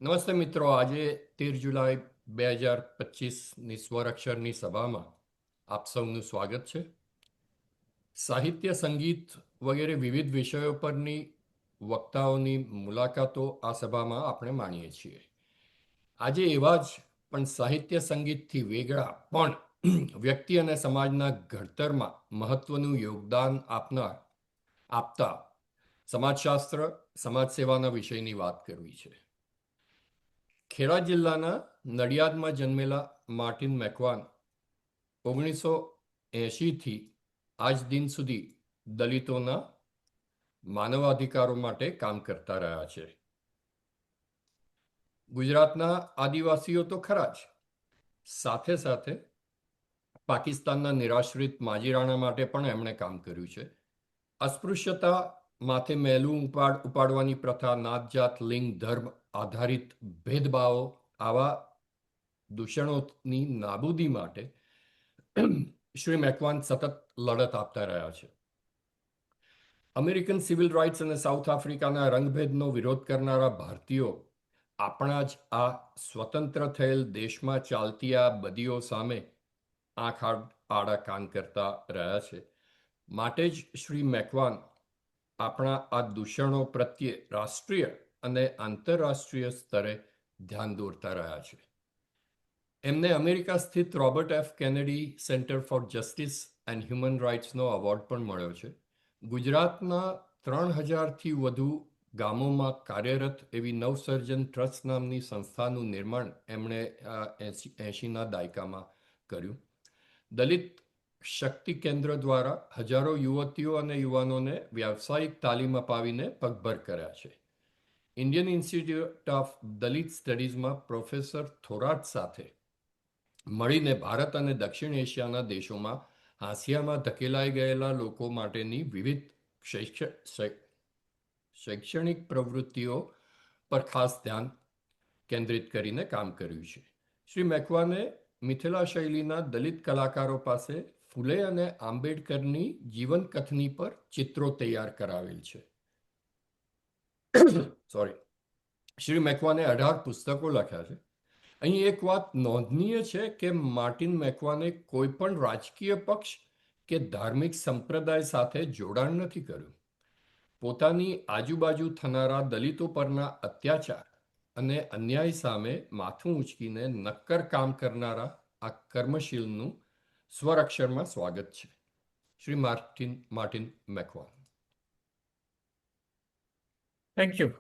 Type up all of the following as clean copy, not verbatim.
નમસ્તે મિત્રો, આજે 13 જુલાઈ 2025ની સ્વરક્ષરની સભામાં આપ સૌનું સ્વાગત છે. સાહિત્ય, સંગીત વગેરે વિવિધ વિષયો પરની વક્તાઓની મુલાકાતો આ સભામાં આપણે માણીએ છીએ. આજે એવા જ પણ સાહિત્ય સંગીતથી વેગળા પણ વ્યક્તિ અને સમાજના ઘડતરમાં મહત્વનું યોગદાન આપતા સમાજશાસ્ત્ર, સમાજ સેવાના વિષયની વાત કરવી છે. ખેડા જિલ્લાના નડિયાદમાં જન્મેલા માર્ટિન મેકવાન 1980થી આજ દિન સુધી દલિતોના માનવાધિકારો માટે કામ કરતા રહ્યા છે. ગુજરાતના આદિવાસીઓ તો ખરા જ, સાથે સાથે પાકિસ્તાનના નિરાશ્રિત માજીરાણા માટે પણ એમણે કામ કર્યું છે. અસ્પૃશ્યતા, માથે મેલું ઉપાડવાની પ્રથા, નાત જાત લિંગ ધર્મ આધારિત ભેદભાવો, આવા દૂષણોની નાબૂદી માટે શ્રી મેકવાન સતત લડત આપતા રહ્યા છે. અમેરિકન સિવિલ રાઇટ્સ અને સાઉથ આફ્રિકાના રંગભેદનો વિરોધ કરનારા ભારતીયો આપણા જ આ સ્વતંત્ર થયેલ દેશમાં ચાલતી આ બદીઓ સામે આંખ આડા કાન કરતા રહ્યા છે. માટે જ શ્રી મેકવાન આપણા આ દૂષણો પ્રત્યે રાષ્ટ્રીય અને આંતરરાષ્ટ્રીય સ્તરે ધ્યાન દોરતા રહ્યા છે. એમને અમેરિકા સ્થિત Robert F Kennedy Center for Justice and Human રાઇટ્સનો એવોર્ડ પણ મળ્યો છે. ગુજરાતના 3000થી વધુ ગામોમાં કાર્યરત એવી નવસર્જન ટ્રસ્ટ નામની સંસ્થાનું નિર્માણ એમણે 80ના દાયકામાં કર્યું. દલિત શક્તિ કેન્દ્ર દ્વારા હજારો યુવતીઓ અને યુવાનોને વ્યાવસાયિક તાલીમ અપાવીને પગભર કર્યા છે. ઇન્ડિયન ઇન્સ્ટિટ્યૂટ ઓફ દલિત સ્ટડીઝમાં પ્રોફેસર થોરાટ સાથે મળીને ભારત અને દક્ષિણ એશિયાના દેશોમાં હાંસિયામાં ધકેલાઈ ગયેલા લોકો માટેની વિવિધ શૈક્ષણિક પ્રવૃત્તિઓ પર ખાસ ધ્યાન કેન્દ્રિત કરીને કામ કર્યું છે. શ્રી મેકવાને મિથિલા શૈલીના દલિત કલાકારો પાસે ફૂલે અને આંબેડકરની જીવન કથની પર ચિત્રો તૈયાર કરાવેલ છે. શ્રી મેકવાને 18 પુસ્તકો લખ્યા છે. અહીં એક વાત નોંધનીય છે કે માર્ટિન મેકવાને કોઈ પણ રાજકીય પક્ષ કે ધાર્મિક સંપ્રદાય સાથે જોડાણ નથી કર્યું. પોતાની આજુબાજુ થનારા દલિતો પરના અત્યાચાર અને અન્યાય સામે માથું ઊંચકીને નક્કર કામ કરનારા આ કર્મશીલનું સ્વરક્ષરમાં સ્વાગત છે. Shri Martin Macwan. Thank you.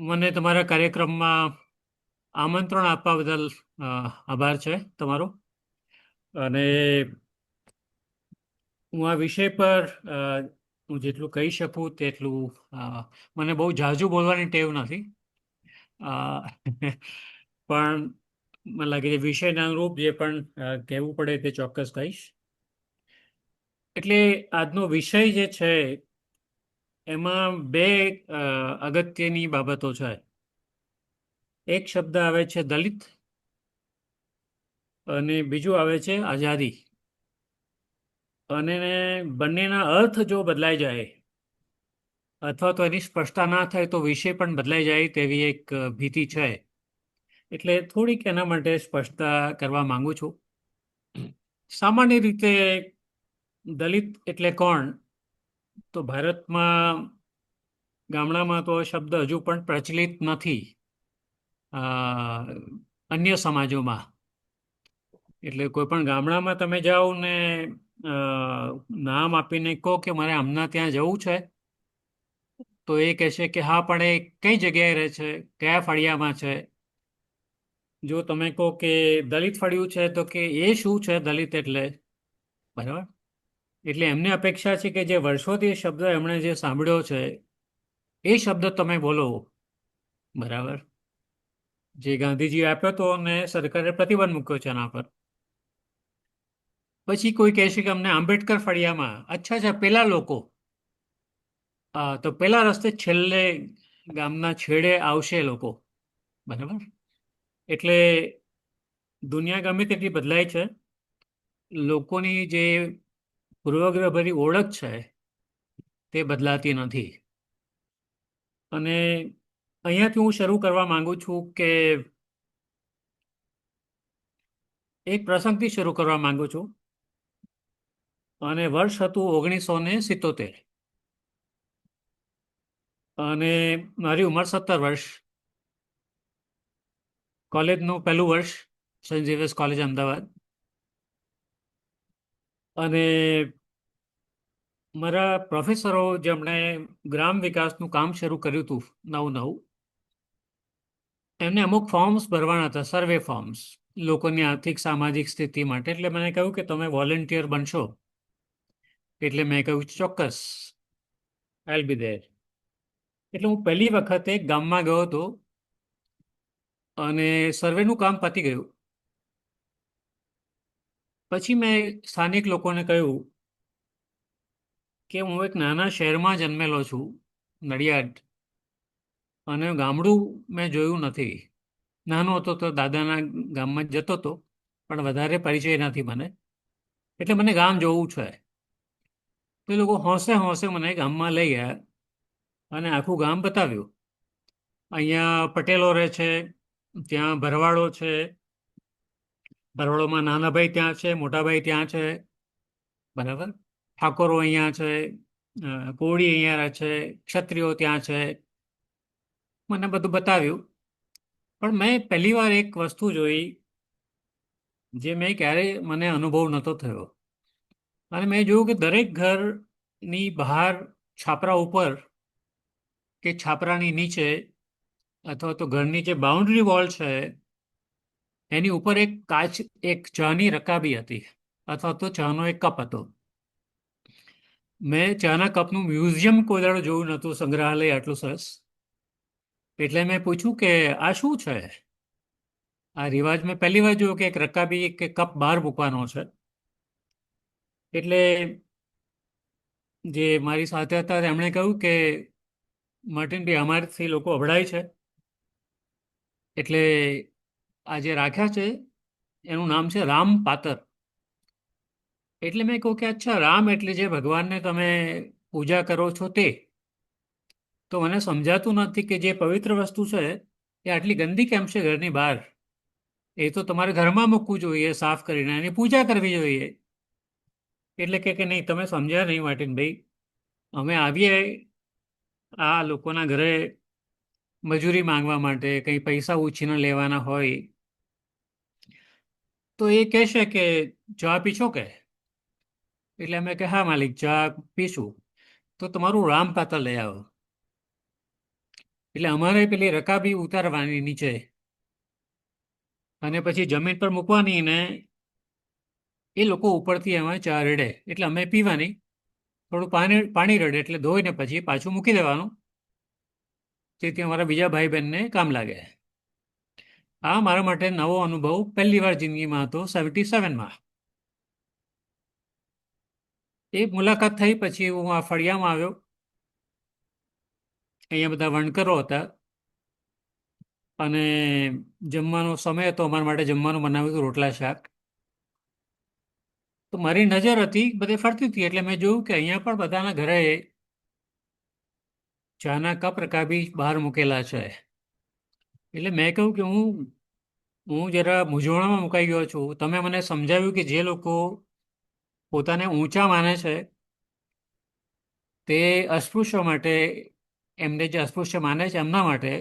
મને તમારા કાર્યક્રમમાં આમંત્રણ આપવા બદલ આભાર છે તમારો. અને હું આ વિષય પર હું જેટલું કહી શકું તેટલું, મને બહુ ઝાઝું બોલવાની ટેવ નથી, પણ મને લાગે છે વિષયના અનુરૂપ જે પણ કહેવું પડે તે ચોક્કસ કહીશ. એટલે આજનો વિષય જે છે એમાં બે અગત્યની બાબતો છે. એક શબ્દ આવે છે દલિત અને બીજું આવે છે આઝાદી. અને બંનેના અર્થ જો બદલાઈ જાય અથવા તો એની સ્પષ્ટતા ના થાય તો વિષય પણ બદલાઈ જાય તેવી એક ભીતિ છે. એટલે થોડીક એના માટે સ્પષ્ટતા કરવા માંગુ છું. સામાન્ય રીતે દલિત એટલે કોણ? તો ભારતમાં ગામડામાં તો શબ્દ હજુ પણ પ્રચલિત નથી અન્ય સમાજોમાં. એટલે કોઈ પણ ગામડામાં તમે જાઓ ને નામ આપીને કહો કે મારે આમના ત્યાં જવું છે, તો એ કહેશે કે હા, પણ એ કઈ જગ્યાએ રહે છે, કયા ફળિયામાં છે. જો તમે કહો કે દલિત ફળિયું છે, તો કે એ શું છે દલિત એટલે? બરાબર. એટલે એમને અપેક્ષા છે કે જે વર્ષોથી શબ્દ એમણે જે સાંભળ્યો છે એ શબ્દ તમે બોલો. બરાબર. જે ગાંધીજી આપ્યો હતો અને સરકારે પ્રતિબંધ મૂક્યો છે એના પર. પછી કોઈ કહે છે કે અમને આંબેડકર ફળિયામાં. અચ્છા, પેલા લોકો. તો પેલા રસ્તે છેલ્લે ગામના છેડે આવશે લોકો. બરાબર. એટલે દુનિયા ગમે તેટલી બદલાય છે, લોકોની જે પૂર્વગ્રહભરી ઓળખ છે તે બદલાતી નથી. અને અહીંયાથી હું શરૂ કરવા માંગુ છું કે એક પ્રસંગથી શરૂ કરવા માંગુ છું. અને વર્ષ હતું 1977. અને મારી ઉંમર 17 વર્ષ. કોલેજનું પહેલું વર્ષ, સેન્ટ ઝેવિયર્સ કોલેજ અમદાવાદ. અને મારા પ્રોફેસરો જેમણે ગ્રામ વિકાસનું કામ શરૂ કર્યું હતું નવું નવું, એમને અમુક ફોર્મ્સ ભરવાના હતા, સર્વે ફોર્મ્સ, લોકોની આર્થિક સામાજિક સ્થિતિ માટે. એટલે મને કહ્યું કે તમે વોલેન્ટિયર બનશો. એટલે મેં કહ્યું ચોક્કસ, આઈલ બી ધેર. એટલે હું પહેલી વખતે ગામમાં ગયો હતો અને સર્વેનું કામ પતી ગયું. પછી મેં સ્થાનિક લોકોને કહ્યું કે હું એક નાના શહેરમાં જન્મેલો છું, નડિયાદ, અને ગામડું મેં જોયું નથી. નાનો હતો તો દાદાના ગામમાં જ જતો હતો, પણ વધારે પરિચય નથી મને. એટલે મને ગામ જોવું છે. તો એ લોકો હોંશે હોંશે મને ગામમાં લઈ ગયા અને આખું ગામ બતાવ્યું. અહીંયા પટેલો રહે છે, ત્યાં ભરવાડો છે, ભરવાડોમાં નાના ભાઈ ત્યાં છે, મોટા ભાઈ ત્યાં છે, બરાબર. ઠાકોરો અહીંયા છે, કોળી અહીંયા રહે છે, ક્ષત્રિયો ત્યાં છે. મને બધું બતાવ્યું. પણ મેં પહેલી વાર એક વસ્તુ જોઈ જે મેં ક્યારેય મને અનુભવ નહોતો થયો. અને મેં જોયું કે દરેક ઘરની બહાર છાપરા ઉપર કે છાપરાની નીચે અથવા તો ઘરની જે બાઉન્ડ્રી વોલ છે એની ઉપર એક ચાની રકાબી હતી, અથવા તો ચાનો એક કપ હતો. મેં ચાના કપનું મ્યુઝિયમ કોઈ દાડો જોયું નહોતું, સંગ્રહાલય આટલું સરસ. એટલે મેં પૂછ્યું કે આ શું છે? આ રિવાજ મેં પહેલી વાર જોયું કે એક રકાબી કે કપ બહાર મૂકવાનો છે. એટલે જે મારી સાથે હતા એમણે કહ્યું કે માર્ટિનભાઈ, અમારાથી લોકો અભડાય છે, એટલે આ જે રાખ્યા છે એનું નામ છે રામ પાતર. એટલે મેં કહ્યું કે અચ્છા, રામ એટલે જે ભગવાનને તમે પૂજા કરો છો તે. તો મને સમજાતું નથી કે જે પવિત્ર વસ્તુ છે એ આટલી ગંદી કેમ છે ઘરની બહાર? એ તો તમારે ઘરમાં મૂકવું જોઈએ સાફ કરીને, એની પૂજા કરવી જોઈએ. એટલે કે નહીં, તમે સમજ્યા નહીં માર્ટિનભાઈ. અમે આવીએ આ લોકોના ઘરે મજૂરી માંગવા માટે, કંઈ પૈસા ઉછીને લેવાના હોય તો એ કહેશે કે ચા પીશો કે? એટલે અમે કે હા માલિક, ચા પીશું. તો તમારું રામ પાતર લઈ આવો. એટલે અમારે પેલી રકાબી ઉતારવાની નીચે અને પછી જમીન પર મૂકવાની, ને એ લોકો ઉપરથી એમાં ચા રેડે. એટલે અમે પીવાની, થોડું પાણી પાણી રેડે એટલે ધોઈને પછી પાછું મૂકી દેવાનું, જેથી અમારા બીજા ભાઈ બહેનને કામ લાગે. આ મારા માટે નવો અનુભવ પહેલી વાર જિંદગીમાં હતો, 77માં. એ મુલાકાત થઈ પછી હું આ ફળિયામાં આવ્યો. અહીંયા બધા વણકરો હતા અને જમવાનો સમય હતો, અમારા માટે જમવાનું બનાવ્યું હતું, રોટલા શાક. તો મારી નજર હતી બધે ફરતી હતી, એટલે મેં જોયું કે અહીંયા પણ બધાના ઘરે ચાના કપ રકાબી બહાર મૂકેલા છે. એટલે મેં કહ્યું કે હું જરા મૂંઝવણમાં મુકાઈ ગયો છું. તમે મને સમજાવ્યું કે જે લોકો પોતાને ઊંચા માને છે તે અસ્પૃશ્ય માટે, એમને જે અસ્પૃશ્ય માને છે એમના માટે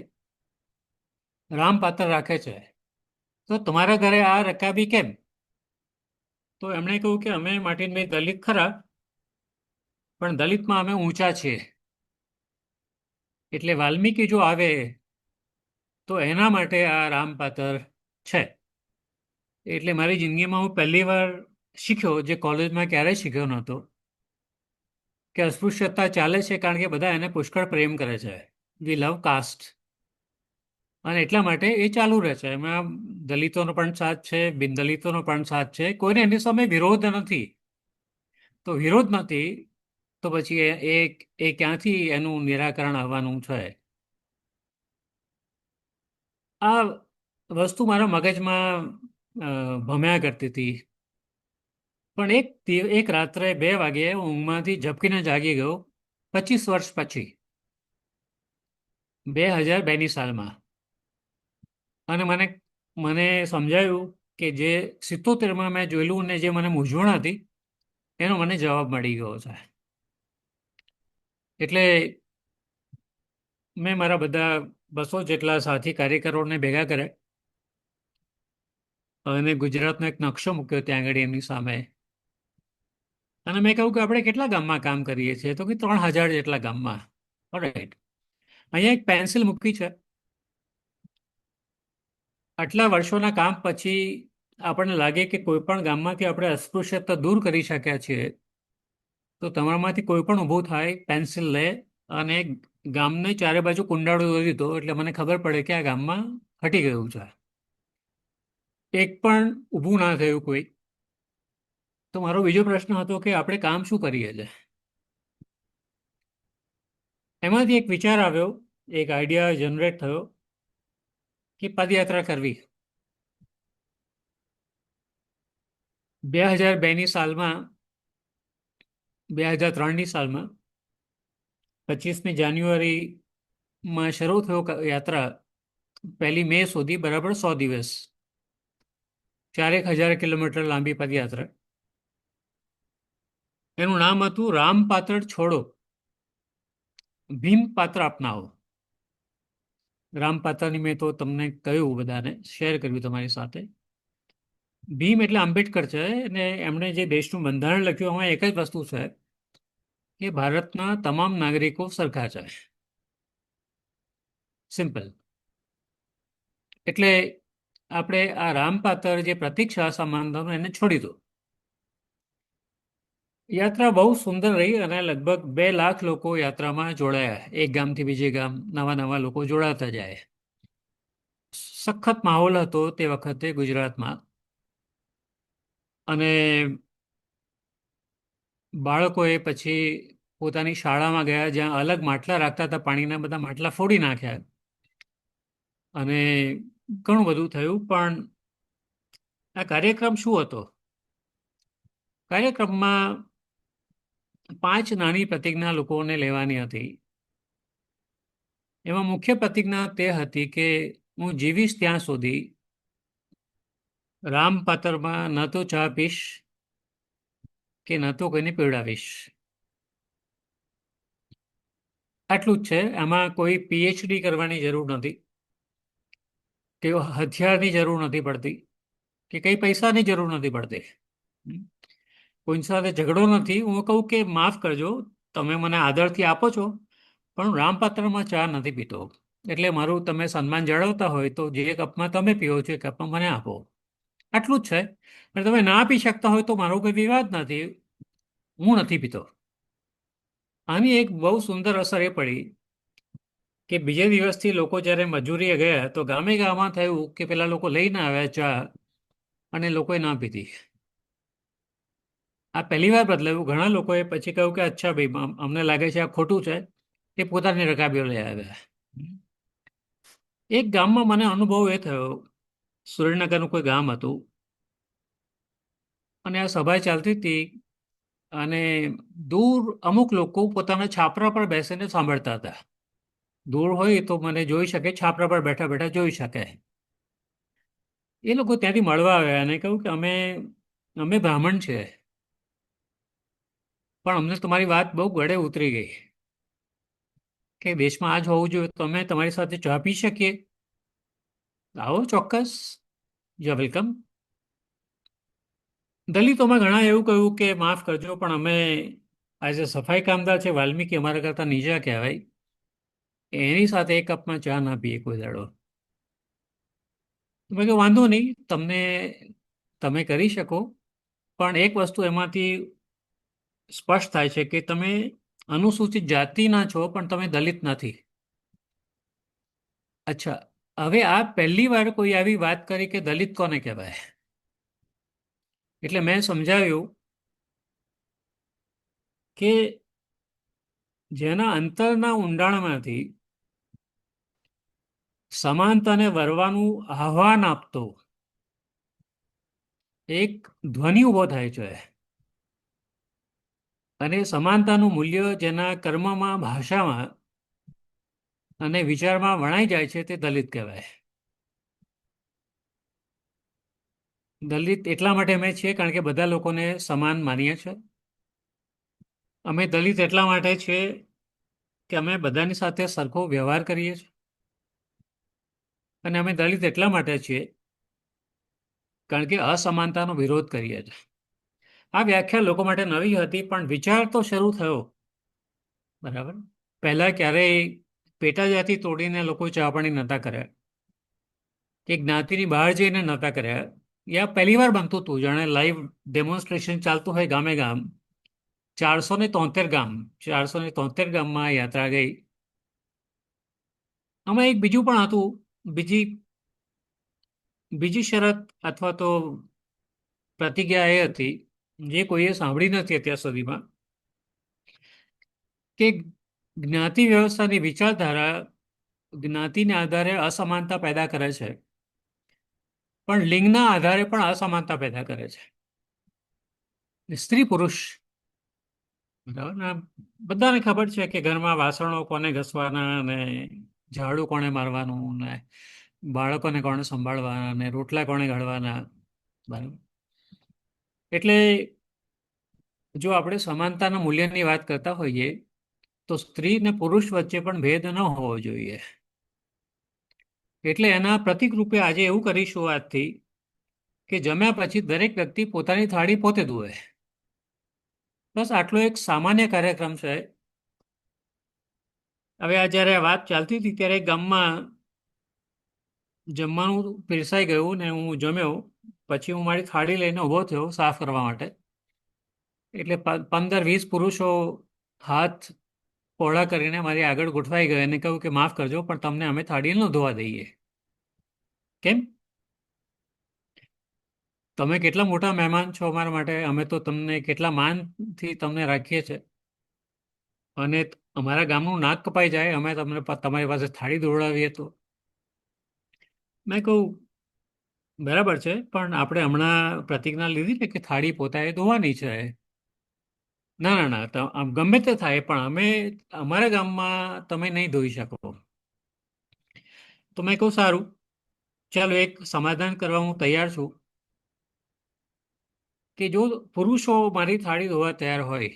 રામપાત્ર રાખે છે. તો તમારા ઘરે આ રકાબી કેમ? તો એમણે કહ્યું કે અમે માર્ટિનભાઈ દલિત ખરા, પણ દલિતમાં અમે ઊંચા છીએ. એટલે વાલ્મીકી જો આવે તો એના માટે આ રામપાત્ર છે. એટલે મારી જિંદગીમાં હું પહેલી વાર શીખ્યો, જે કોલેજમાં ક્યારેય શીખ્યો નહોતો, કે અસ્પૃશ્યતા ચાલે છે કારણ કે બધા એને પુષ્કળ પ્રેમ કરે છે. વી લવ કાસ્ટ. અને એટલા માટે એ ચાલુ રહે છે. એમાં દલિતોનો પણ સાથ છે, બિનદલિતોનો પણ સાથ છે, કોઈને એની સામે વિરોધ નથી. તો વિરોધ નથી તો પછી એ ક્યાંથી એનું નિરાકરણ આવવાનું છે? આ વસ્તુ મારા મગજમાં ભમ્યા કરતી હતી. પણ એક રાત્રે 2 વાગે હું ઊંઘમાંથી ઝબકીને જાગી ગયો, 25 વર્ષ પછી. 2002ની સાલમાં. અને મને મને સમજાયું કે જે 77માં મેં જોયેલું ને જે મને મૂંઝવણ હતી એનો મને જવાબ મળી ગયો છે. એટલે મેં મારા બધા 200 જેટલા સાથી કાર્યકરોને ભેગા કર્યા અને ગુજરાતનો એક નકશો મૂક્યો ત્યાં આગળ એમની સામે. અને મેં કહ્યું કે આપણે કેટલા ગામમાં કામ કરીએ છીએ? તો કે 3000 જેટલા ગામમાં. ઓલરાઈટ. અહીંયા એક પેન્સિલ મૂકી છે. આટલા વર્ષોના કામ પછી આપણને લાગે કે કોઈ પણ ગામમાંથી આપણે અસ્પૃશ્યતા દૂર કરી શક્યા છીએ, તો તમારામાંથી કોઈ પણ ઊભું થાય, પેન્સિલ લે અને ગામને ચારે બાજુ કુંડાળો દોરી દો એટલે મને ખબર પડે કે આ ગામમાં હટી ગયું છે. એક પણ ઊભું ના થયું કોઈ. તો મારો બીજો પ્રશ્ન હતો કે આપણે કામ શું કરીએ છીએ? એમાંથી એક વિચાર આવ્યો, એક આઈડિયા જનરેટ થયો કે પદયાત્રા કરવી. 2002ની સાલમાં, 2003ની સાલમાં 25મી જાન્યુઆરીમાં શરૂ થયો યાત્રા. 1લી મે સુધી બરાબર 100 દિવસ, 4000 કિલોમીટર લાંબી પદયાત્રા. એનું નામ હતું રામ પાત્ર છોડો, ભીમ પાત્ર અપનાવો. રામ પાત્રની મેં તો તમને કહ્યું, બધાને શેર કર્યું તમારી સાથે. ભીમ એટલે આંબેડકર છે અને એમણે જે દેશનું બંધારણ લખ્યું એમાં એક જ વસ્તુ છે કે ભારતના તમામ નાગરિકો સરખા છે. સિમ્પલ. એટલે આપણે આ રામ પાત્ર જે પ્રતીક છે સમાનતાનું, એને છોડી દો. યાત્રા બહુ સુંદર રહી અને લગભગ 2 લાખ લોકો યાત્રામાં જોડાયા. એક ગામથી બીજે ગામ નવા નવા લોકો જોડાતા જાય. સખત માહોલ હતો તે વખતે ગુજરાતમાં. અને બાળકોએ પછી પોતાની શાળામાં ગયા, જ્યાં અલગ માટલા રાખતા હતા, પાણીના બધા માટલા ફોડી નાખ્યા અને ઘણું બધું થયું. પણ આ કાર્યક્રમ શું હતો? કાર્યક્રમમાં 5 નાની પ્રતિજ્ઞા લોકોને લેવાની હતી. એમાં મુખ્ય પ્રતિજ્ઞા તે હતી કે હું જીવીશ ત્યાં સુધી રામ પાત્રમાં ન તો ચા પીશ કે ન તો કોઈને પીવડાવીશ. આટલું જ છે. આમાં કોઈ પીએચડી કરવાની જરૂર નથી, કે હથિયારની જરૂર નથી પડતી, કે કઈ પૈસાની જરૂર નથી પડતી. કોઈ સાથે ઝઘડો નથી. હું કહું કે માફ કરજો, તમે મને આદરથી આપો છો, પણ હું રામપાત્રમાં ચા નથી પીતો. એટલે મારું તમે સન્માન જાળવતા હોય તો જે કપમાં તમે પીવો છો એ કપમાં મને આપો. આટલું જ છે. અને તમે ના આપી શકતા હોય તો મારો કોઈ વિવાદ નથી, હું નથી પીતો. આની એક બહુ સુંદર અસર એ પડી કે બીજે દિવસથી લોકો જ્યારે મજૂરીએ ગયા તો ગામે ગામમાં થયું કે પેલા લોકો લઈને આવ્યા ચા અને લોકોએ ના પીધી. આ પહેલી વાર બદલાયું. ઘણા લોકોએ પછી કહ્યું કે અચ્છા ભાઈ, અમને લાગે છે આ ખોટું છે, એ પોતાની રકાબીઓ લઈ આવ્યા. એક ગામમાં મને અનુભવ એ થયો, સુરેન્દ્રનગરનું કોઈ ગામ હતું અને આ સભા ચાલતી હતી અને દૂર અમુક લોકો પોતાના છાપરા પર બેસીને સાંભળતા હતા. દૂર હોય તો મને જોઈ શકે, છાપરા પર બેઠા બેઠા જોઈ શકે. એ લોકો ત્યાંથી મળવા આવ્યા અને કહ્યું કે અમે અમે બ્રાહ્મણ છે, પણ અમને તમારી વાત બહુ ગળે ઉતરી ગઈ કે દેશમાં આ જ હોવું જોઈએ, તો અમે તમારી સાથે ચા પી શકીએ? આવો, ચોક્કસ, યુ વેલકમ. દલિતોમાં ઘણા એવું કહ્યું કે માફ કરજો, પણ અમે એઝ એ સફાઈ કામદાર છે, વાલ્મીકી અમારા કરતા નીચા કહેવાય, એની સાથે એક કપમાં ચા ના પીએ કોઈ દાડો. મેં કહ્યું વાંધો નહીં, તમે કરી શકો, પણ એક વસ્તુ એમાંથી સ્પષ્ટ થાય છે કે તમે અનુસૂચિત જાતિના છો પણ તમે દલિત નથી. અચ્છા, હવે આ પહેલી વાર કોઈ આવી વાત કરી કે દલિત કોને કહેવાય. એટલે મેં સમજાવ્યું કે જેના અંતરના ઊંડાણમાંથી સમાનતાને વરવાનું આહ્વાન આપતો એક ધ્વનિ ઊભો થાય છે, અને સમાનતાનું મૂલ્ય જેના કર્મમાં, ભાષામાં અને વિચારમાં વણાઈ જાય છે તે દલિત કહેવાય. દલિત એટલા માટે અમે છીએ કારણ કે બધા લોકોને સમાન માનીએ છીએ. અમે દલિત એટલા માટે છીએ કે અમે બધાની સાથે સરખો વ્યવહાર કરીએ છીએ. અને અમે દલિત એટલા માટે છીએ કારણ કે અસમાનતાનો વિરોધ કરીએ છીએ. આ વ્યાખ્યા લોકો માટે નવી હતી, પણ વિચાર તો શરૂ થયો. બરાબર. પહેલા ક્યારેય પેટા જાતિ તોડીને લોકો ચા પાણી નહોતા કર્યા, કે જ્ઞાતિની બહાર જઈને નહોતા કર્યા. યા પહેલી વાર બનતું હતું, જાણે લાઈવ ડેમોન્સ્ટ્રેશન ચાલતું હોય ગામે ગામ. 473 ગામમાં આ યાત્રા ગઈ. આમાં એક બીજું પણ હતું. બીજી બીજી શરત અથવા તો પ્રતિજ્ઞા એ હતી, જે કોઈએ સાંભળી નથી અત્યાર સુધીમાં, કે જ્ઞાતિ વ્યવસ્થાની વિચારધારા જ્ઞાતિના આધારે અસમાનતા પેદા કરે છે, પણ લિંગના આધારે પણ અસમાનતા પેદા કરે છે. સ્ત્રી પુરુષ, બરાબર ને? બધાને ખબર છે કે ઘરમાં વાસણો કોને ઘસવાના, ને ઝાડુ કોને મારવાનું, ને બાળકોને કોને સંભાળવાના, ને રોટલા કોને ઘડવાના. બરાબર. એટલે જો આપણે સમાનતાના મૂલ્યની વાત કરતા હોઈએ તો સ્ત્રી ને પુરુષ વચ્ચે પણ ભેદ ન હોવો જોઈએ. એટલે એના પ્રતિક રૂપે આજે એવું કરીશું આજથી કે જમ્યા પછી દરેક વ્યક્તિ પોતાની થાળી પોતે ધોવે. બસ આટલો એક સામાન્ય કાર્યક્રમ છે. હવે આ જ્યારે આ વાત ચાલતી હતી ત્યારે ગામમાં જમવાનું પીરસાઈ ગયું ને હું જમ્યો. પછી હું મારી થાળી લઈને ઊભો થયો સાફ કરવા માટે. એટલે 15-20 પુરુષો હાથ પહોળા કરીને મારી આગળ ગોઠવાઈ ગયા અને કહ્યું કે માફ કરજો, પણ તમને અમે થાળી ન ધોવા દઈએ. કેમ? તમે કેટલા મોટા મહેમાન છો અમારા માટે. અમે તો તમને કેટલા માનથી તમને રાખીએ છીએ, અને અમારા ગામનું નાક કપાઈ જાય અમે તમને તમારી પાસે થાળી દોડાવીએ તો. મેં કહું બરાબર છે, પણ આપણે હમણાં પ્રતિજ્ઞા લીધી ને કે થાળી પોતાએ ધોવાની છે. ના ના ના, આમ ગમે તે થાય, પણ અમે અમારા ગામમાં તમે નહીં ધોઈ શકો. તો મેં કહું સારું, ચાલો એક સમાધાન કરવા હું તૈયાર છું કે જો પુરુષો મારી થાળી ધોવા તૈયાર હોય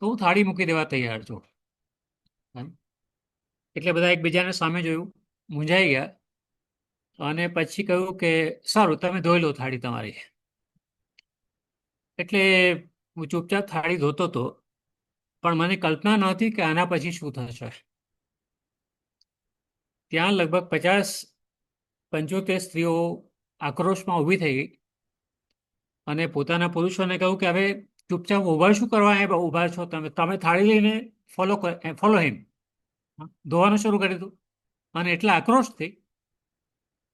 તો હું થાળી મૂકી દેવા તૈયાર છું. હમ. એટલે બધા એકબીજાને સામે જોયું, મૂંઝાઈ ગયા, અને પછી કહ્યું કે સારું તમે ધોઈ લો થાળી તમારી. એટલે હું ચૂપચાપ થાળી ધોતો હતો, પણ મને કલ્પના નહોતી કે આના પછી શું થશે. ત્યાં લગભગ 50-75 સ્ત્રીઓ આક્રોશમાં ઊભી થઈ ગઈ અને પોતાના પુરુષોને કહ્યું કે હવે ચૂપચાપ ઊભા શું કરવા ઊભા છો તમે? તમે થાળી લઈને ફોલો હિમ, ધોવાનું શરૂ કરી દીધું. અને એટલા આક્રોશથી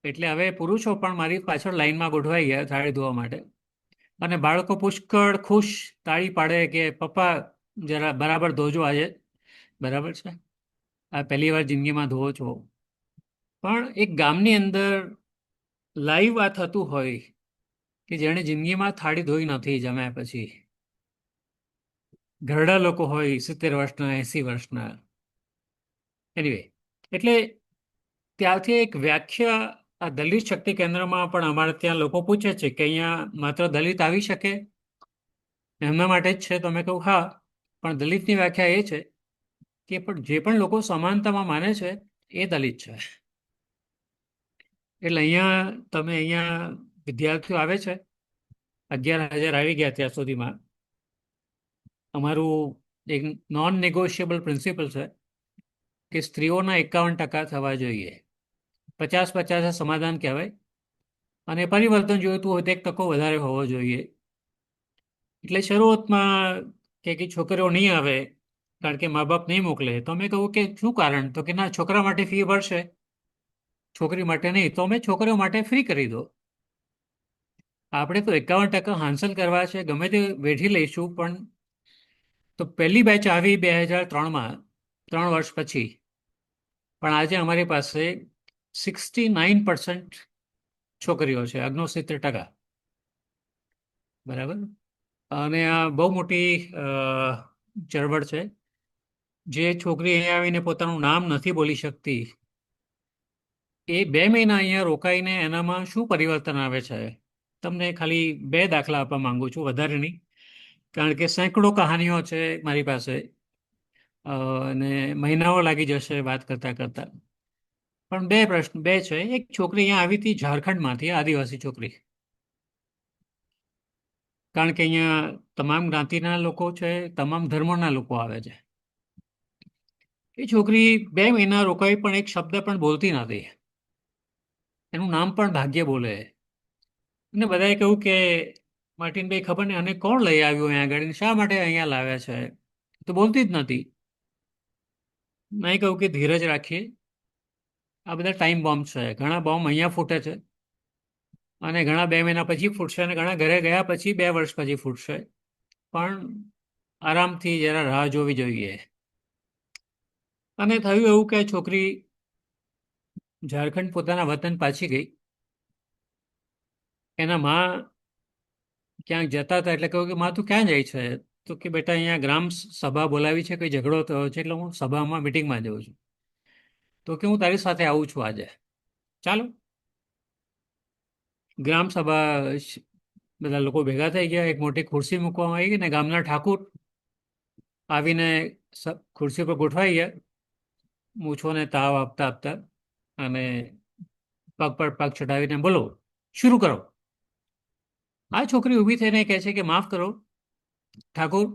એટલે હવે પુરુષો પણ મારી પાછળ લાઈનમાં ગોઠવાઈ ગયા થાળી ધોવા માટે. અને બાળકો પુષ્કળ ખુશ તાળી પાડે કે પપ્પા જરા બરાબર ધોજો આજે, બરાબર છે, આ પહેલી વાર જિંદગીમાં ધોવો છો. પણ એક ગામની અંદર લાઈવ આ થતું હોય કે જેણે જિંદગીમાં થાળી ધોઈ નથી જમ્યા પછી. ઘરડા લોકો હોય 70 વર્ષના, 80 વર્ષના. એનીવે, એટલે ત્યારથી એક વ્યાખ્યા આ દલિત શક્તિ કેન્દ્રમાં પણ અમારે ત્યાં લોકો પૂછે છે કે અહીંયા માત્ર દલિત આવી શકે, એમના માટે જ છે? તો અમે કહું હા, પણ દલિતની વ્યાખ્યા એ છે કે પણ જે પણ લોકો સમાનતામાં માને છે એ દલિત છે. એટલે અહીંયા વિદ્યાર્થીઓ આવે છે, 11,000 આવી ગયા ત્યાં સુધીમાં. અમારું એક નોન નેગોશિયેબલ પ્રિન્સિપલ છે કે સ્ત્રીઓના 51% થવા જોઈએ. 50-50 સમાધાન કહેવાય, અને પરિવર્તન જોઈતું હોય તો 1% વધારે હોવો જોઈએ. એટલે શરૂઆતમાં કે છોકરીઓ નહીં આવે કારણ કે મા બાપ નહીં મોકલે. તો મેં કહ્યું કે શું કારણ? તો કે ના, છોકરા માટે ફી ભરશે, છોકરી માટે નહીં. તો અમે છોકરીઓ માટે ફ્રી કરી દો. આપણે તો 51% હાંસલ કરવા છે, ગમે તે વેઠી લઈશું. પણ તો પહેલી બેચ આવી 2003માં, 3 વર્ષ પછી. પણ આજે અમારી પાસે 69% છોકરીઓ છે, 69%. બરાબર. અને આ બહુ મોટી ચળવળ છે. જે છોકરી અહીંયા આવીને પોતાનું નામ નથી બોલી શકતી, એ 2 મહિના અહીંયા રોકાઈને એનામાં શું પરિવર્તન આવે છે? તમને ખાલી 2 દાખલા આપવા માંગુ છું, વધારે નહીં, કારણ કે સેંકડો કહાનીઓ છે મારી પાસે, અને મહિનાઓ લાગી જશે વાત કરતા કરતા. પણ બે છે. એક છોકરી અહીંયા આવી હતી ઝારખંડમાંથી, આદિવાસી છોકરી. કારણ કે અહીંયા તમામ જ્ઞાતિના લોકો છે, તમામ ધર્મોના લોકો આવે છે. એ છોકરી 2 મહિના રોકાઈ પણ એક શબ્દ પણ બોલતી નથી. એનું નામ પણ ભાગ્ય બોલે. અને બધાએ કહ્યું કે માર્ટિનભાઈ, ખબર નહીં અને કોણ લઈ આવ્યું અહીંયા આગળ અને શા માટે અહીંયા લાવ્યા છે, તો બોલતી જ નથી. મેં કહ્યું કે ધીરજ રાખીએ, આ બધા ટાઈમ બોમ્બ છે. ઘણા બોમ્બ અહીંયા ફૂટે છે અને ઘણા 2 મહિના પછી ફૂટશે અને ઘણા ઘરે ગયા પછી 2 વર્ષ પછી ફૂટશે. પણ આરામથી જરા રાહ જોવી જોઈએ. અને થયું એવું કે છોકરી ઝારખંડ પોતાના વતન પાછી ગઈ. એના માં ક્યાંક જતા હતા એટલે કહ્યું કે માં તું ક્યાં જાય છે? તો કે બેટા અહીંયા ગ્રામ સભા બોલાવી છે, કોઈ ઝઘડો થયો છે એટલે હું સભામાં મિટિંગમાં જાઉં છું. તો કે હું તારી સાથે આવું છું આજે, ચાલો. ગ્રામ સભા બધા લોકો ભેગા થઈ ગયા, એક મોટી ખુરશી મૂકવામાં આવી ને ગામના ઠાકુર આવીને ખુરશી પર ગોઠવાઈ ગયા, મૂછોને તાવ આપતા આપતા, અને પગ પર પગ ચડાવીને બોલો, શરૂ કરો. આ છોકરી ઊભી થઈને કહે છે કે માફ કરો ઠાકુર,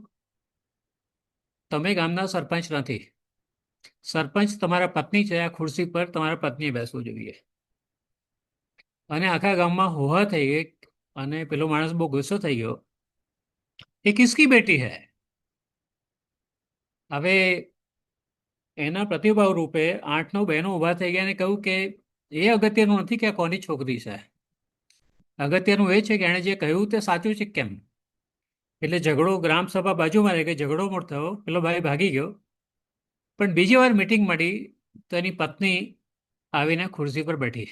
તમે ગામના સરપંચ નથી. સરપંચ તમારા પત્ની છે. આ ખુરશી પર તમારા પત્નીએ બેસવું જોઈએ. અને આખા ગામમાં હોહા થઈ ગઈ અને પેલો માણસ બહુ ગુસ્સો થઈ ગયો. એ કિસકી બેટી હૈ? હવે એના પ્રતિભાવ રૂપે 8-9 બહેનો ઊભા થઈ ગયા અને કહ્યું કે એ અગત્યનું નથી કે આ કોની છોકરી છે. અગત્યનું એ છે કે એણે જે કહ્યું તે સાચું છે કેમ. એટલે ઝઘડો, ગ્રામ સભા બાજુમાં રહી ગઈ, ઝઘડો મોટો થયો, પેલો ભાઈ ભાગી ગયો. પણ બીજી વાર મિટિંગ મળી તો એની પત્ની આવીને ખુરશી પર બેઠી.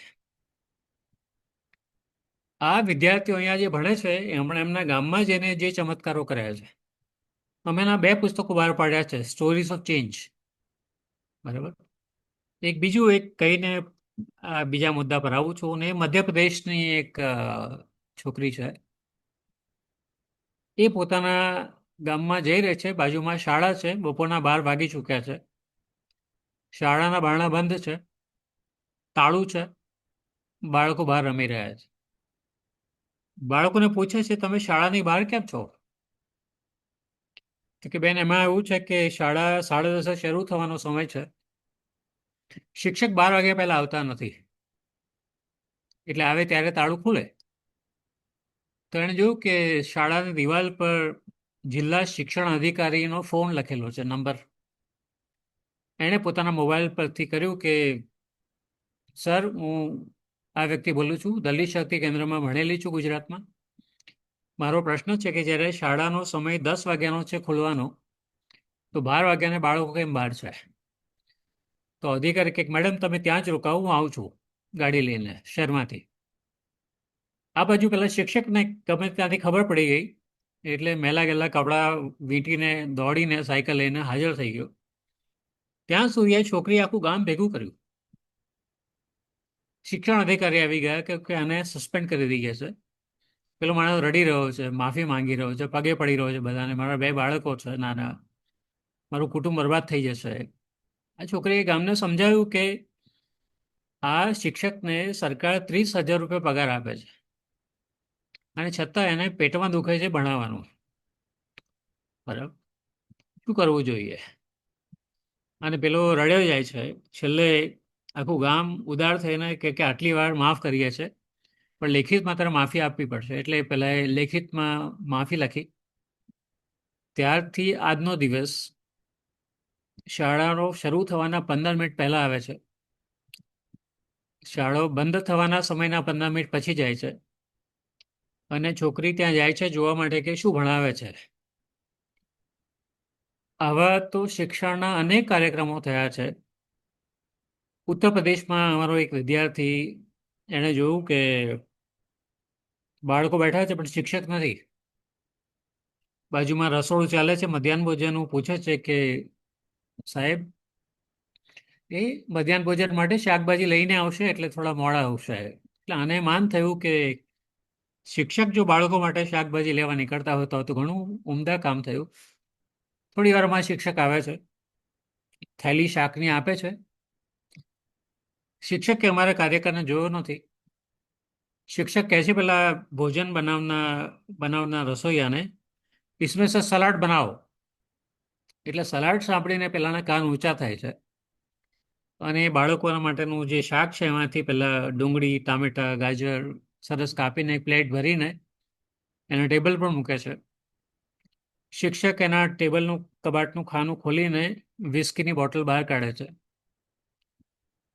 આ વિદ્યાર્થીઓ અહીંયા જે ભણે છે એ હમણાં એમના ગામમાં જઈને જે ચમત્કારો કર્યા છે. અમે એના 2 પુસ્તકો બહાર પાડ્યા છે, સ્ટોરીઝ ઓફ ચેન્જ. બરાબર. એક બીજું એક કહીને આ બીજા મુદ્દા પર આવું છું. ને એ મધ્યપ્રદેશની એક છોકરી છે. એ પોતાના ગામમાં જઈ રહી છે, બાજુમાં શાળા છે, બપોરના 12 વાગી ચૂક્યા છે. શાળાના બારણા બંધ છે, તાળું છે, બાળકો બહાર રમી રહ્યા છે. બાળકોને પૂછે છે તમે શાળાની બહાર કેમ છો? તો કે બેન, એમાં એવું છે કે શાળા 10:30 શરૂ થવાનો સમય છે. શિક્ષક 12 વાગ્યા પહેલા આવતા નથી, એટલે આવે ત્યારે તાળું ખુલે. તો એણે જોયું કે શાળાની દિવાલ પર જિલ્લા શિક્ષણ અધિકારીનો ફોન લખેલો છે, નંબર. એણે પોતાના મોબાઈલ પરથી કર્યું કે સર, હું આ વ્યક્તિ બોલું છું, દલિત શક્તિ કેન્દ્રમાં ભણેલી છું ગુજરાતમાં. મારો પ્રશ્ન છે કે જ્યારે શાળાનો સમય 10 વાગ્યાનો છે ખુલવાનો, તો 12 વાગ્યાને બાળકો કેમ બહાર છે? તો અધિકારી કે મેડમ તમે ત્યાં જ રોકાવો, હું આવું છું ગાડી લઈને શહેરમાંથી. આ બાજુ પેલા શિક્ષકને ગમે ત્યાંથી ખબર પડી ગઈ, એટલે મેલા ગેલા કપડાં વીંટીને દોડીને સાયકલ લઈને હાજર થઈ ગયો. ત્યાં સુધી એ છોકરી આખું ગામ ભેગું કર્યું. શિક્ષણ અધિકારી આવી ગયા કે આને સસ્પેન્ડ કરી દઈએ છે. પેલો માણસ રડી રહ્યો છે, માફી માંગી રહ્યો છે, પગે પડી રહ્યો છે બધાને, મારા 2 બાળકો છે નાના, મારું કુટુંબ બરબાદ થઈ જશે. આ છોકરીએ ગામને સમજાવ્યું કે આ શિક્ષકને સરકાર 30,000 રૂપિયા પગાર આપે છે અને છતાં એને પેટમાં દુખે છે ભણાવવાનું. બરાબર. શું કરવું જોઈએ? અને પેલો રડ્યો જાય છે. છેલ્લે આખું ગામ ઉદાર થઈને કે આટલી વાર માફ કરીએ છે, પણ લેખિતમાં તારે માફી આપવી પડશે. એટલે પેલા એ લેખિતમાં માફી લખી. ત્યારથી આજનો દિવસ શાળાનો શરૂ થવાના 15 મિનિટ પહેલા આવે છે. શાળાઓ બંધ થવાના સમયના 15 મિનિટ પછી જાય છે. અને છોકરી ત્યાં જાય છે જોવા માટે કે શું ભણાવે છે. આવા તો શિક્ષણના અનેક કાર્યક્રમો થયા છે. ઉત્તર પ્રદેશમાં અમારો એક વિદ્યાર્થી, એણે જોયું કે બાળકો બેઠા છે પણ શિક્ષક નથી. બાજુમાં રસોડું ચાલે છે, મધ્યાહન ભોજનનું પૂછે છે કે સાહેબ એ મધ્યાહન ભોજન માટે શાકભાજી લઈને આવશે એટલે થોડા મોડા આવશે. એટલે આને માન થયું કે શિક્ષક જો બાળકો માટે શાકભાજી લેવા નીકળતા હોય તો ઘણું ઉમદા કામ થયું. થોડી વારમાં શિક્ષક આવે છે, થેલી શાકની આપે છે. શિક્ષકે અમારા કાર્યકરને જોયો નથી. શિક્ષક કહે છે પેલા ભોજન બનાવનાર રસોઈયાને, इसमें से સલાડ બનાવો. એટલે સલાડ સાંભળીને પેલાના કાન ઊંચા થાય છે અને એ બાળકોના માટેનું જે શાક છે એમાંથી પેલા ડુંગળી, ટામેટા, ગાજર સરસ કાપીને એક પ્લેટ ભરીને એના ટેબલ પર મૂકે છે. શિક્ષક એના ટેબલનું કબાટનું ખાનું ખોલીને વિસ્કીની બોટલ બહાર કાઢે છે,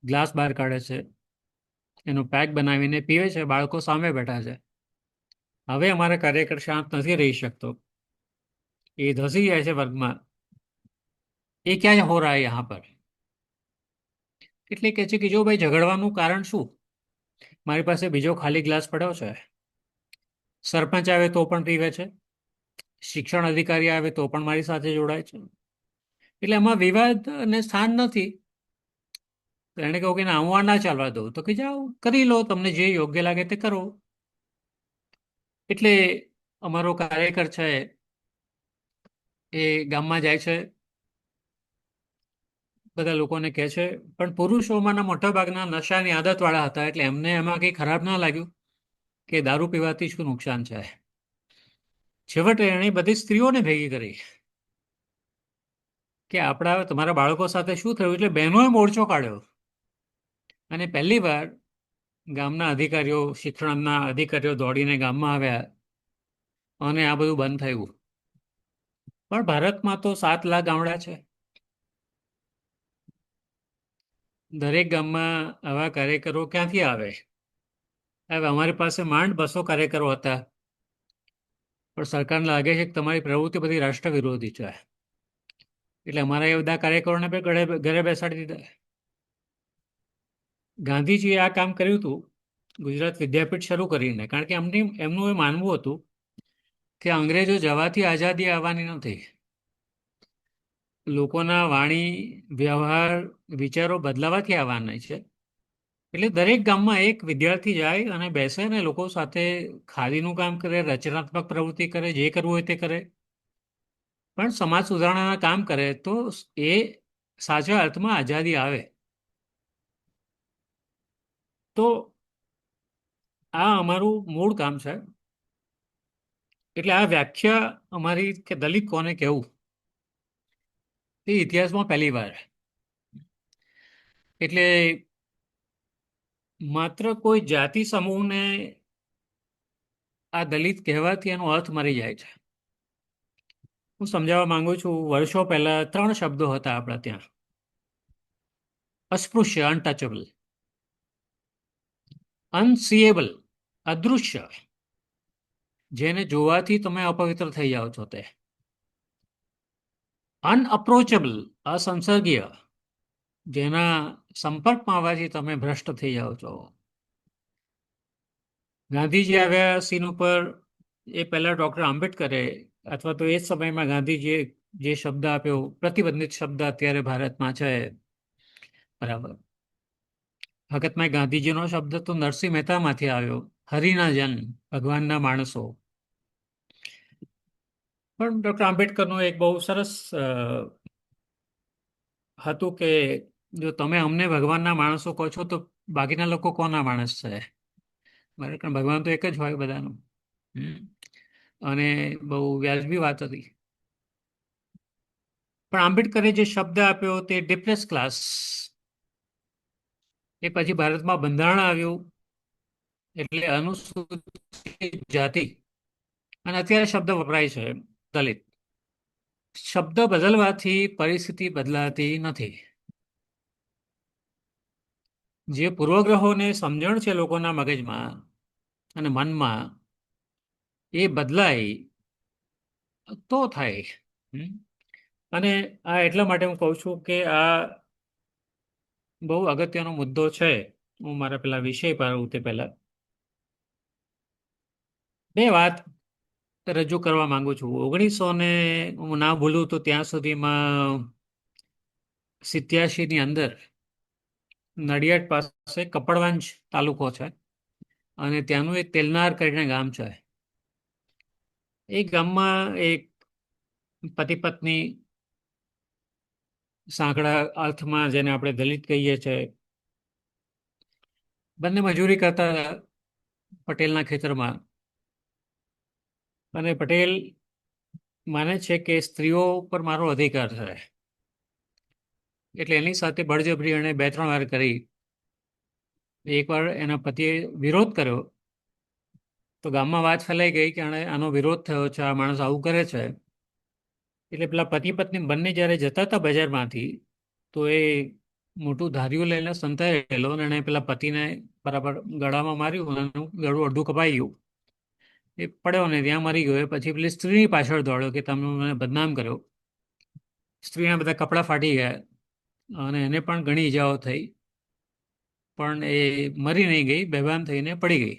ગ્લાસ બહાર કાઢે છે, એનું પેક બનાવીને પીવે છે. બાળકો સામે બેઠા છે. હવે અમારા કાર્યકર શાંત નથી રહી શકતો. એ ધસી જાય છે વર્ગમાં. એ ક્યાં હો રહા હે યહાં પર? એટલે કહે છે કે જો ભાઈ, ઝઘડવાનું કારણ શું? મારી પાસે બીજો ખાલી ગ્લાસ પડ્યો છે. સરપંચ આવે તો પણ પીવે છે, શિક્ષણ અધિકારી આવે તો પણ મારી સાથે જોડાય છે. એટલે એમાં વિવાદ અને સ્થાન નથી. તો એણે કહ્યું કે ના, હું આ ના ચાલવા દઉં. તો કે જાઓ, કરી લો, તમને જે યોગ્ય લાગે તે કરો. એટલે અમારો કાર્યકર છે એ ગામમાં જાય છે, બધા લોકોને કહે છે. પણ પુરુષોમાંના મોટા ભાગના નશાની આદતવાળા હતા એટલે એમને એમાં કંઈ ખરાબ ના લાગ્યું કે દારૂ પીવાથી શું નુકસાન છે. છેવટે એણે બધી સ્ત્રીઓને ભેગી કરી કે આપણા તમારા બાળકો સાથે શું થયું. એટલે બહેનોએ મોરચો કાઢ્યો અને પહેલી વાર ગામના અધિકારીઓ, શિક્ષણના અધિકારીઓ દોડીને ગામમાં આવ્યા અને આ બધું બંધ થયું. પણ ભારતમાં તો 7 લાખ ગામડા છે. દરેક ગામમાં આવા કાર્યકરો ક્યાંથી આવે? હવે અમારી પાસે માંડ 200 કાર્યકરો હતા, પણ સરકારને લાગે છે કે તમારી પ્રવૃત્તિ બધી રાષ્ટ્ર વિરોધી છે. એટલે અમારા એ બધા કાર્યકરોને પણ ઘરે બેસાડી દીધા. ગાંધીજીએ આ કામ કર્યું હતું ગુજરાત વિદ્યાપીઠ શરૂ કરીને, કારણ કે એમનું એ માનવું હતું કે અંગ્રેજો જવાથી આઝાદી આવવાની નથી. લોકોના વાણી, વ્યવહાર, વિચારો બદલાવાથી આવવાના છે. એટલે દરેક ગામમાં એક વિદ્યાર્થી જાય અને બેસે ને લોકો સાથે ખાદીનું કામ કરે, રચનાત્મક પ્રવૃત્તિ કરે, જે કરવું હોય તે કરે, પણ સમાજ સુધારણાના કામ કરે તો એ સાચા અર્થમાં આઝાદી આવે. તો આ અમારું મૂળ કામ છે. એટલે આ વ્યાખ્યા અમારી કે દલિત કોને કહેવું, એ ઇતિહાસમાં પહેલી વાર. એટલે માત્ર કોઈ જાતિ સમૂહને આ દલિત કહેવાથી એનો અર્થ મરી જાય છે. હું સમજાવવા માંગુ છું. વર્ષો પહેલા 3 શબ્દો હતા આપણા ત્યાં: અસ્પૃશ્ય, અનટચેબલ; અનસીએબલ, અદૃશ્ય, જેને જોવાથી તમે અપવિત્ર થઈ જાઓ છો તે; અનઅપ્રોચેબલ, અસંસર્ગીય, જેના સંપર્કમાં આવવાથી તમે ભ્રષ્ટ થઈ જાઓ છો. ગાંધીજી આવ્યા સીન ઉપર એ પહેલા ડૉક્ટર આંબેડકરે, અથવા તો એ જ સમયમાં ગાંધીજીએ જે શબ્દ આપ્યો, પ્રતિબંધિત શબ્દ અત્યારે ભારતમાં છે, બરાબર. હકીકતમાં ગાંધીજીનો શબ્દ તો નરસિંહ મહેતામાંથી આવ્યો: હરિના જન, ભગવાનના માણસો. પણ ડૉક્ટર આંબેડકરનું એક બહુ સરસ હતું કે જો તમે અમને ભગવાનના માણસો કહો છો તો બાકીના લોકો કોના માણસ છે? બરાબર, કારણ ભગવાન તો એક જ હોય બધાનું. હમ. અને બહુ વ્યાજબી વાત હતી. પણ આંબેડકરે જે શબ્દ આપ્યો તે ડિપ્રેસ ક્લાસ. એ પછી ભારતમાં બંધારણ આવ્યું એટલે અનુસૂચિત જાતિ, અને અત્યારે શબ્દ વપરાય છે દલિત. શબ્દ બદલવાથી પરિસ્થિતિ બદલાતી નથી. જે પૂર્વગ્રહોને સમજણ છે લોકોના મગજમાં અને મનમાં, એ બદલાય તો થાય. હમ. અને આ એટલા માટે હું કહું છું કે આ બહુ અગત્યનો મુદ્દો છે. હું મારા પેલા વિષય પર આવું તે પહેલા બે વાત રજૂ કરવા માંગુ છું. 1900 ને હું ના ભૂલું તો ત્યાં સુધીમાં 87ની અંદર નડિયાદ પાસે કપડવંજ તાલુકો છે અને ત્યાંનું એક તેલનાર કરીને ગામ છે. એ ગામમાં એક પતિ પત્ની, સાંકડા અર્થમાં જેને આપણે દલિત કહીએ છીએ, બંને મજૂરી કરતા હતા પટેલના ખેતરમાં. અને પટેલ માને છે કે સ્ત્રીઓ પર મારો અધિકાર છે, એટલે એની સાથે બળજબરી એણે 2-3 વાર કરી. એકવાર એના પતિએ વિરોધ કર્યો તો ગામમાં વાત ફેલાઈ ગઈ કે આનો વિરોધ થયો છે, આ માણસ આવું કરે છે. એટલે પેલા પતિ પત્ની બંને જ્યારે જતા હતા બજારમાંથી, તો એ મોટું ધાર્યું લઈને સંતાયેલો અને એણે પેલા પતિને બરાબર ગળામાં માર્યું અને એનું ગળું અડધું કપાઈ ગયું. એ પડ્યો ને ત્યાં મરી ગયો. એ પછી પેલી સ્ત્રીની પાછળ દોડ્યો કે તમે મને બદનામ કર્યો. સ્ત્રીના બધા કપડાં ફાટી ગયા અને એને પણ ઘણી ઈજાઓ થઈ, પણ એ મરી નહીં ગઈ, બેભાન થઈને પડી ગઈ.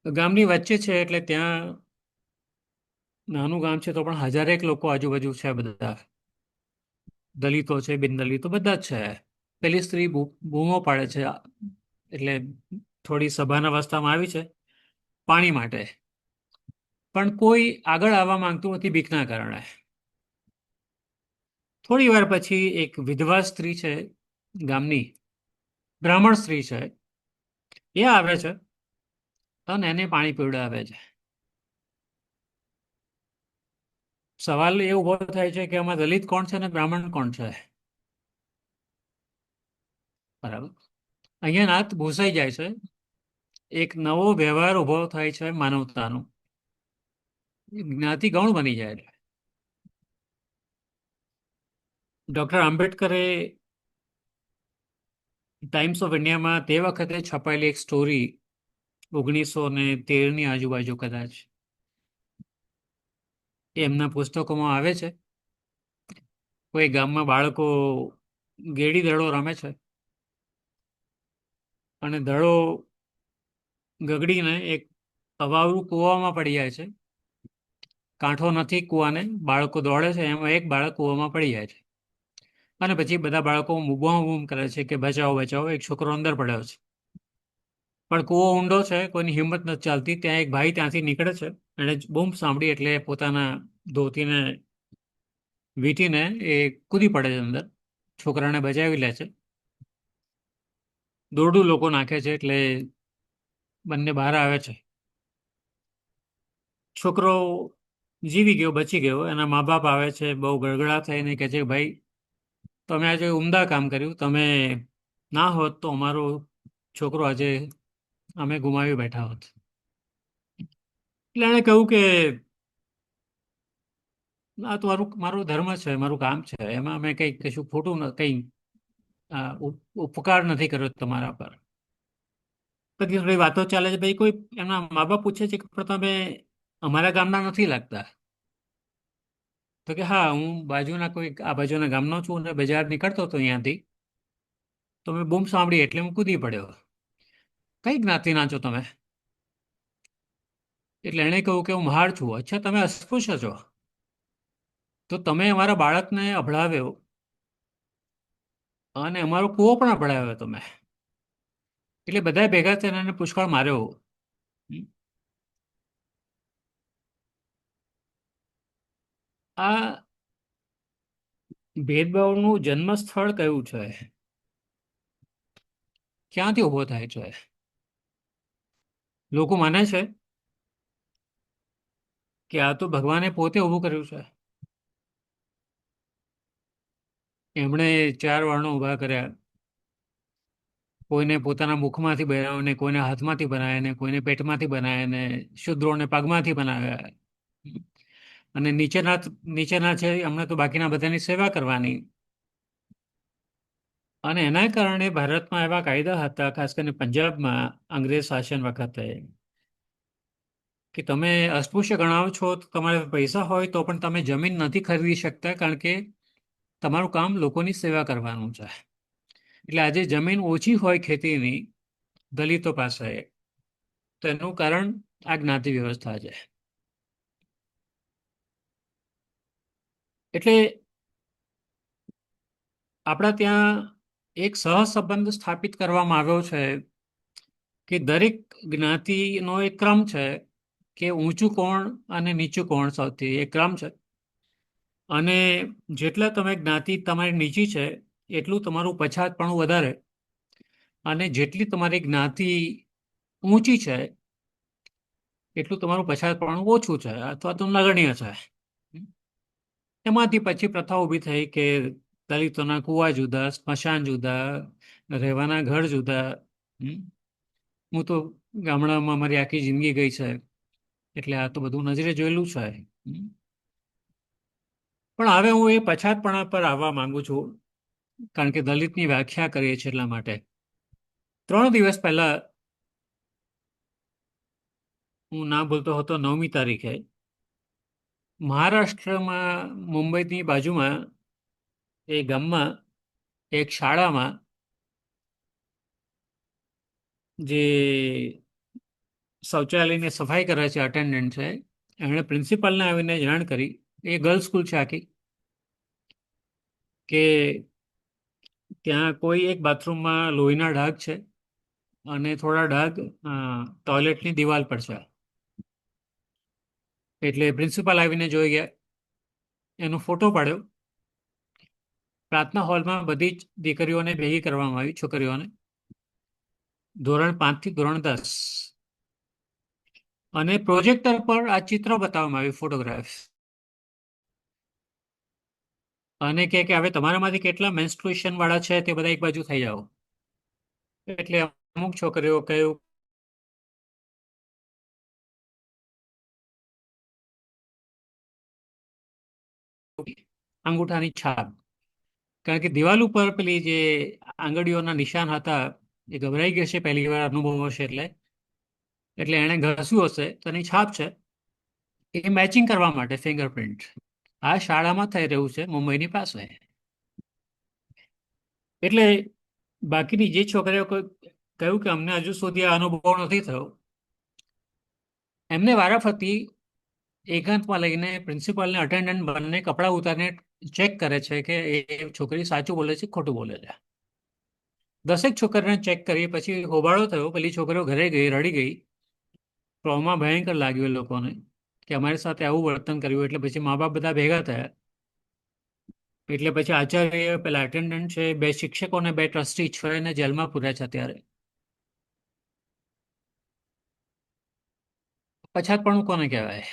ગામની વચ્ચે છે એટલે ત્યાં નાનું ગામ છે તો પણ હજારેક લોકો આજુબાજુ છે, બધા દલિતો છે, બિનદલિતો બધા જ છે. પેલી સ્ત્રી બૂમો પાડે છે, એટલે થોડી સભાન અવસ્થામાં આવી છે પાણી માટે, પણ કોઈ આગળ આવવા માંગતું નથી બીકના કારણે. થોડી વાર પછી એક વિધવા સ્ત્રી છે ગામની, બ્રાહ્મણ સ્ત્રી છે, એ આવે છે અને એને પાણી પીવડાવે છે. સવાલ એ ઉભો થાય છે કે આમાં દલિત કોણ છે અને બ્રાહ્મણ કોણ છે? બરાબર. અહીંયા નાત ભૂસાઈ જાય છે. એક નવો વ્યવહાર ઉભો થાય છે માનવતાનો. જ્ઞાતિ ગૌણ બની જાય છે. ડૉક્ટર આંબેડકરે ટાઈમ્સ ઓફ ઇન્ડિયામાં તે વખતે છપાયેલી એક સ્ટોરી 1913ની આજુબાજુ કદાચ, એ એમના પુસ્તકોમાં આવે છે. કોઈ ગામમાં બાળકો ગેડી દડો રમે છે અને દડો ગગડીને એક અવાવરું કૂવામાં પડી જાય છે. કાંઠો નથી કૂવાને, બાળકો દોડે છે, એમાં એક બાળક કૂવામાં પડી જાય છે. અને પછી બધા બાળકો બૂમ કરે છે કે બચાવો બચાવો, એક છોકરો અંદર પડ્યો છે. પણ કૂવો ઊંડો છે, કોઈની હિંમત નથી ચાલતી. ત્યાં એક ભાઈ ત્યાંથી નીકળે છે, એણે બૂમ સાંભળી એટલે પોતાના ધોતીને વીંટીને એ કૂદી પડે છે અંદર, છોકરાને બચાવી લે છે. દોરડું લોકો નાખે છે એટલે બંને બહાર આવે છે. છોકરો જીવી ગયો, બચી ગયો. એના મા બાપ આવે છે, બહુ ગળગળા થઈને કહે છે, ભાઈ તમે આજે ઉમદા કામ કર્યું, તમે ના હોત તો અમારો છોકરો આજે અમે ગુમાવી બેઠા હોત. એટલે એણે કહ્યું કે આ તો મારો ધર્મ છે, મારું કામ છે, એમાં મેં કંઈ કશું ખોટું કંઈ ઉપકાર નથી કર્યો તમારા પર. પછી થોડી વાતો ચાલે છે. ભાઈ કોઈ એમના મા બાપ પૂછે છે કે પણ તમે અમારા ગામના નથી લાગતા. તો કે હા, હું આ બાજુના ગામનો છું અને બજાર નીકળતો હતો અહીંયાથી, તો મેં બૂમ સાંભળી એટલે હું કૂદી પડ્યો. કઈ જ્ઞાતિના છો તમે? એટલે એણે કહ્યું કે હું મહાર છું. અચ્છા, તમે અસ્પૃશ્ય છો? તો તમે અમારા બાળકને અભડાવ્યો અને અમારો કૂવો પણ અભડાવ્યો તમે. એટલે બધા ભેગા થઈને એને પુષ્કળ માર્યો. હમ. આ ભેદભાવનું જન્મસ્થળ કયું છે? ક્યાંથી ઉભો થાય છે? લોકો માને છે કે આ તો ભગવાને પોતે ઊભું કર્યું છે. એમણે 4 વર્ણો ઊભા કર્યા. કોઈને પોતાના મુખમાંથી બનાવ્યા ને, કોઈને હાથમાંથી બનાવ્યા ને, કોઈને પેટમાંથી બનાવ્યા ને, શૂદ્રોને પગમાંથી બનાવ્યા. અને નીચેના છે એમણે તો બાકીના બધાની સેવા કરવાની. અને એના કારણે ભારતમાં એવા કાયદા હતા, ખાસ કરીને પંજાબમાં અંગ્રેજ શાસન વખતે, કે તમે અસ્પૃશ્ય ગણાવો છો તો તમારે પૈસા હોય તો પણ તમે જમીન નથી ખરીદી શકતા, કારણ કે તમારું કામ લોકોની સેવા કરવાનું છે. એટલે આજે જમીન ઓછી હોય ખેતીની દલિતો પાસે, તો એનું કારણ આ જ્ઞાતિ વ્યવસ્થા છે. એટલે આપણા ત્યાં એક સહસંબંધ સ્થાપિત કરવામાં આવ્યો છે કે દરેક જ્ઞાતિનો એક ક્રમ છે કે ઊંચું કોણ અને નીચું કોણ સૌથી એક ક્રમ છે. અને જેટલા તમે જ્ઞાતિ તમારી નીચી છે એટલું તમારું પછાતપણું વધારે, અને જેટલી તમારી જ્ઞાતિ ઊંચી છે એટલું તમારું પછાતપણું ઓછું છે અથવા તો નગણ્ય છે. એમાંથી પછી પ્રથા ઊભી થઈ કે દલિતોના કુવા જુદા, સ્મશાન જુદા, રહેવાના ઘર જુદા. હમ. હું તો ગામડામાં મારી આખી જિંદગી ગઈ છે એટલે આ તો બધું નજરે જોયેલું છે. હમ. પણ હવે હું એ પછાતપણા પર આવવા માંગુ છું, કારણ કે દલિતની વ્યાખ્યા કરીએ છીએ એટલા માટે. 3 દિવસ પહેલા હું ના બોલતો હતો, 9મી તારીખે મહારાષ્ટ્રમાં મુંબઈની બાજુમાં એ ગામમાં એક શાળામાં જે શૌચાલયની સફાઈ કરે છે અટેન્ડન્ટ છે, એમણે પ્રિન્સિપાલને આવીને જાણ કરી, એ ગર્લ્સ સ્કૂલ છે આખી, કે ત્યાં કોઈ એક બાથરૂમમાં લોહીના ડાઘ છે અને થોડા ડાઘ ટોયલેટની દિવાલ પર છે. એટલે પ્રિન્સિપાલ આવીને જોઈ ગયા, એનો ફોટો પાડ્યો. પ્રાર્થના હોલમાં બધી જ દીકરીઓને ભેગી કરવામાં આવી, છોકરીઓને, ધોરણ 5 થી ધોરણ 10, અને પ્રોજેક્ટર પર આ ચિત્ર બતાવવામાં આવ્યું, ફોટોગ્રાફ. અને કે હવે તમારામાંથી કેટલા મેન્સ્ટ્રુએશન વાળા છે તે બધા એક બાજુ થઈ જાઓ. એટલે અમુક છોકરીઓ કહ્યું અંગૂઠાની છાપ, કારણ કે દિવાલ ઉપર પેલી જે આંગળીઓના નિશાન હતા એ ગભરાઈ ગયો છે, પહેલી વાર અનુભવ હશે એટલે એણે ઘસ્યું હશે તો એની છાપ છે, એ મેચિંગ કરવા માટે ફિંગરપ્રિન્ટ આ શાળામાં થઈ રહ્યું છે મુંબઈની પાસે. એટલે બાકીની જે છોકરીઓ કહ્યું કે અમને હજુ સુધી આ અનુભવ નથી થયો, એમને વારાફરતી એકાંતમાં લઈને પ્રિન્સિપાલને અટેન્ડન્ટ બંને કપડાં ઉતારીને ચેક કરે છે કે એ છોકરી સાચું બોલે છે ખોટું બોલે છે. 10 છોકરીને ચેક કરી પછી હોબાળો થયો, પેલી છોકરીઓ ઘરે ગઈ, રડી ગઈ. ટ્રોમા ભયંકર લાગ્યો એ લોકોને કે અમારી સાથે આવું વર્તન કર્યું. એટલે પછી મા બાપ બધા ભેગા થયા. એટલે પછી આચાર્ય, પેલા અટેન્ડન્ટ છે, 2 શિક્ષકો અને 2 ટ્રસ્ટી છે એને જેલમાં પૂર્યા છે અત્યારે. પછાતપણું કોને કહેવાય?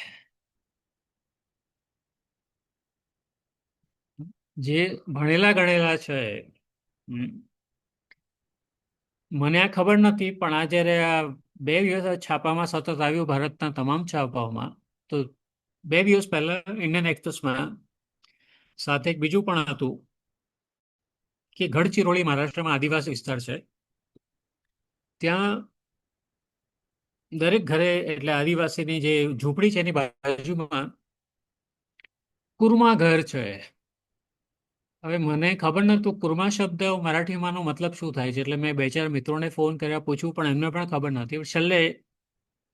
જે ભણેલા ગણેલા છે. હમ. મને આ ખબર નથી, પણ આ જ્યારે આ 2 દિવસ છાપામાં સતત આવ્યું ભારતના તમામ છાપાઓમાં, તો 2 દિવસ પહેલા ઇન્ડિયન એક્સપ્રેસમાં સાથે એક બીજું પણ હતું કે ગઢચિરોલી મહારાષ્ટ્રમાં આદિવાસી વિસ્તાર છે, ત્યાં દરેક ઘરે, એટલે આદિવાસીની જે ઝૂંપડી છે એની બાજુમાં કુરમા ઘર છે. હવે મને ખબર નહોતું કુરમા શબ્દ મરાઠીમાંનો મતલબ શું થાય છે, એટલે મેં 2-4 મિત્રોને ફોન કર્યા, પૂછ્યું, પણ એમને પણ ખબર નથી. છેલ્લે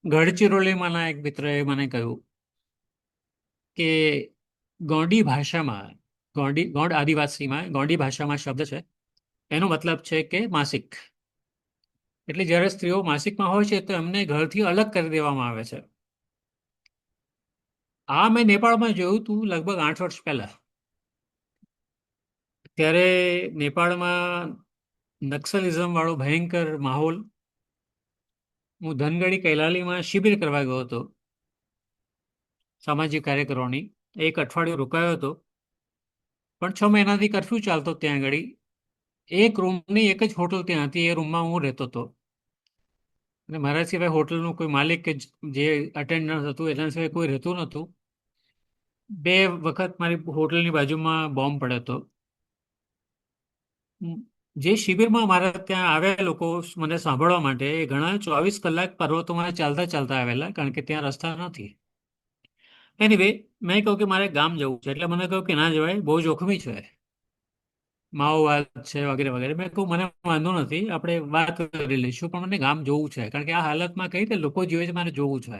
ગઢચિરોલીમાંના એક મિત્રએ મને કહ્યું કે ગોંડી ભાષામાં, ગોંડ આદિવાસીમાં ગોંડી ભાષામાં શબ્દ છે, એનો મતલબ છે કે માસિક. એટલે જ્યારે સ્ત્રીઓ માસિકમાં હોય છે તો એમને ઘરથી અલગ કરી દેવામાં આવે છે. આ મેં નેપાળમાં જોયું હતું લગભગ 8 વર્ષ પહેલા. ત્યારે નેપાળમાં નક્સલિઝમ વાળો ભયંકર માહોલ. હું ધનગડી કૈલાલીમાં શિબિર કરવા ગયો હતો સામાજિક કાર્યકરોની. 1 અઠવાડિયું રોકાયો હતો, પણ 6 મહિનાથી કર્ફ્યુ ચાલતો ત્યાં આગળ. એક રૂમની એક જ હોટલ ત્યાં હતી, એ રૂમમાં હું રહેતો હતો, અને મારા સિવાય હોટલનું કોઈ માલિક કે જે અટેન્ડન્ટ હતું એના સિવાય કોઈ રહેતું નહોતું. 2 વખત મારી હોટલની બાજુમાં બોમ્બ પડ્યો હતો. જે શિબિરમાં મારા ત્યાં આવ્યા લોકો મને સાંભળવા માટે, એ ઘણા 24 કલાક પર્વતોમાં ચાલતા ચાલતા આવેલા, કારણ કે ત્યાં રસ્તા નથી. એનીવે, મેં કહ્યું કે મારે ગામ જવું છે, એટલે મને કહ્યું કે ના જવાય, બહુ જોખમી છે, માઓવાદ છે વગેરે વગેરે. મેં કહ્યું મને વાંધો નથી, આપણે વાત કરી લઈશું, પણ મને ગામ જોવું છે, કારણ કે આ હાલતમાં કઈ રીતે લોકો જીવે છે મારે જોવું છે.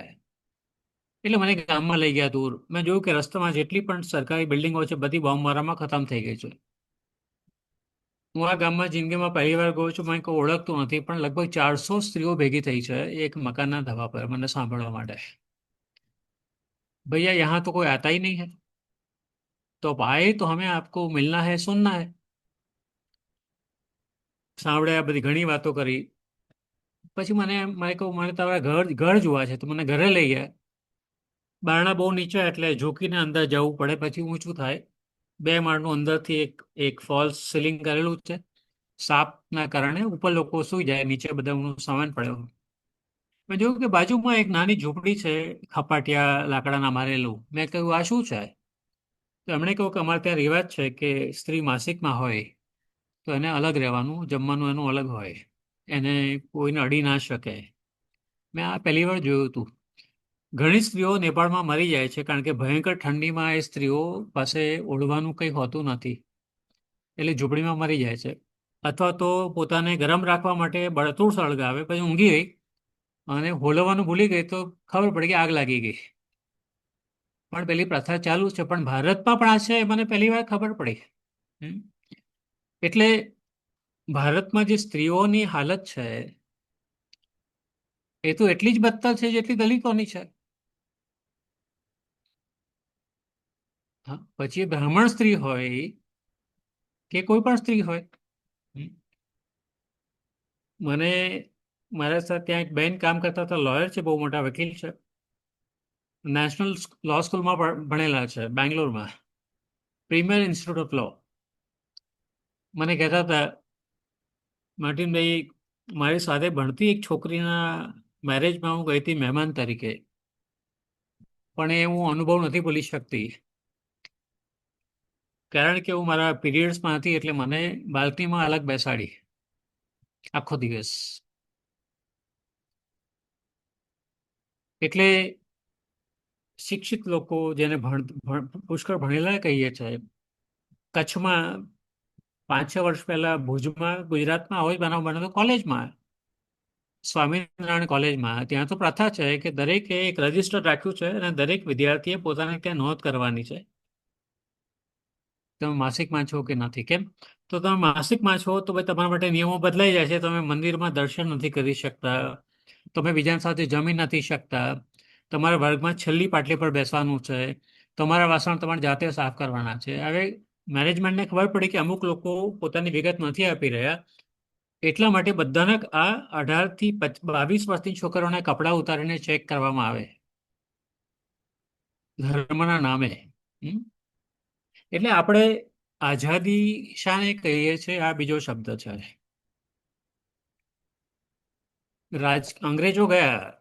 એટલે મને ગામમાં લઈ ગયા દૂર. મેં જોયું કે રસ્તામાં જેટલી પણ સરકારી બિલ્ડિંગો છે બધી બોમ્બમારામાં ખતમ થઈ ગઈ છે. હું આ ગામમાં જિંદગીમાં પહેલી વાર ગયો છું, મને કોઈ ઓળખતું નથી, પણ લગભગ 400 સ્ત્રીઓ ભેગી થઈ છે એક મકાનના ધાબા પર મને સાંભળવા માટે. भैया यहाँ तो कोई आता ही नहीं है, तो आप आए तो हमें आपको मिलना है, सुनना है. સાંભળ્યા, બધી ઘણી વાતો કરી. પછી મને કહું મને તમારા ઘર ઘર જોવા છે, તો મને ઘરે લઈ ગયા. બારણા બહુ નીચે એટલે ઝૂકીને અંદર જવું પડે, પછી ઊંચું થાય. 2 માળનું અંદરથી એક ફોલ્સ સીલિંગ કરેલું છે. સાપના કારણે ઉપર લોકો સૂઈ જાય, નીચે બધાનું સામાન પડ્યો. મેં જોયું કે બાજુમાં એક નાની ઝૂંપડી છે, ખપાટિયા લાકડાના મારેલું. મેં કહ્યું આ શું છે? તો એમણે કહ્યું કે અમારે ત્યાં રિવાજ છે કે સ્ત્રી માસિકમાં હોય તો એને અલગ રહેવાનું, જમવાનું એનું અલગ હોય, એને કોઈને અડી ના શકે. મેં આ પહેલી વાર જોયું હતું. ઘણી સ્ત્રીઓ નેપાળમાં મરી જાય છે કારણ કે ભયંકર ઠંડીમાં એ સ્ત્રીઓ પાસે ઓઢવાનું કંઈ હોતું નથી, એટલે ઝૂંપડીમાં મરી જાય છે. અથવા તો પોતાને ગરમ રાખવા માટે બળતું સળગાવે, પછી ઊંઘી ગઈ અને હોલવવાનું ભૂલી ગઈ તો ખબર પડી કે આગ લાગી ગઈ. પણ પેલી પ્રથા ચાલુ છે, પણ ભારતમાં પણ આ છે એ મને પહેલી વાર ખબર પડી. હમ. એટલે ભારતમાં જે સ્ત્રીઓની હાલત છે એ તો એટલી જ બદતર છે જેટલી દલિતોની છે. હા, પછી એ બ્રાહ્મણ સ્ત્રી હોય કે કોઈ પણ સ્ત્રી હોય. હમ. મને મારા સાથે ત્યાં એક બેન કામ કરતા હતા, લોયર છે, બહુ મોટા વકીલ છે, નેશનલ લો સ્કૂલમાં ભણેલા છે બેંગ્લોરમાં, પ્રીમિયર ઇન્સ્ટિટ્યૂટ ઓફ લો. મને કહેતા હતા, માર્ટિનભાઈ, મારી સાથે ભણતી એક છોકરીના મેરેજમાં હું ગઈ હતી મહેમાન તરીકે, પણ એ હું અનુભવ નથી ભૂલી શકતી. કારણ કે હું મારા પીરિયડ્સમાં હતી એટલે મને બાલ્કનીમાં અલગ બેસાડી આખો દિવસ. એટલે શિક્ષિત લોકો જેને પુષ્કળ ભણેલા કહીએ છીએ, કચ્છમાં 5-6 વર્ષ પહેલા ભુજમાં ગુજરાતમાં આવો જ બનાવ બન્યો હતો કોલેજમાં, સ્વામિનારાયણ કોલેજમાં. ત્યાં તો પ્રથા છે કે દરેકે એક રજિસ્ટર રાખ્યું છે અને દરેક વિદ્યાર્થીએ પોતાને ત્યાં નોંધ કરવાની છે તમે માસિકમાં છો કે નથી. કેમ? તો તમે માસિકમાં છો તો ભાઈ તમારા માટે નિયમો બદલાઈ જાય છે. તમે મંદિરમાં દર્શન નથી કરી શકતા, તમે બીજાની સાથે જમી નથી શકતા, તમારા વર્ગમાં છેલ્લી પાટલી પર બેસવાનું છે, તમારા વાસણ તમારે જાતે સાફ કરવાના છે. હવે મેનેજમેન્ટને ખબર પડી કે અમુક લોકો પોતાની વિગત નથી આપી રહ્યા, એટલા માટે બધાને આ 18 થી 22 વર્ષની છોકરીઓને કપડાં ઉતારીને ચેક કરવામાં આવે ધર્મના નામે. હમ? એટલે આપણે આઝાદી શાને કહીએ છીએ આ બીજો શબ્દ છે. અંગ્રેજો ગયા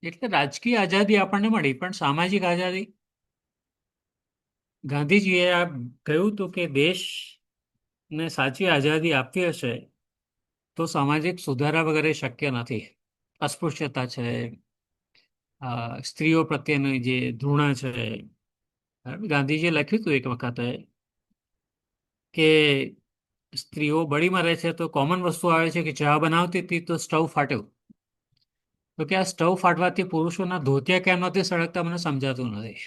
એટલે રાજકીય આઝાદી આપણને મળી, પણ સામાજિક આઝાદી, ગાંધીજીએ આ કહ્યું હતું કે દેશને સાચી આઝાદી આપવી હશે તો સામાજિક સુધારા વગેરે શક્ય નથી. અસ્પૃશ્યતા છે, સ્ત્રીઓ પ્રત્યેની જે ધૃણા છે. ગાંધીજીએ લખ્યું હતું એક વખતે કે સ્ત્રીઓ બળી મરે છે તો કોમન વસ્તુ આવે છે કે ચા બનાવતી હતી તો સ્ટવ ફાટ્યો. તો કે આ સ્ટવ ફાટવાથી પુરુષોના ધોતિયા કેમ નથી સળગતા મને સમજાતું નથી.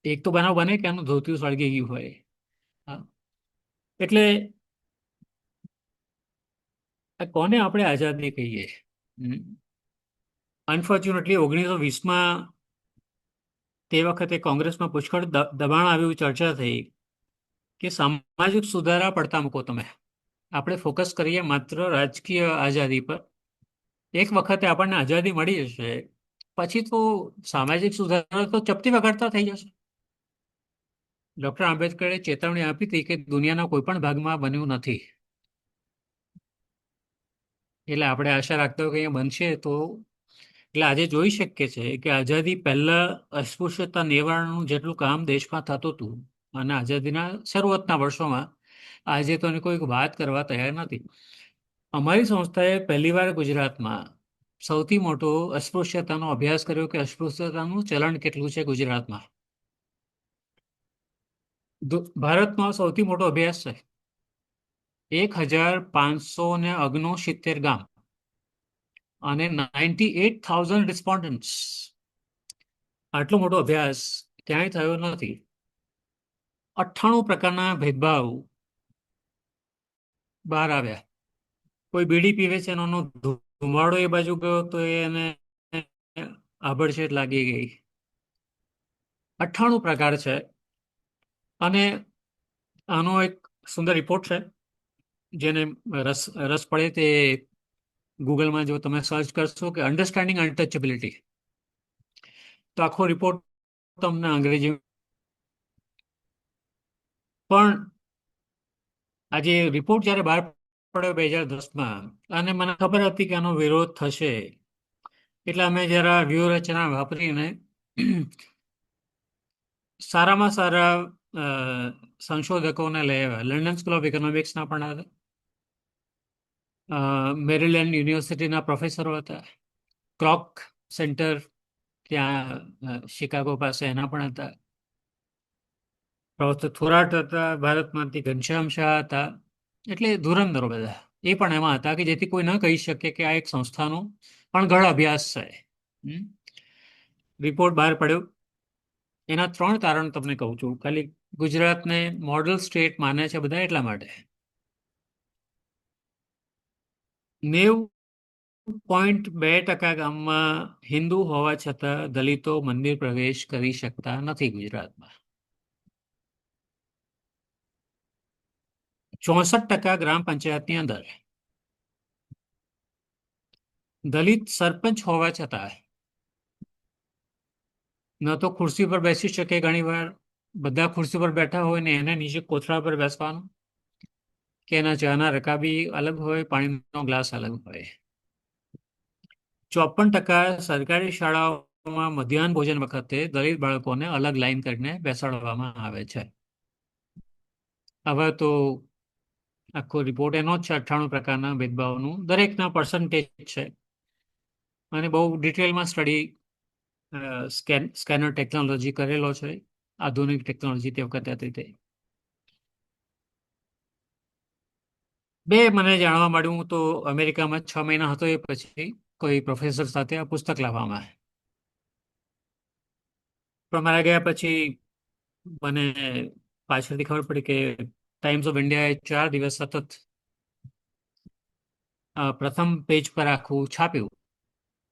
એક તો બનાવ બને કે એનું ધોતિયું સળગી ગયું હોય. હા. એટલે આ કોને આપણે આઝાદી કહીએ? અનફોર્ચ્યુનેટલી 1920માં તે વખતે કોંગ્રેસમાં પુષ્કળ દબાણ આવ્યું, ચર્ચા થઈ કે સામાજિક સુધારા પડતા મૂકો તમે, આપણે ફોકસ કરીએ માત્ર રાજકીય આઝાદી પર. એક વખતે આપણને આઝાદી મળી જશે પછી તો સામાજિક સુધારા તો ચપટી વગાડતા થઈ જશે. ડોક્ટર આંબેડકરે ચેતવણી આપી હતી કે દુનિયાના કોઈ પણ ભાગમાં બન્યું નથી. એટલે આપણે આશા રાખતા હોય કે અહીંયા બનશે તો. એટલે આજે જોઈ શકીએ છે કે આઝાદી પહેલા અસ્પૃશ્યતા નિવારણનું જેટલું કામ દેશમાં થતું હતું અને આઝાદીના શરૂઆતના વર્ષોમાં, આજે તો એની કોઈ વાત કરવા તૈયાર નથી. અમારી સંસ્થાએ પહેલીવાર ગુજરાતમાં સૌથી મોટો અસ્પૃશ્યતાનો અભ્યાસ કર્યો કે અસ્પૃશ્યતાનું ચલણ કેટલું છે ગુજરાતમાં. ભારતનો સૌથી મોટો અભ્યાસ છે. 1569 ગામ અને 98,000 રિસ્પોન્ડન્ટ્સ. આટલો મોટો અભ્યાસ ક્યાંય થયો નથી. 98 પ્રકારના ભેદભાવ બહાર આવ્યા. કોઈ બીડી પીવે છે અને એનો ધુમાડો એ બાજુ ગયો તો એને આભડછેટ લાગી ગઈ. 98 પ્રકાર છે. અને આનો એક સુંદર રિપોર્ટ છે, જેને રસ પડે તે ગૂગલમાં જો તમે સર્ચ કરશો કે અન્ડરસ્ટેન્ડિંગ અનટચેબિલિટી, તો આખો રિપોર્ટ તમને અંગ્રેજી. પણ આજે રિપોર્ટ જ્યારે બહાર પડ્યો 2010માં, અને મને ખબર હતી કે આનો વિરોધ થશે, એટલે અમે જરા વ્યૂહરચના વાપરીને સારામાં સારા અ, સંશોધકોને લઈ આવ્યા. લંડન સ્કૂલ ઓફ ઇકોનોમિક્સના પણ હતા, મેરીલેન્ડ યુનિવર્સિટીના પ્રોફેસરો હતા, ક્રોક સેન્ટર ત્યાં શિકાગો પાસે એના પણ હતા, પ્રોફેસર થોરાટ હતા, ભારતમાંથી ઘનશ્યામ શાહ હતા. એટલે ધુરંધરો બધા એ પણ એમાં હતા, કે જેથી કોઈ ન કહી શકે કે આ એક સંસ્થાનો અણઘડ અભ્યાસ છે. રિપોર્ટ બહાર પડ્યો. એના 3 તારણ તમને કહું છું. ખાલી ગુજરાતને મોડલ સ્ટેટ માને છે બધા એટલા માટે. 90.2% ગામમાં હિન્દુ હોવા છતાં દલિતો મંદિર પ્રવેશ કરી શકતા નથી ગુજરાતમાં. 64% ગ્રામ પંચાયતની અંદર દલિત સરપંચ હોવા છતાં ન તો ખુરશી પર બેસી શકે. ઘણી વાર બધા ખુરશી પર બેઠા હોય ને એને નીચે કોથળા પર બેસવાનું, કે એના ચાના રકાબી અલગ હોય, પાણીનો ગ્લાસ અલગ હોય. 54% સરકારી શાળાઓમાં મધ્યાહન ભોજન વખતે દલિત બાળકોને અલગ લાઈન કરીને બેસાડવામાં આવે છે. હવે તો આખો રિપોર્ટ એનો જ છે, 98 પ્રકારના ભેદભાવનું દરેકના પર્સન્ટેજ છે. અને બહુ ડિટેલમાં સ્ટડી સ્કેનર ટેકનોલોજી કરેલો છે. આધુનિક ટેકનોલોજી તે વખતે હતી તે. મને જાણવા મળ્યું, હું તો અમેરિકામાં 6 મહિના હતો, એ પછી કોઈ પ્રોફેસર સાથે આ પુસ્તક લાવવામાં. પણ મારા ગયા પછી મને પાછળથી ખબર પડી કે ટાઈમ્સ ઓફ ઇન્ડિયાએ 4 દિવસ સતત પ્રથમ પેજ પર આખું છાપ્યું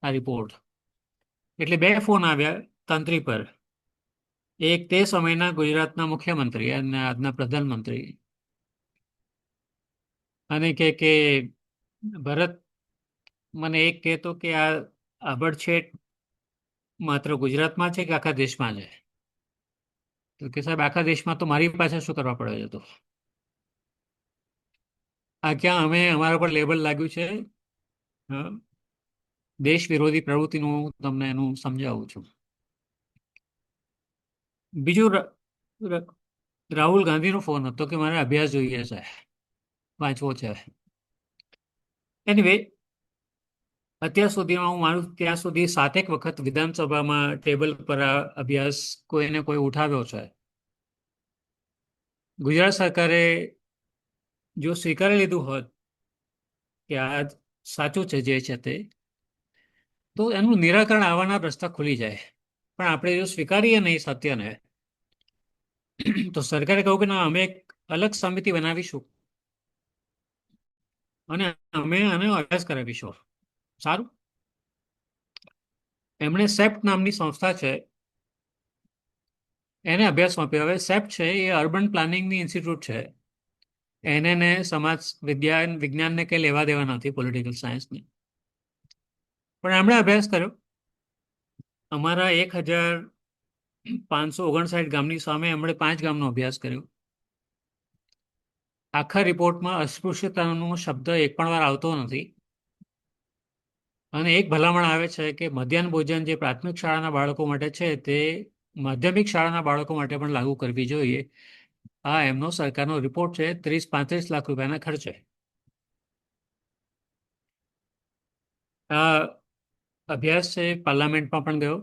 આ રિપોર્ટ. એટલે 2 ફોન આવ્યા તંત્રી પર. એક તે સમયના ગુજરાતના મુખ્યમંત્રી અને આજના પ્રધાનમંત્રી, અને કે ભરત, મને એક કહેતો કે આ આભડછેટ માત્ર ગુજરાતમાં છે કે આખા દેશમાં છે? તો કે સાહેબ, આખા દેશમાં તો મારી પાસે શું કરવા પડ્યો છે? તો આ ક્યાં અમે અમારા પર લેબલ લાગ્યું છે? દેશ વિરોધી પ્રવૃત્તિનું હું તમને એનું સમજાવું છું. બીજું, રાહુલ ગાંધીનો ફોન હતો કે મારે અભ્યાસ જોઈએ છે, વાંચવો છે. એનીવે, અત્યાર સુધીમાં હું માનું ત્યાં સુધી 7 વખત વિધાનસભામાં ટેબલ પર આ અભ્યાસ કોઈને કોઈ ઉઠાવ્યો છે. ગુજરાત સરકારે જો સ્વીકારી લીધું હોત કે આ સાચું છે જે છે તે, તો એનું નિરાકરણ આવવાના રસ્તા ખુલી જાય. પણ આપણે જો સ્વીકારીએ નહીં સત્યને, તો સરકારે કહ્યું કે ના, અમે એક અલગ સમિતિ બનાવીશું અને અમે આનો અભ્યાસ કરાવીશું. સારું. એમણે સેપ્ટ નામની સંસ્થા છે, એને અભ્યાસ સોંપ્યો. હવે સેપ્ટ છે એ અર્બન પ્લાનિંગની ઇન્સ્ટિટ્યૂટ છે. એને ને સમાજ વિજ્ઞાનને કંઈ લેવા દેવા નથી, પોલિટિકલ સાયન્સને. પણ એમણે અભ્યાસ કર્યો. અમારા 1559 ગામની સામે એમણે 5 ગામનો અભ્યાસ કર્યો. આખા રિપોર્ટમાં અસ્પૃશ્યતાનો શબ્દ એક પણ વાર આવતો નથી. અને એક ભલામણ આવે છે કે મધ્યાહન ભોજન જે પ્રાથમિક શાળાના બાળકો માટે છે, તે માધ્યમિક શાળાના બાળકો માટે પણ લાગુ કરવી જોઈએ. આ એમનો સરકારનો રિપોર્ટ છે, 30-35 લાખ રૂપિયાના ખર્ચે. આ અભ્યાસ છે પાર્લામેન્ટમાં પણ ગયો.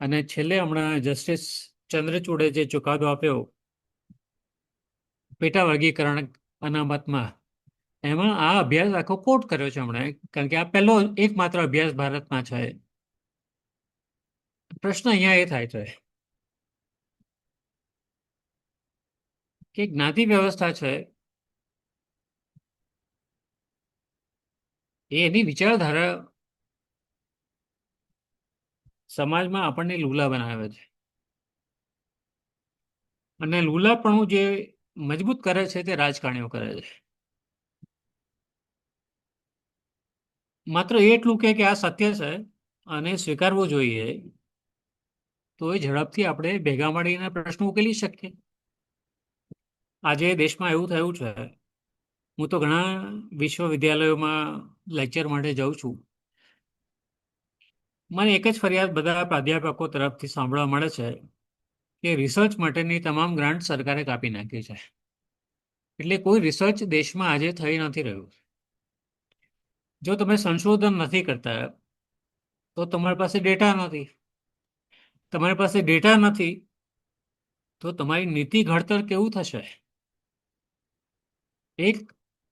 અને છેલ્લે હમણાં જસ્ટિસ ચંદ્રચૂડે જે ચુકાદો આપ્યો પેટા વર્ગીકરણ અનામતમાં, એમાં આ અભ્યાસ આખો કોટ કર્યો છે હમણાં, કારણ કે આ પહેલો એકમાત્ર અભ્યાસ ભારતમાં છે. પ્રશ્ન અહીંયા એ થાય છે કે જ્ઞાતિ વ્યવસ્થા છે એની વિચારધારા સમાજમાં આપણને લુલા બનાવે છે. અને લુલાપણું જે મજબૂત કરે છે તે રાજકારણીઓ કરે છે. માત્ર એટલું કે આ સત્ય છે અને સ્વીકારવું જોઈએ, તો એ ઝડપથી આપણે ભેગા મળીને પ્રશ્નો ઉકેલી શકીએ. આજે દેશમાં એવું થયું છે, હું તો ઘણા વિશ્વવિદ્યાલયોમાં લેક્ચર માટે જાઉં છું. મને એક જ ફરિયાદ બધા પ્રાધ્યાપકો તરફથી સાંભળવા મળે છે કે રિસર્ચ માટેની તમામ ગ્રાન્ટ સરકારે કાપી નાખી છે. એટલે કોઈ રિસર્ચ દેશમાં આજે થઈ નથી રહ્યું. જો તમે સંશોધન નથી કરતા તો તમારી પાસે ડેટા નથી. તમારી પાસે ડેટા નથી તો તમારી નીતિ ઘડતર કેવું થશે? એક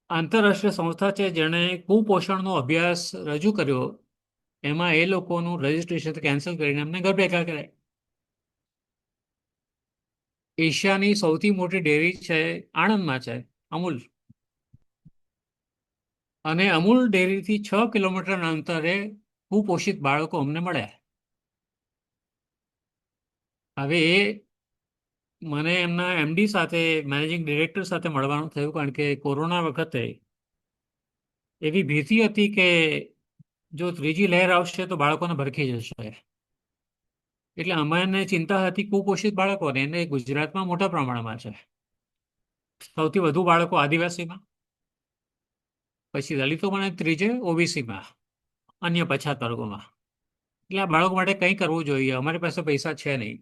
આંતરરાષ્ટ્રીય સંસ્થા છે જેણે કુપોષણનો અભ્યાસ રજૂ કર્યો, એમાં એ લોકોનું રજિસ્ટ્રેશન કેન્સલ કરીને એમને ઘર ભેગા કર્યા. એશિયાની સૌથી મોટી ડેરી છે, આણંદમાં છે, અમૂલ. અને અમૂલ ડેરીથી 6 કિલોમીટરના અંતરે કુપોષિત બાળકો અમને મળ્યા. હવે મને એમના એમડી સાથે, મેનેજિંગ ડિરેક્ટર સાથે મળવાનું થયું, કારણ કે કોરોના વખતે એવી ભીતિ હતી કે જો ત્રીજી લહેર આવશે તો બાળકોને ભરખી જશે. એટલે અમને ચિંતા હતી કુપોષિત બાળકોને. એને ગુજરાતમાં મોટા પ્રમાણમાં છે. સૌથી વધુ બાળકો આદિવાસીમાં, પછી દલિતોમાં અને ત્રીજે ઓબીસીમાં, અન્ય પછાત વર્ગોમાં. એટલે આ બાળકો માટે કંઈ કરવું જોઈએ. અમારી પાસે પૈસા છે નહીં.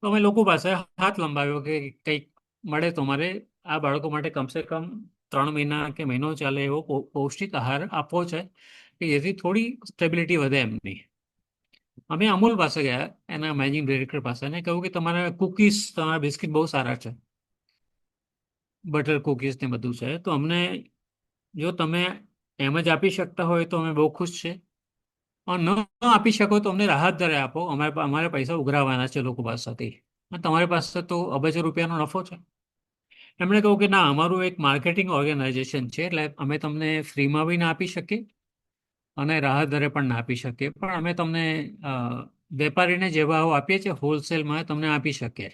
તો અમે લોકો પાસે હાથ લંબાવ્યો કે કંઈક મળે તો મારે આ બાળકો માટે કમસે કમ 3 મહિના કે મહિનો ચાલે એવો પૌષ્ટિક આહાર આપવો છે, કે જેથી થોડી સ્ટેબિલિટી વધે એમની. અમે અમૂલ પાસે ગયા, એના મેનેજિંગ ડિરેક્ટર પાસે, અને કહ્યું કે તમારા કુકીઝ, તમારા બિસ્કિટ બહુ સારા છે, બટર કુકીઝ ને બધું છે, તો અમને જો તમે એમ જ આપી શકતા હોય તો અમે બહુ ખુશ છે. ન આપી શકો તો અમને રાહત દરે આપો. અમારે પૈસા ઉઘરાવવાના છે લોકો પાસેથી, અને તમારી પાસે તો અબજો રૂપિયાનો નફો છે. એમણે કહ્યું કે ના, અમારું એક માર્કેટિંગ ઓર્ગેનાઇઝેશન છે, એટલે અમે તમને ફ્રીમાં બી ના આપી શકીએ અને રાહત દરે પણ ના આપી શકીએ, પણ અમે તમને વેપારીને જે ભાવ આપીએ છીએ હોલસેલમાં તમને આપી શકીએ.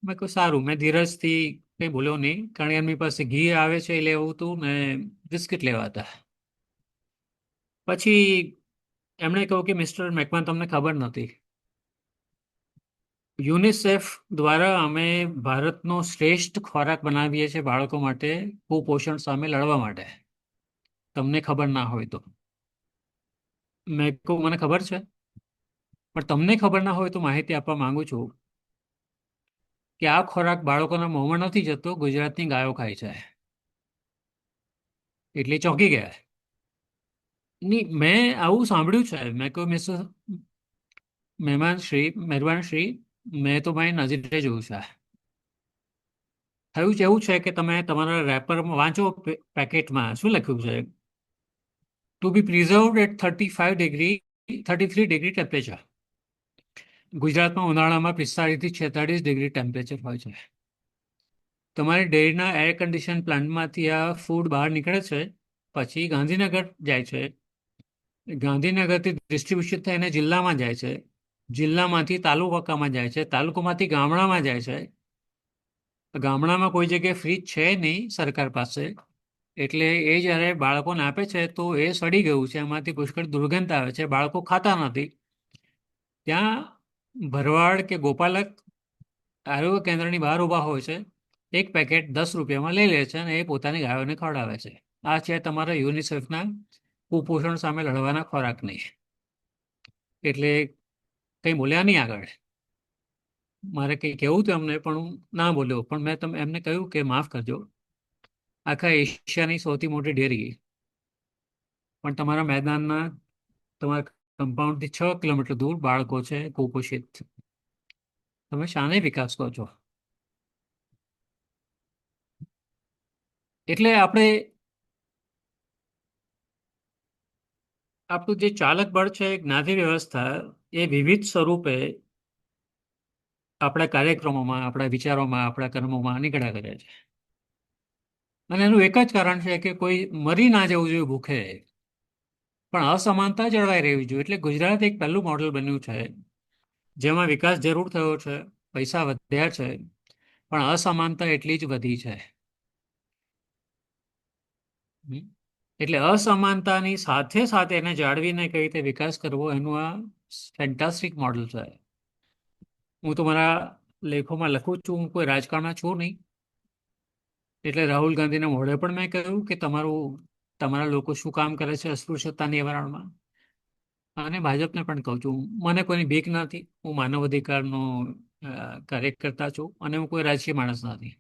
મેં કહ્યું સારું. મેં ધીરજથી કંઈ બોલ્યો નહીં, કારણ કે એમની પાસે ઘી આવે છે એ લેવું હતું ને બિસ્કિટ લેવા હતા. પછી એમણે કહ્યું કે મિસ્ટર મેકમાન, તમને ખબર નથી, યુનિસેફ દ્વારા અમે ભારતનો શ્રેષ્ઠ ખોરાક બનાવીએ છીએ બાળકો માટે કુપોષણ સામે લડવા માટે. તમને ખબર ના હોય તો. મેં કહ્યું મને ખબર છે, પણ તમને ખબર ના હોય તો માહિતી આપવા માંગુ છું કે આ ખોરાક બાળકોના મોંમાં નથી જતો, ગુજરાતની ગાયો ખાય છે. એટલે ચોંકી ગયા. નહીં, મેં આવું સાંભળ્યું છે. મેં કહ્યું મિસ્ટર મહેરબાનશ્રી, મેં તો મારી નજરે જોયું છે. થયું છે એવું છે કે તમે તમારા રેપરમાં વાંચો, પેકેટમાં શું લખ્યું છે? To be preserved at 35 degree 33 degree temperature. ગુજરાતમાં ઉનાળામાં 45 થી 46 ડિગ્રી ટેમ્પરેચર હોય છે. તમારી ડેરીના એર કન્ડિશન પ્લાન્ટમાંથી આ ફૂડ બહાર નીકળે છે, પછી ગાંધીનગર જાય છે, ગાંધીનગરથી ડિસ્ટ્રીબ્યુશન થઈને જિલ્લામાં જાય છે, જિલ્લામાંથી તાલુકામાં જાય છે, તાલુકામાંથી ગામડામાં જાય છે. ગામડામાં કોઈ જગ્યાએ ફ્રીજ છે નહીં સરકાર પાસે, એટલે એ જ્યારે બાળકોને આપે છે તો એ સડી ગયું છે, એમાંથી પુષ્કળ દુર્ગંધ આવે છે, બાળકો ખાતા નથી. ત્યાં ભરવાડ કે ગોપાલક આરોગ્ય કેન્દ્રની બહાર ઊભા હોય છે, એક પેકેટ 10 રૂપિયામાં લઈ લે છે અને એ પોતાની ગાયોને ખવડાવે છે. આ છે તમારા યુનિસેફના કુપોષણ સામે લડવાના ખોરાકની. એટલે કંઈ બોલ્યા નહીં આગળ. મારે કંઈ કહેવું હતું એમને, પણ હું ના બોલ્યો. પણ મેં એમને કહ્યું કે માફ કરજો, આખા એશિયાની સૌથી મોટી ડેરી, પણ તમારા મેદાનના, તમારા કમ્પાઉન્ડથી 6 કિલોમીટર દૂર બાળકો છે કુપોષિત. તમે શાને વિકાસ કહો છો? એટલે આપણું જે ચાલક બળ છે, જ્ઞાતિ વ્યવસ્થા, એ વિવિધ સ્વરૂપે આપણા કાર્યક્રમોમાં, આપણા વિચારોમાં, આપણા કર્મોમાં નીકળ્યા કરે છે. અને એનું એક જ કારણ છે કે કોઈ મરી ના જવું જોઈએ ભૂખે, પણ અસમાનતા જળવાઈ રહેવી જોઈએ. એટલે ગુજરાત એક પહેલું મોડેલ બન્યું છે જેમાં વિકાસ જરૂર થયો છે, પૈસા વધ્યા છે, પણ અસમાનતા એટલી જ વધી છે. હમ. એટલે અસમાનતાની સાથે સાથે એને જાળવીને કઈ રીતે વિકાસ કરવો, એનું આ ફેન્ટાસ્ટિક મોડલ છે. હું તો મારા લેખોમાં લખું છું, હું કોઈ રાજકારણમાં છું નહીં. એટલે રાહુલ ગાંધીના મોઢે પણ મેં કહ્યું કે તમારા લોકો શું કામ કરે છે અસ્પૃશ્યતા નિવારણમાં. અને ભાજપને પણ કહું છું, મને કોઈની બીક નથી. હું માનવ અધિકારનો કાર્યકર્તા છું અને હું કોઈ રાજકીય માણસ નથી.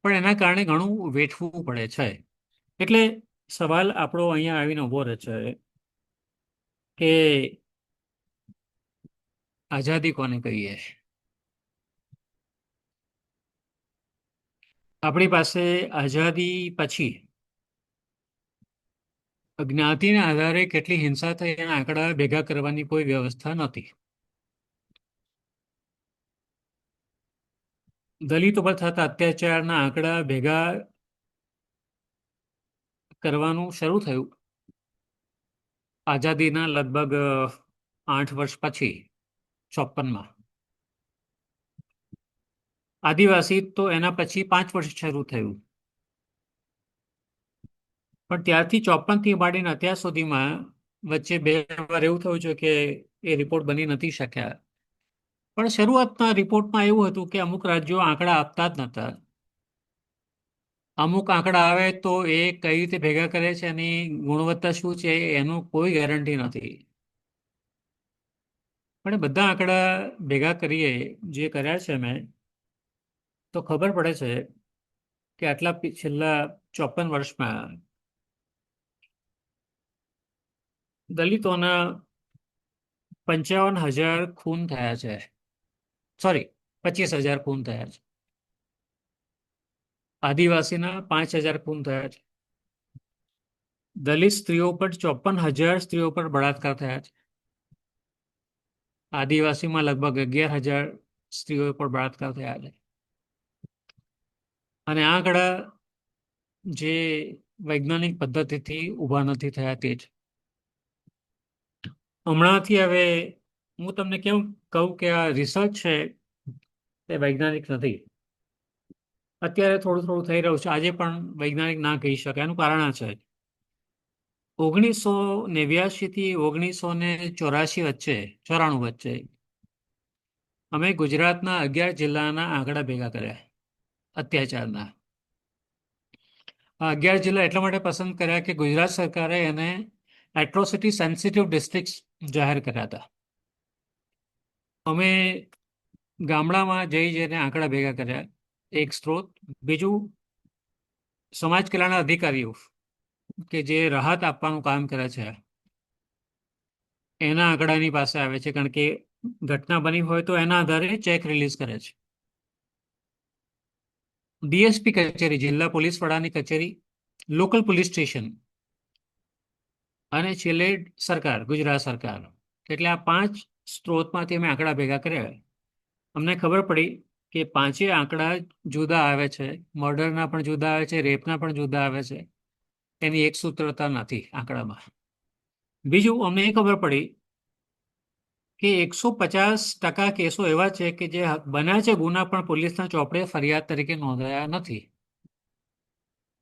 પણ એના કારણે ઘણું વેઠવું પડે છે. એટલે સવાલ આપણો અહીંયા આવીને ઉભો રહે છે કે આઝાદી કોને કહીએ. આપણી પાસે આઝાદી પછી જ્ઞાતિના આધારે કેટલી હિંસા થઈ એના આંકડા ભેગા કરવાની કોઈ વ્યવસ્થા નહોતી. દલિતો પર થતા અત્યાચારના આંકડા ભેગા કરવાનું શરૂ થયું આઝાદીના લગભગ 8 વર્ષ પછી, 54માં. આદિવાસી તો એના પછી 5 વર્ષ શરૂ થયું. પણ ત્યારથી 54થી માંડીને અત્યાર સુધીમાં વચ્ચે 2 વાર એવું થયું છે કે એ રિપોર્ટ બની નથી શક્યા. પણ શરૂઆતના રિપોર્ટમાં એવું હતું કે અમુક રાજ્યો આંકડા આપતા જ નહોતા. અમુક આંકડા આવે તો એ કઈ રીતે ભેગા કરે છે, એની ગુણવત્તા શું છે, એનું કોઈ ગેરંટી નથી. પણ એ બધા આંકડા ભેગા કરીએ, જે કર્યા છે મેં, તો ખબર પડે છે કે આટલા છેલ્લા 54 વર્ષમાં દલિતોના 55,000 ખૂન થયા છે. સોરી, 25,000 ખૂન થયા છે. આદિવાસીના 5,000 ખૂન થયા છે. દલિત સ્ત્રીઓ પર 54,000 સ્ત્રીઓ પર બળાત્કાર થયા છે. આદિવાસીમાં લગભગ 11,000 સ્ત્રીઓ પર બળાત્કાર થયા છે. અને આ આંકડા જે વૈજ્ઞાનિક પદ્ધતિથી ઊભા નથી થયા તે જ. હમણાંથી હવે હું તમને કેમ કહું કે આ રિસર્ચ છે તે વૈજ્ઞાનિક નથી. અત્યારે થોડું થોડું થઈ રહ્યું છે. આજે પણ વૈજ્ઞાનિક ના કહી શકાય. એનું કારણ આ છે, 1989 થી 1984 વચ્ચે, 94 વચ્ચે અમે ગુજરાતના 11 જિલ્લાના આંકડા ભેગા કર્યા અત્યાચારના. આ 11 જિલ્લા એટલા માટે પસંદ કર્યા કે ગુજરાત સરકારે એને એટ્રોસિટી સેન્સિટિવ ડિસ્ટ્રિક્ટ જાહેર કર્યા હતા. અમે ગામડામાં જઈને આંકડા ભેગા કર્યા, એક સ્ત્રોત. બીજું, સમાજ કલ્યાણના અધિકારીઓ કે જે રાહત આપવાનું કામ કરે છે એના આંકડા એની પાસે આવે છે, કારણ કે ઘટના બની હોય તો એના આધારે ચેક રિલીઝ કરે છે. ડીએસપી કચેરી, જિલ્લા પોલીસ વડાની કચેરી, લોકલ પોલીસ સ્ટેશન અને છેલ્લે સરકાર, ગુજરાત સરકાર. એટલે આ 5 સ્ત્રોતમાંથી અમે આંકડા ભેગા કર્યા. અમને ખબર પડી કે 5 આંકડા જુદા આવે છે. મર્ડરના પણ જુદા આવે છે, રેપના પણ જુદા આવે છે. એની એક સૂત્રતા નથી આંકડામાં. બીજું, અમને એ ખબર પડી કે 150% કેસો એવા છે કે જે બન્યા છે ગુના, પણ પોલીસના ચોપડે ફરિયાદ તરીકે નોંધાયા નથી.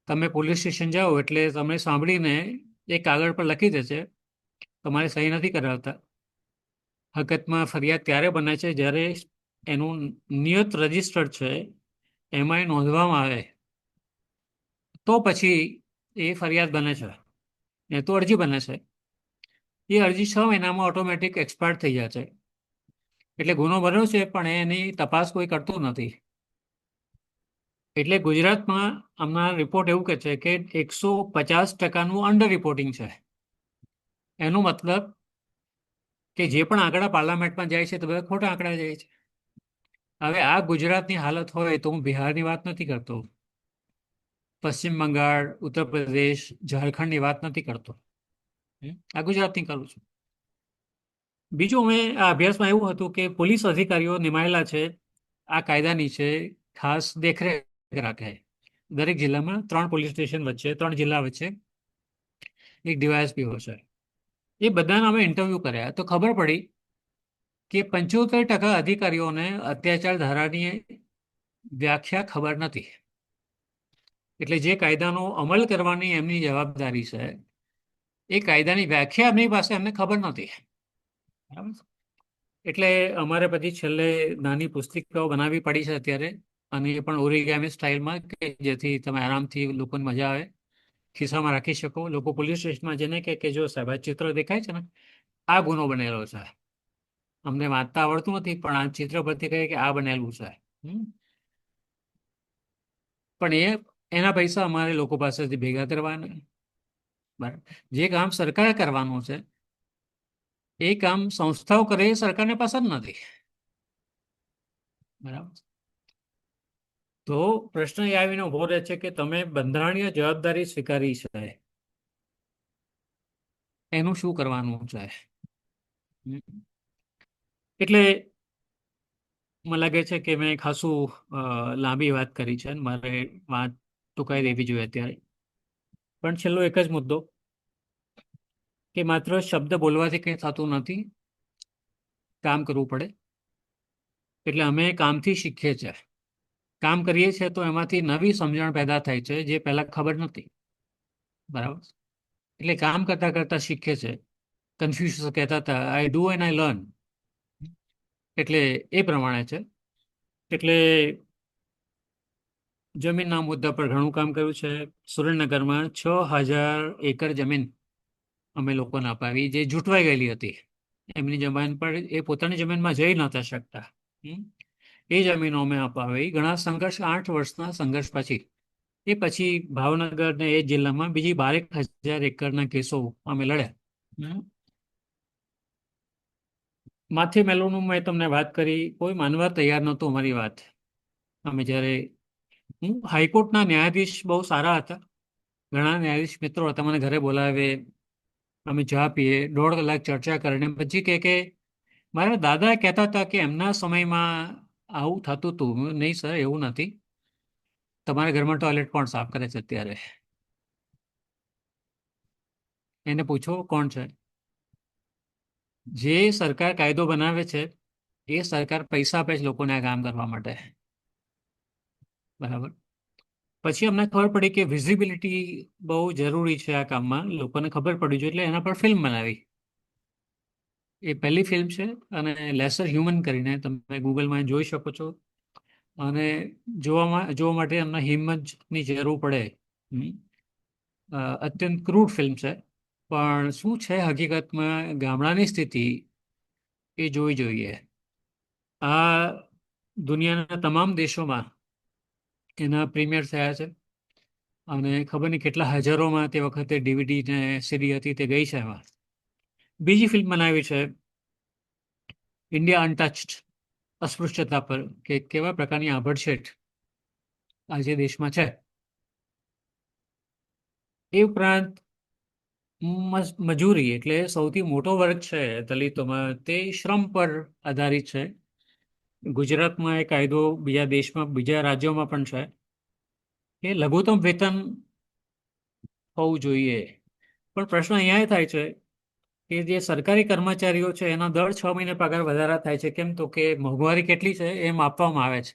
તમે પોલીસ સ્ટેશન જાઓ એટલે તમે સાંભળીને એક કાગળ પર લખી દેશે, તમારે સહી નથી કરાવતા. હકીકતમાં ફરિયાદ ત્યારે બને છે જ્યારે એનું નિયત રજિસ્ટર છે એમાં એ નોંધવામાં આવે તો પછી એ ફરિયાદ બને છે. એ તો અરજી બને છે. એ અરજી 6 મહિનામાં ઓટોમેટિક એક્સપાયર થઈ જાય છે. એટલે ગુનો બન્યો છે પણ એની તપાસ કોઈ કરતું નથી. એટલે ગુજરાતમાં હમણાં રિપોર્ટ એવું કહે છે કે 150%નું અંડર રિપોર્ટિંગ છે. એનો મતલબ કે જે પણ આંકડા પાર્લામેન્ટમાં જાય છે તો બધા ખોટા આંકડા જાય છે. હવે આ ગુજરાતની હાલત હોય તો હું બિહારની વાત નથી કરતો, પશ્ચિમ બંગાળ, ઉત્તર પ્રદેશ, ઝારખંડની વાત નથી કરતો. આ ગુજરાતની કરું છું. બીજું, અમે આ અભ્યાસમાં એવું હતું કે પોલીસ અધિકારીઓ નિમાયેલા છે આ કાયદાની છે, ખાસ દેખરેખ રાખે. દરેક જિલ્લામાં 3 પોલીસ સ્ટેશન વચ્ચે, 3 જિલ્લા વચ્ચે એક ડીવાયએસપી હોય છે. એ બધાના અમે ઇન્ટરવ્યૂ કર્યા તો ખબર પડી કે 75% અધિકારીઓને અત્યાચાર ધારાની વ્યાખ્યા ખબર નથી. એટલે જે કાયદાનો અમલ કરવાની એમની જવાબદારી છે, એ કાયદાની વ્યાખ્યા એમની પાસે એમને ખબર નથી. બરાબર? એટલે અમારે પછી છેલ્લે નાની પુસ્તિકાઓ બનાવવી પડી છે અત્યારે, અને એ પણ ઓરિગામી સ્ટાઇલમાં, કે જેથી તમે આરામથી લોકોને મજા આવે, ખિસ્સામાં રાખી શકો. લોકો પોલીસ સ્ટેશનમાં જઈને કે જો સાહેબ આ ચિત્ર દેખાય છે ને, આ ગુનો બનેલો છે, અમને વાંચતા આવડતું નથી પણ આ ચિત્ર પરથી કહે કે આ બનેલું છે. હમ. પણ એના પૈસા અમારે લોકો પાસેથી ભેગા કરવાના. બરાબર. જે કામ સરકારે કરવાનું છે એ કામ સંસ્થાઓ કરે એ સરકારને પસંદ નથી. બરાબર. તો પ્રશ્ન એ આવીને ઉભો રહે છે કે તમે બંધારણીય જવાબદારી સ્વીકારી છે, એનું શું કરવાનું છે? હમ. એટલે મને લાગે છે કે મેં ખાસું લાંબી વાત કરી છે અને મારે વાત ટૂંકાઈ દેવી જોઈએ અત્યારે. પણ છેલ્લો એક જ મુદ્દો, કે માત્ર શબ્દ બોલવાથી કંઈ થતું નથી, કામ કરવું પડે. એટલે અમે કામથી શીખીએ છીએ. કામ કરીએ છીએ તો એમાંથી નવી સમજણ પેદા થાય છે જે પહેલા ખબર નથી. બરાબર. એટલે કામ કરતા કરતા શીખે છે. કન્ફ્યુશિયસ કહેતા હતા, I do and I learn. એટલે એ પ્રમાણે છે. એટલે જમીનના મુદ્દા પર ઘણું કામ કર્યું છે. સુરેન્દ્રનગરમાં 6000 એકર જમીન અમે લોકોને અપાવી, જે જૂટવાઈ ગયેલી હતી. એમની જમીન પર એ પોતાની જમીનમાં જઈ નહોતા શકતા. હમ. એ જમીનો અમે અપાવી ઘણા સંઘર્ષ, 8 વર્ષના સંઘર્ષ પછી. એ પછી ભાવનગર ને એ જિલ્લામાં બીજી 12,000 એકરના કેસો અમે લડ્યા. હમ. માથે મેલોનું મેં તમને વાત કરી, કોઈ માનવા તૈયાર નહોતું અમારી વાત. અમે જ્યારે હાઈકોર્ટના ન્યાયાધીશ બહુ સારા હતા, ઘણા ન્યાયાધીશ મિત્રો હતા, મને ઘરે બોલાવે, અમે ચા પીએ, 1.5 કલાક ચર્ચા કરીને પછી કે મારા દાદા કહેતા હતા કે એમના સમયમાં આવું થતું હતું. નહીં સર, એવું નથી. તમારા ઘરમાં ટોયલેટ કોણ સાફ કરે છે અત્યારે? એને પૂછો કોણ છે. જે સરકાર કાયદો બનાવે છે એ સરકાર પૈસા આપે છે લોકોને આ કામ કરવા માટે. બરાબર. પછી અમને ખબર પડી કે વિઝિબિલિટી બહુ જરૂરી છે આ કામમાં, લોકોને ખબર પડી જોઈએ, એટલે એના પર ફિલ્મ બનાવી. એ પહેલી ફિલ્મ છે, અને લેસર હ્યુમન કરીને તમે ગૂગલમાં જોઈ શકો છો. અને જોવા માટે એમને હિંમતની જરૂર પડે. હમ. અત્યંત ક્રૂડ ફિલ્મ છે, પણ શું છે હકીકતમાં ગામડાની સ્થિતિ એ જોવી જોઈએ. આ દુનિયાના તમામ દેશોમાં એના પ્રીમિયર થયા છે, અને ખબર નહીં કેટલા હજારોમાં તે વખતે ડીવીડી ને સીડી હતી તે ગઈ છે એમાં. બીજી ફિલ્મ બનાવી છે ઇન્ડિયા અનટચ્ડ, અસ્પૃશ્યતા પર, કે કેવા પ્રકારની આભડછેટ આજે દેશમાં છે. એ ઉપરાંત મજૂરી, એટલે સૌથી મોટો વર્ગ છે દલિતોમાં, તે શ્રમ પર આધારિત છે. ગુજરાતમાં એ કાયદો બીજા દેશમાં, બીજા રાજ્યોમાં પણ છે કે લઘુત્તમ વેતન હોવું જોઈએ. પણ પ્રશ્ન અહીંયા એ થાય છે કે જે સરકારી કર્મચારીઓ છે એના દર 6 મહિને પગાર વધારા થાય છે. કેમ? તો કે મોંઘવારી કેટલી છે એમ આપવામાં આવે છે.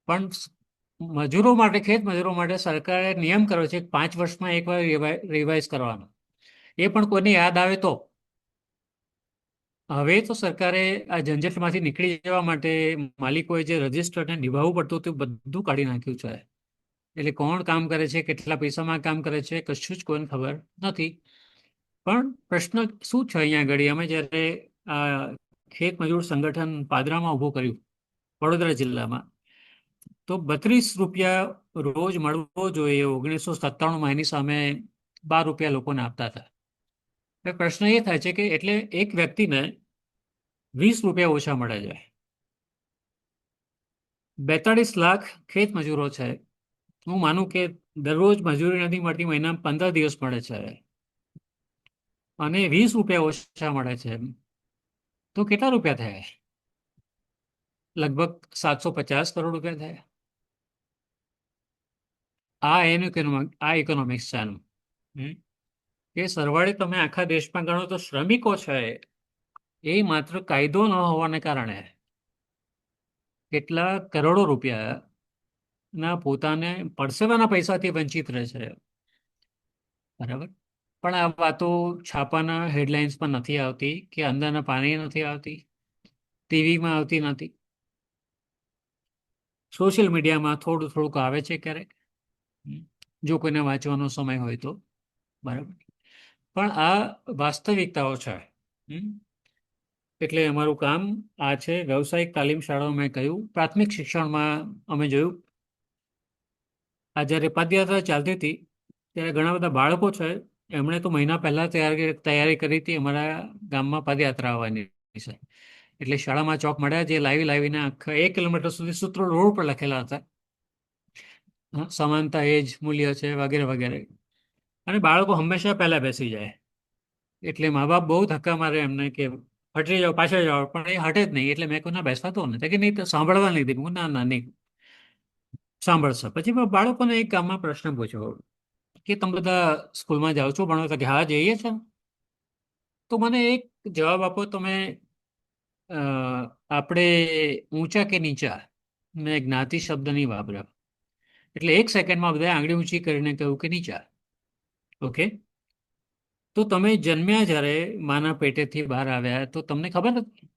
પણ મજૂરો માટે, ખેત મજૂરો માટે સરકારે નિયમ કર્યો છે કે 5 વર્ષમાં એકવાર રિવાઇઝ કરવાનો. એ પણ કોઈને યાદ આવે તો. હવે તો સરકારે આ ઝંઝટમાંથી નીકળી જવા માટે માલિકોએ જે રજિસ્ટરને નિભાવવું પડતું હતું બધું કાઢી નાખ્યું છે. એટલે કોણ કામ કરે છે, કેટલા પૈસામાં કામ કરે છે, કશું જ કોઈને ખબર નથી. પણ પ્રશ્ન શું છે અહીંયા આગળ, અમે જ્યારે આ ખેત મજૂર સંગઠન પાદરામાં ઊભું કર્યું વડોદરા જિલ્લામાં, તો 32 રૂપિયા રોજ મળવો જોઈએ 1997માં, એની સામે 12 રૂપિયા લોકોને આપતા હતા. એટલે પ્રશ્ન એ થાય છે કે એટલે એક વ્યક્તિને 20 રૂપિયા ઓછા મળે છે. 42 લાખ ખેત મજૂરો છે. હું માનું કે દરરોજ મજૂરી નથી મળતી, મહિનામાં 15 દિવસ મળે છે, અને 20 રૂપિયા ઓછા મળે છે, તો કેટલા રૂપિયા થયા? લગભગ 750 કરોડ રૂપિયા થયા. આ ઇકોનોમિક્સ છે આનું. હમ. એ સરવાળે તમે આખા દેશમાં ગણો તો શ્રમિકો છે એ માત્ર કાયદો ન હોવાને કારણે કેટલા કરોડો રૂપિયાના પોતાને પરસેવાના પૈસાથી વંચિત રહે છે. બરાબર. પણ આ વાતો છાપાના હેડલાઇન્સમાં નથી આવતી કે અંદરના પાણી નથી આવતી, ટીવીમાં આવતી નથી, સોશિયલ મીડિયામાં થોડું થોડુંક આવે છે ક્યારેક. હમ. જો કોઈને વાંચવાનો સમય હોય તો. બરાબર. પણ આ વાસ્તવિકતાઓ છે. હમ. એટલે અમારું કામ આ છે. વ્યવસાયિક તાલીમ શાળાઓ મેં કહ્યું, પ્રાથમિક શિક્ષણમાં અમે જોયું આ જ્યારે પદયાત્રા ચાલતી હતી ત્યારે ઘણા બધા બાળકો છે એમણે તો મહિના પહેલા તૈયારી કરી હતી અમારા ગામમાં પદયાત્રા આવવાની છે. એટલે શાળામાં ચોક મળ્યા જે લાવીને આખા 1 કિલોમીટર સુધી સૂત્રો રોડ પર લખેલા હતા. સમાનતા એ જ મૂલ્ય છે વગેરે વગેરે. અને બાળકો હંમેશા પહેલા બેસી જાય એટલે મા બાપ બહુ ધક્કા મારે એમને કે હટી જાઓ, પાછળ જાઓ, પણ એ હટે જ નહીં. એટલે મેં કહ્યું ના બેસવા તો ને કે નહીં તો સાંભળવા નહીં દીધું. ના ના નહીં સાંભળશે. પછી મેં બાળકોને એક ગામમાં પ્રશ્ન પૂછ્યો કે તમે બધા સ્કૂલમાં જાઓ છો ભણો? તો કે હા જઈએ છે. તો મને એક જવાબ આપો તમે. અ, આપણે ઊંચા કે નીચા, મેં જ્ઞાતિ શબ્દ નહીં વાપર્યો. એટલે 1 સેકન્ડમાં બધાએ આંગળી ઊંચી કરીને કહ્યું કે નીચા. ઓકે. તો તમે જન્મ્યા જ્યારે માના પેટેથી બહાર આવ્યા તો તમને ખબર હતી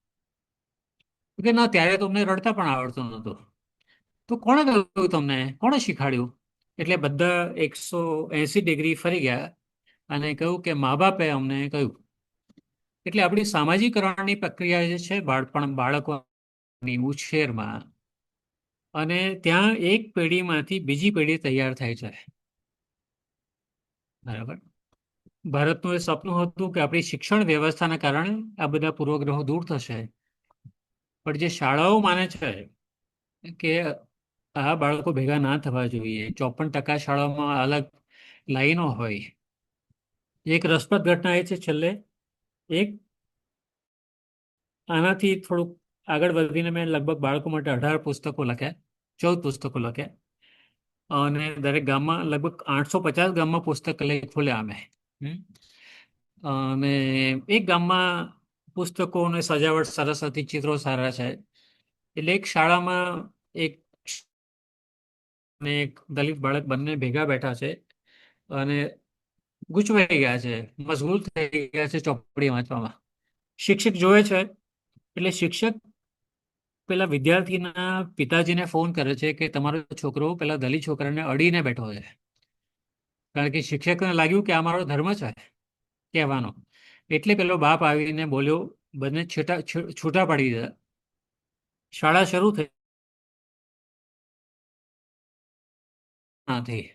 કે ના? ત્યારે તમને રડતા પણ આવડતું નહોતું. તો કોણે કહ્યું તમને? કોણે શીખવાડ્યું? એટલે બધા 180 ડિગ્રી ફરી ગયા અને કહ્યું કે મા બાપે અમને કહ્યું. એટલે આપણી સામાજિકરણની પ્રક્રિયા જે છે બાળકોની ઉછેરમાં, અને ત્યાં એક પેઢીમાંથી બીજી પેઢી તૈયાર થાય છે. બરાબર. ભારતનું એ સપનું હતું કે આપણી શિક્ષણ વ્યવસ્થાના કારણે આ બધા પૂર્વગ્રહો દૂર થશે. પણ જે શાળાઓ માને છે કે આ બાળકો ભેગા ના થવા જોઈએ, 54% શાળાઓમાં અલગ લાઈનો હોય. એક રસપ્રદ ઘટના એ છે છેલ્લે એક આનાથી થોડુંક આગળ વધીને મેં લગભગ બાળકો માટે 18 પુસ્તકો લખ્યા, 14 પુસ્તકો લખ્યા. અને દરેક ગામમાં લગભગ 850 ગામમાં પુસ્તકાલય ખોલ્યા અમે. હમ. અને એક ગામમાં પુસ્તકોને સજાવટ સરસ હતી, ચિત્રો સારા છે. એટલે એક શાળામાં એક અને એક દલિત બાળક બંને ભેગા બેઠા છે અને ગૂંચવાઈ ગયા છે, મશગુલ થઈ ગયા છે ચોપડી વાંચવામાં. શિક્ષક જોવે છે એટલે શિક્ષક પેલા વિદ્યાર્થીના પિતાજીને ફોન કરે છે કે તમારો છોકરો પેલા દલિત છોકરાને અડીને બેઠો છે. કારણ કે શિક્ષકને લાગ્યું કે આ મારો ધર્મ છે કહેવાનો. એટલે પેલો બાપ આવીને બોલ્યો, બંને છૂટા પાડી દીધા. શાળા શરૂ થઈ નથી.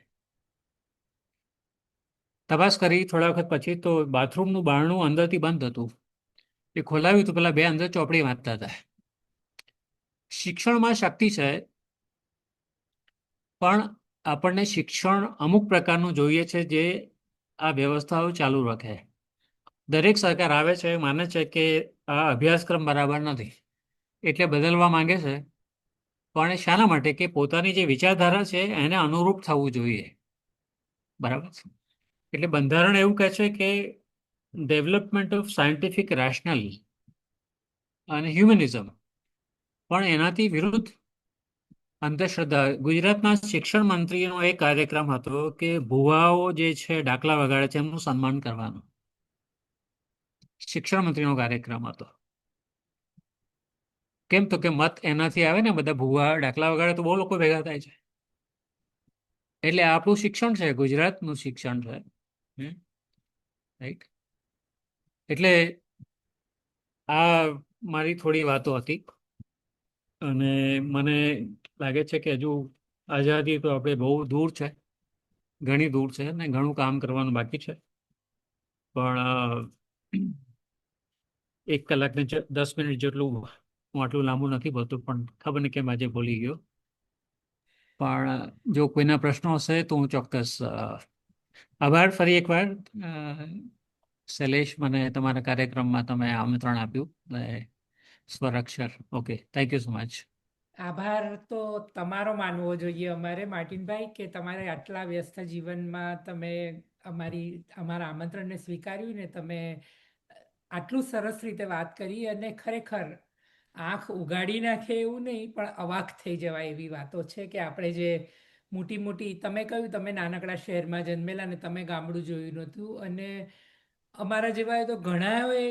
તપાસ કરી થોડા વખત પછી તો બાથરૂમનું બારણું અંદરથી બંધ હતું. એ ખોલાવ્યું તો પેલા બે અંદર ચોપડી વાંચતા હતા. શિક્ષણમાં શક્તિ છે, પણ આપણને શિક્ષણ અમુક પ્રકારનું જોઈએ છે જે આ વ્યવસ્થાઓ ચાલુ રાખે. દરેક સરકાર આવે છે માને છે કે આ અભ્યાસક્રમ બરાબર નથી એટલે બદલવા માંગે છે. પણ એ શાના માટે? કે પોતાની જે વિચારધારા છે એને અનુરૂપ થવું જોઈએ. બરાબર. એટલે બંધારણ એવું કહે છે કે ડેવલપમેન્ટ ઓફ સાયન્ટિફિક રેશનલ અને હ્યુમનિઝમ. પણ એનાથી વિરુદ્ધ અંધશ્રદ્ધા. ગુજરાતના શિક્ષણ મંત્રીનો એક કાર્યક્રમ હતો કે ભુવાઓ જે છે ડાકલા વગાડે છે એમનું સન્માન કરવાનું. શિક્ષણ મંત્રીનો કાર્યક્રમ હતો. કેમ? તો કે મત એનાથી આવે ને, બધા ભુવા ડાકલા વગાડે તો બહુ લોકો ભેગા થાય છે. એટલે આપણું શિક્ષણ છે, ગુજરાતનું શિક્ષણ છે. રાઈટ. એટલે આ મારી થોડી વાતો હતી. અને મને લાગે છે કે હજુ આઝાદી તો આપણે બહુ દૂર છે, ઘણી દૂર છે ને ઘણું કામ કરવાનું બાકી છે. પણ 1 કલાકને 10 મિનિટ જેટલું હું આટલું લાંબુ નથી બોલતું, પણ ખબર નહીં કેમ આજે બોલી ગયો. પણ જો કોઈના પ્રશ્નો હશે તો હું ચોક્કસ આભાર ફરી એકવાર. શૈલેષ, મને તમારા કાર્યક્રમમાં તમે આમંત્રણ આપ્યું. Swarakshar. Okay, thank you so much. આભાર તો તમારો માનવો જોઈએ અમારે માર્ટિનભાઈ, કે તમારે આટલા વ્યસ્ત જીવનમાં તમે અમારા આમંત્રણને સ્વીકાર્યું ને તમે આટલું સરસ રીતે વાત કરી, અને ખરેખર આંખ ઉગાડી નાખે એવું નહીં પણ અવાક થઈ જવાય એવી વાતો છે કે આપણે જે મોટી મોટી, તમે કહ્યું તમે નાનકડા શહેરમાં જન્મેલા ને તમે ગામડું જોયું નહોતું, અને અમારા જેવા તો ઘણાએ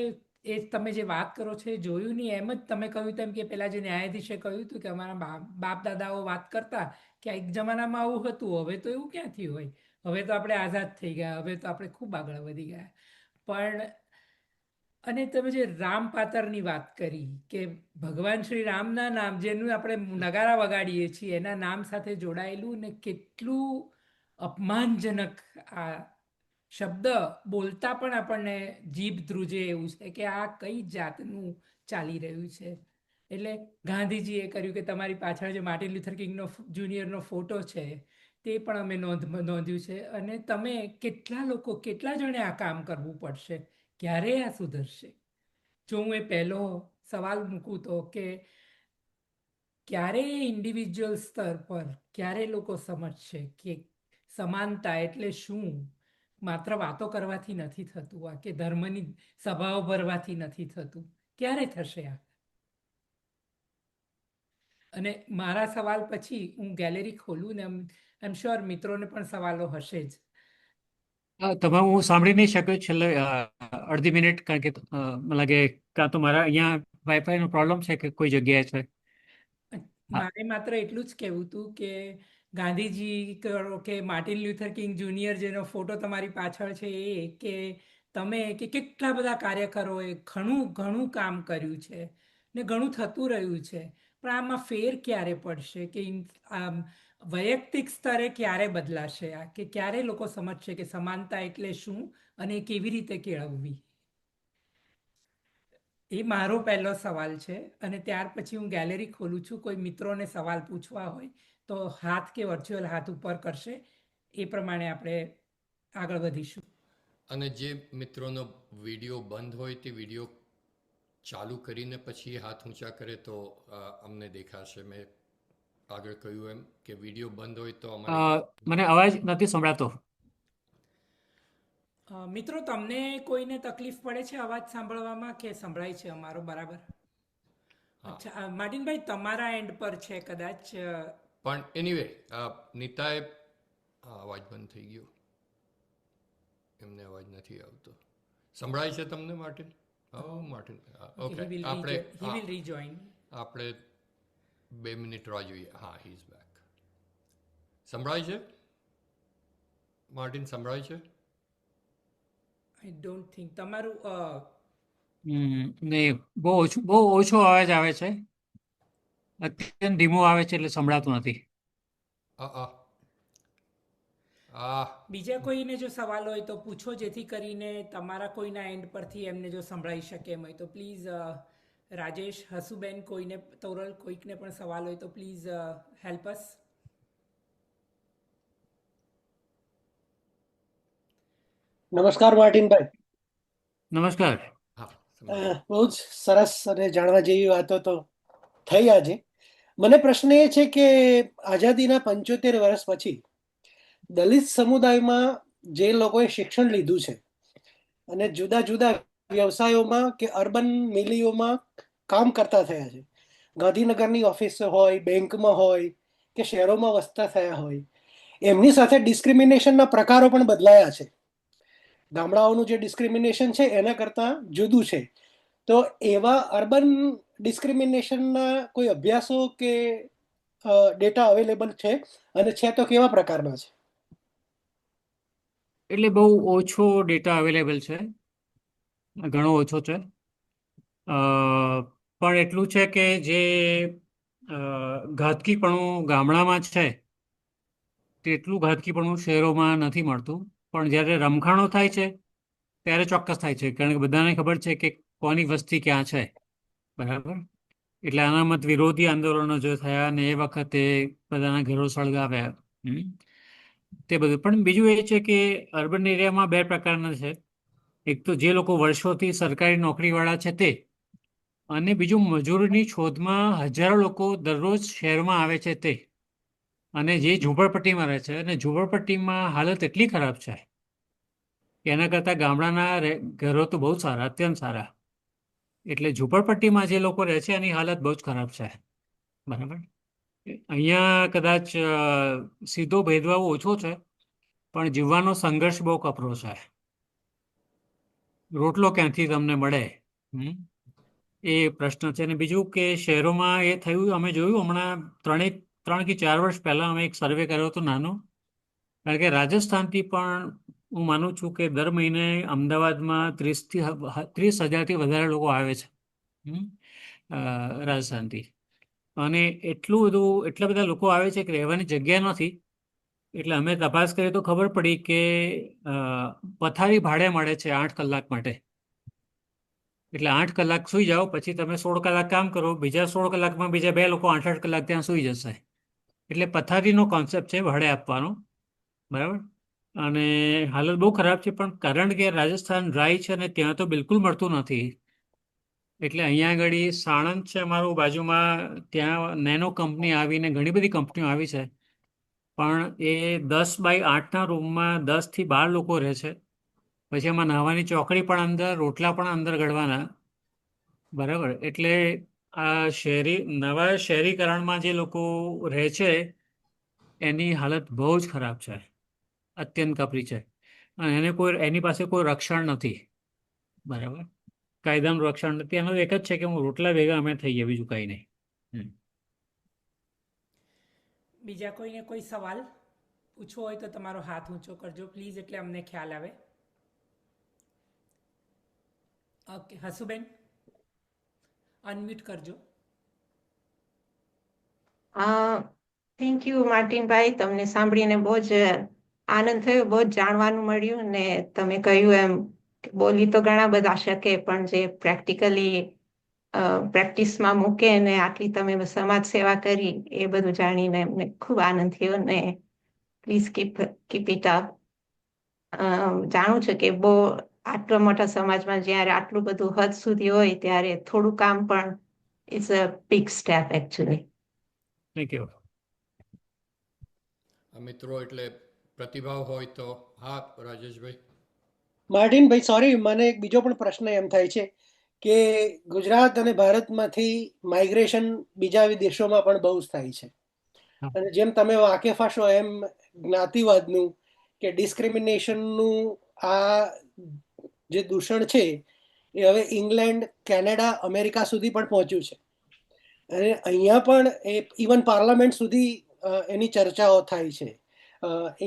એ તમે જે વાત કરો છો એ જોયું નહીં. એમ જ તમે કહ્યું તેમ કે પેલા જે ન્યાયાધીશે કહ્યું હતું કે અમારા બાપ દાદાઓ વાત કરતા કે એક જમાનામાં આવું હતું, હવે તો એવું ક્યાંથી હોય, હવે તો આપણે આઝાદ થઈ ગયા, હવે તો આપણે ખૂબ આગળ વધી ગયા. પણ અને તમે જે રામ પાતરની વાત કરી કે ભગવાન શ્રી રામના નામ, જેનું આપણે નગારા વગાડીએ છીએ, એના નામ સાથે જોડાયેલું ને કેટલું અપમાનજનક આ શબ્દ બોલતા પણ આપણને જીભ ધ્રુજે એવું છે કે આ કઈ જાતનું ચાલી રહ્યું છે. એટલે ગાંધીજીએ કર્યું કે તમારી પાછળ જે માર્ટિન લ્યુથર કિંગનો જુનિયરનો ફોટો છે તે પણ અમે નોંધ્યું છે, અને તમે કેટલા લોકો, કેટલા જણે આ કામ કરવું પડશે, ક્યારે આ સુધરશે? જો હું એ પહેલો સવાલ મૂકું તો કે ક્યારે ઇન્ડિવિજ્યુઅલ સ્તર પર ક્યારે લોકો સમજશે કે સમાનતા એટલે શું? માત્ર વાતો કરવાથી નથી થતું આ, કે ધર્મની સભાઓ ભરવાથી નથી થતું. ક્યારે થશે આ? અને મારા સવાલ પછી હું ગેલેરી ખોલું ને આઈ એમ શ્યોર મિત્રોને પણ સવાલો હશે જ. તમે હું સાંભળી નહીં શક્યો છેલ્લે અડધી મિનિટ, કારણ કે મને લાગે કાં તો મારા અહીંયા વાઈફાઈ નો પ્રોબ્લેમ છે કે કોઈ જગ્યાએ છે. હા. મારે માત્ર એટલું જ કહેવું હતું કે ગાંધીજી કરો કે માર્ટિન લ્યુથર કિંગ જુનિયર જેનો ફોટો તમારી પાછળ છે, એ કે તમે કે કેટલા બધા કાર્યકરોએ ઘણું ઘણું કામ કર્યું છે ને ઘણું થતું રહ્યું છે, પણ આમાં ફેર ક્યારે પડશે, કે આમ વૈયક્તિક સ્તરે ક્યારે બદલાશે આ, કે ક્યારે લોકો સમજશે કે સમાનતા એટલે શું અને એ કેવી રીતે કેળવવી? એ મારો પહેલો સવાલ છે. અને ત્યાર પછી હું ગેલેરી ખોલું છું, કોઈ મિત્રોને સવાલ પૂછવા હોય તો હાથ કે વર્ચ્યુઅલ હાથ ઉપર કરશે, એ પ્રમાણે આપણે આગળ વધીશું. અને જે મિત્રોનો વિડીયો બંધ હોય તે વિડીયો ચાલુ કરીને પછી હાથ ઊંચા કરે તો અમને દેખાશે. મેં આગળ કહ્યું એમ કે વિડીયો બંધ હોય તો અમારી મને અવાજ નથી સંભળાતો. મિત્રો, તમને કોઈને તકલીફ પડે છે અવાજ સાંભળવામાં કે સંભળાય છે અમારો બરાબર? હા. અચ્છા, માર્ટિનભાઈ તમારા એન્ડ પર છે કદાચ. પણ એનીવે નીતાએ અવાજ બંધ થઈ ગયો, એમને અવાજ નથી આવતો. સંભળાય છે તમને Martin? Martin okay. He will rejoin. આપણે 2 મિનિટ રાહ જોઈએ. હા, હી ઇઝ બેક. સંભળાય છે માર્ટિન? સંભળાય છે? આઈ ડોન્ટ થિંક તમારું નહીં, બહુ ઓછો અવાજ આવે છે, અત્યંત ધીમો આવે છે એટલે સંભળાતું નથી. આ આ આ બીજા કોઈને જો સવાલ હોય તો પૂછો, જેથી કરીને તમારા કોઈના એન્ડ પરથી એમને જો સંભળાઈ શકે એમ હોય તો પ્લીઝ. રાજેશ, હસુબેન, કોઈને, તોરલ, કોઈકને પણ સવાલ હોય તો પ્લીઝ હેલ્પ અસ. નમસ્કાર માર્ટિનભાઈ. નમસ્કાર. હા, સંભળાય. બહુ જ સરસ અને જાણવા જેવી વાતો તો થઈ આજે. મને પ્રશ્ન એ છે કે આઝાદીના 75 વર્ષ પછી દલિત સમુદાયમાં જે લોકોએ શિક્ષણ લીધું છે અને જુદા જુદા વ્યવસાયોમાં કે અર્બન મિલીઓમાં કામ કરતા થયા છે, ગાંધીનગરની ઓફિસ હોય, બેંકમાં હોય કે શહેરોમાં વસતા થયા હોય, એમની સાથે ડિસ્ક્રિમિનેશનના પ્રકારો પણ બદલાયા છે. ગામડાઓનું જે ડિસ્ક્રિમિનેશન છે એના કરતાં જુદું છે. તો એવા અર્બન ડિસ્ક્રિમિનેશનના કોઈ અભ્યાસો કે ડેટા અવેલેબલ છે, અને છે તો કેવા પ્રકારના છે? એટલે બહુ ઓછો ડેટા અવેલેબલ છે, ઘણો ઓછો છે. પણ એટલું છે કે જે ઘાતકીપણું ગામડામાં છે તેટલું ઘાતકીપણું શહેરોમાં નથી મળતું. પણ જ્યારે રમખાણો થાય છે ત્યારે ચોક્કસ થાય છે, કારણ કે બધાને ખબર છે કે કોની વસ્તી ક્યાં છે. બરાબર. એટલે અનામત વિરોધી આંદોલનો જે થયા ને એ વખતે બધાના ઘરો સળગાવ્યા. તે બધું. પણ બીજું એ છે કે અર્બન એરિયામાં બે પ્રકારના છે. એક તો જે લોકો વર્ષોથી સરકારી નોકરીવાળા છે તે, અને બીજું મજૂરીની શોધમાં હજારો લોકો દરરોજ શહેરમાં આવે છે તે, અને જે ઝૂંપડપટ્ટીમાં રહે છે, અને ઝૂંપડપટ્ટીમાં હાલત એટલી ખરાબ છે કે એના કરતાં ગામડાના ઘરો તો બહુ સારા, અત્યંત સારા. એટલે ઝૂંપડપટ્ટીમાં જે લોકો રહે છે એની હાલત બહુ જ ખરાબ છે. બરાબર. અહીંયા કદાચ સીધો ભેદભાવ ઓછો છે, પણ જીવવાનો સંઘર્ષ બહુ કપરો છે. રોટલો ક્યાંથી તમને મળે? એ પ્રશ્ન છે. અને બીજું કે શહેરોમાં એ થયું, અમે જોયું હમણાં 3 કે 4 વર્ષ પહેલાં અમે એક સર્વે કર્યો હતો નાનો, કારણ કે રાજસ્થાનથી પણ હું માનું છું કે દર મહિને અમદાવાદમાં 30,000થી વધારે લોકો આવે છે રાજસ્થાનથી. અને એટલા બધા લોકો આવે છે કે રહેવાની જગ્યા નથી. એટલે અમે તપાસ કરી તો ખબર પડી કે પથારી ભાડે મળે છે 8 કલાક માટે. એટલે 8 કલાક સૂઈ જાઓ, પછી તમે 16 કલાક કામ કરો, બીજા 16 કલાકમાં બીજા 2 લોકો 8 કલાક ત્યાં સૂઈ જશે. એટલે પથારીનો કોન્સેપ્ટ છે ભાડે આપવાનો. બરાબર. અને હાલત બહુ ખરાબ છે, પણ કારણ કે રાજસ્થાન ડ્રાય છે અને ત્યાં તો બિલકુલ મળતું નથી. એટલે અહીંયા આગળ સાણંદ છે અમારું બાજુમાં, ત્યાં નેનો કંપની આવીને ઘણી બધી કંપનીઓ આવી છે, પણ એ 10x8ના રૂમમાં 10થી 12 લોકો રહે છે. પછી એમાં નાહવાની ચોકડી પણ અંદર, રોટલા પણ અંદર ગળવાના. બરાબર. એટલે આ નવા શહેરીકરણમાં જે લોકો રહે છે એની હાલત બહુ જ ખરાબ છે, અત્યંત કપરી છે. અને એની પાસે કોઈ રક્ષણ નથી. બરાબર. કાયદાનું રક્ષણ નથી. એનો એક જ છે કે હું રોટલા ભેગા અમે થઈએ, બીજું કંઈ નહીં. બીજા કોઈને કોઈ સવાલ પૂછવો હોય તો તમારો હાથ ઊંચો કરજો પ્લીઝ, એટલે અમને ખ્યાલ આવે. ઓકે, હસુબેન અનમ્યુટ કરજો. થેન્ક યુ માર્ટિનભાઈ, તમને સાંભળીને બહુ જ આનંદ થયો, બહુ જ જાણવાનું મળ્યું. ને તમે કહ્યું એમ કે બોલી તો ઘણા બધા શકે, પણ જે પ્રેક્ટિકલી પ્રેક્ટિસમાં મૂકે ને આટલી તમે સમાજ સેવા કરી, એ બધું જાણીને એમને ખૂબ આનંદ થયો. ને પ્લીઝ કીપ ઇટ અપ. જાણું છું કે બહુ આટલા મોટા સમાજમાં જ્યારે આટલું બધું હદ સુધી હોય ત્યારે થોડું કામ પણ it's a big step actually. Thank you. મિત્રો, એટલે પ્રતિભાવ હોય તો હા, રાજેશભાઈ. માર્ટિનભાઈ, સોરી, મને એક બીજો પણ પ્રશ્ન એમ થાય છે કે ગુજરાત અને ભારતમાંથી માઇગ્રેશન બીજા દેશોમાં પણ બહુ જ થાય છે. અને જેમ તમે વાકેફ હશો એમ જ્ઞાતિવાદનું કે ડિસ્ક્રિમિનેશનનું આ જે દૂષણ છે એ હવે ઇંગ્લેન્ડ, કેનેડા, અમેરિકા સુધી પણ પહોંચ્યું છે. અને અહીંયા પણ એ ઇવન પાર્લામેન્ટ સુધી એની ચર્ચાઓ થાય છે.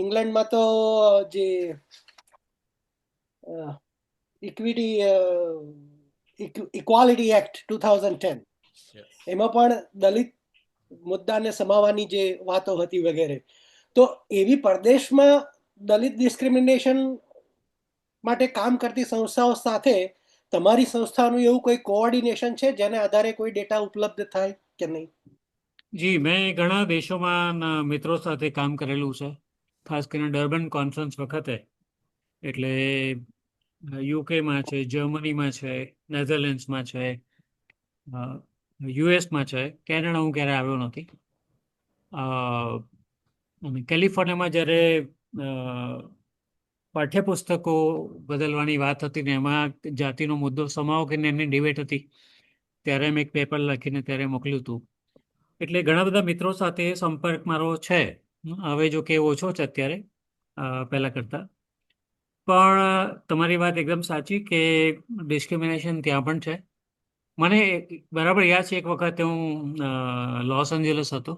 ઇંગ્લેન્ડમાં તો જે ઇક્વાલિટી એક્ટ 2010, એમાં પણ દલિત મુદ્દાને સમાવવાની જે વાતો હતી વગેરે. તો એવી પરદેશમાં દલિત ડિસ્ક્રિમિનેશન માટે કામ કરતી સંસ્થાઓ સાથે તમારી સંસ્થાનું એવું કોઈ કોઓર્ડિનેશન છે જેને આધારે કોઈ ડેટા ઉપલબ્ધ થાય કે નહીં? જી, મેં ઘણા દેશોમાં મિત્રો સાથે કામ કરેલું છે, ખાસ કરીને ડર્બન કોન્ફરન્સ વખતે. એટલે યુકેમાં છે, જર્મનીમાં છે, નેધરલેન્ડ્સમાં છે, યુએસમાં છે, કેનેડા હું ક્યારે આવ્યો નથી. અને કેલિફોર્નિયામાં જ્યારે પાઠ્યપુસ્તકો બદલવાની વાત હતી ને એમાં જાતિનો મુદ્દો સમાવો કે એની ડિબેટ હતી, ત્યારે મેં એક પેપર લખીને ત્યારે મોકલ્યું હતું. એટલે ઘણા બધા મિત્રો સાથે સંપર્ક મારો છે. હવે જો કે ઓછો છે અત્યારે પહેલાં કરતાં. પણ તમારી વાત એકદમ સાચી કે ડિસ્ક્રિમિનેશન ત્યાં પણ છે. મને બરાબર યાદ છે, એક વખત હું લોસ એન્જલસ હતો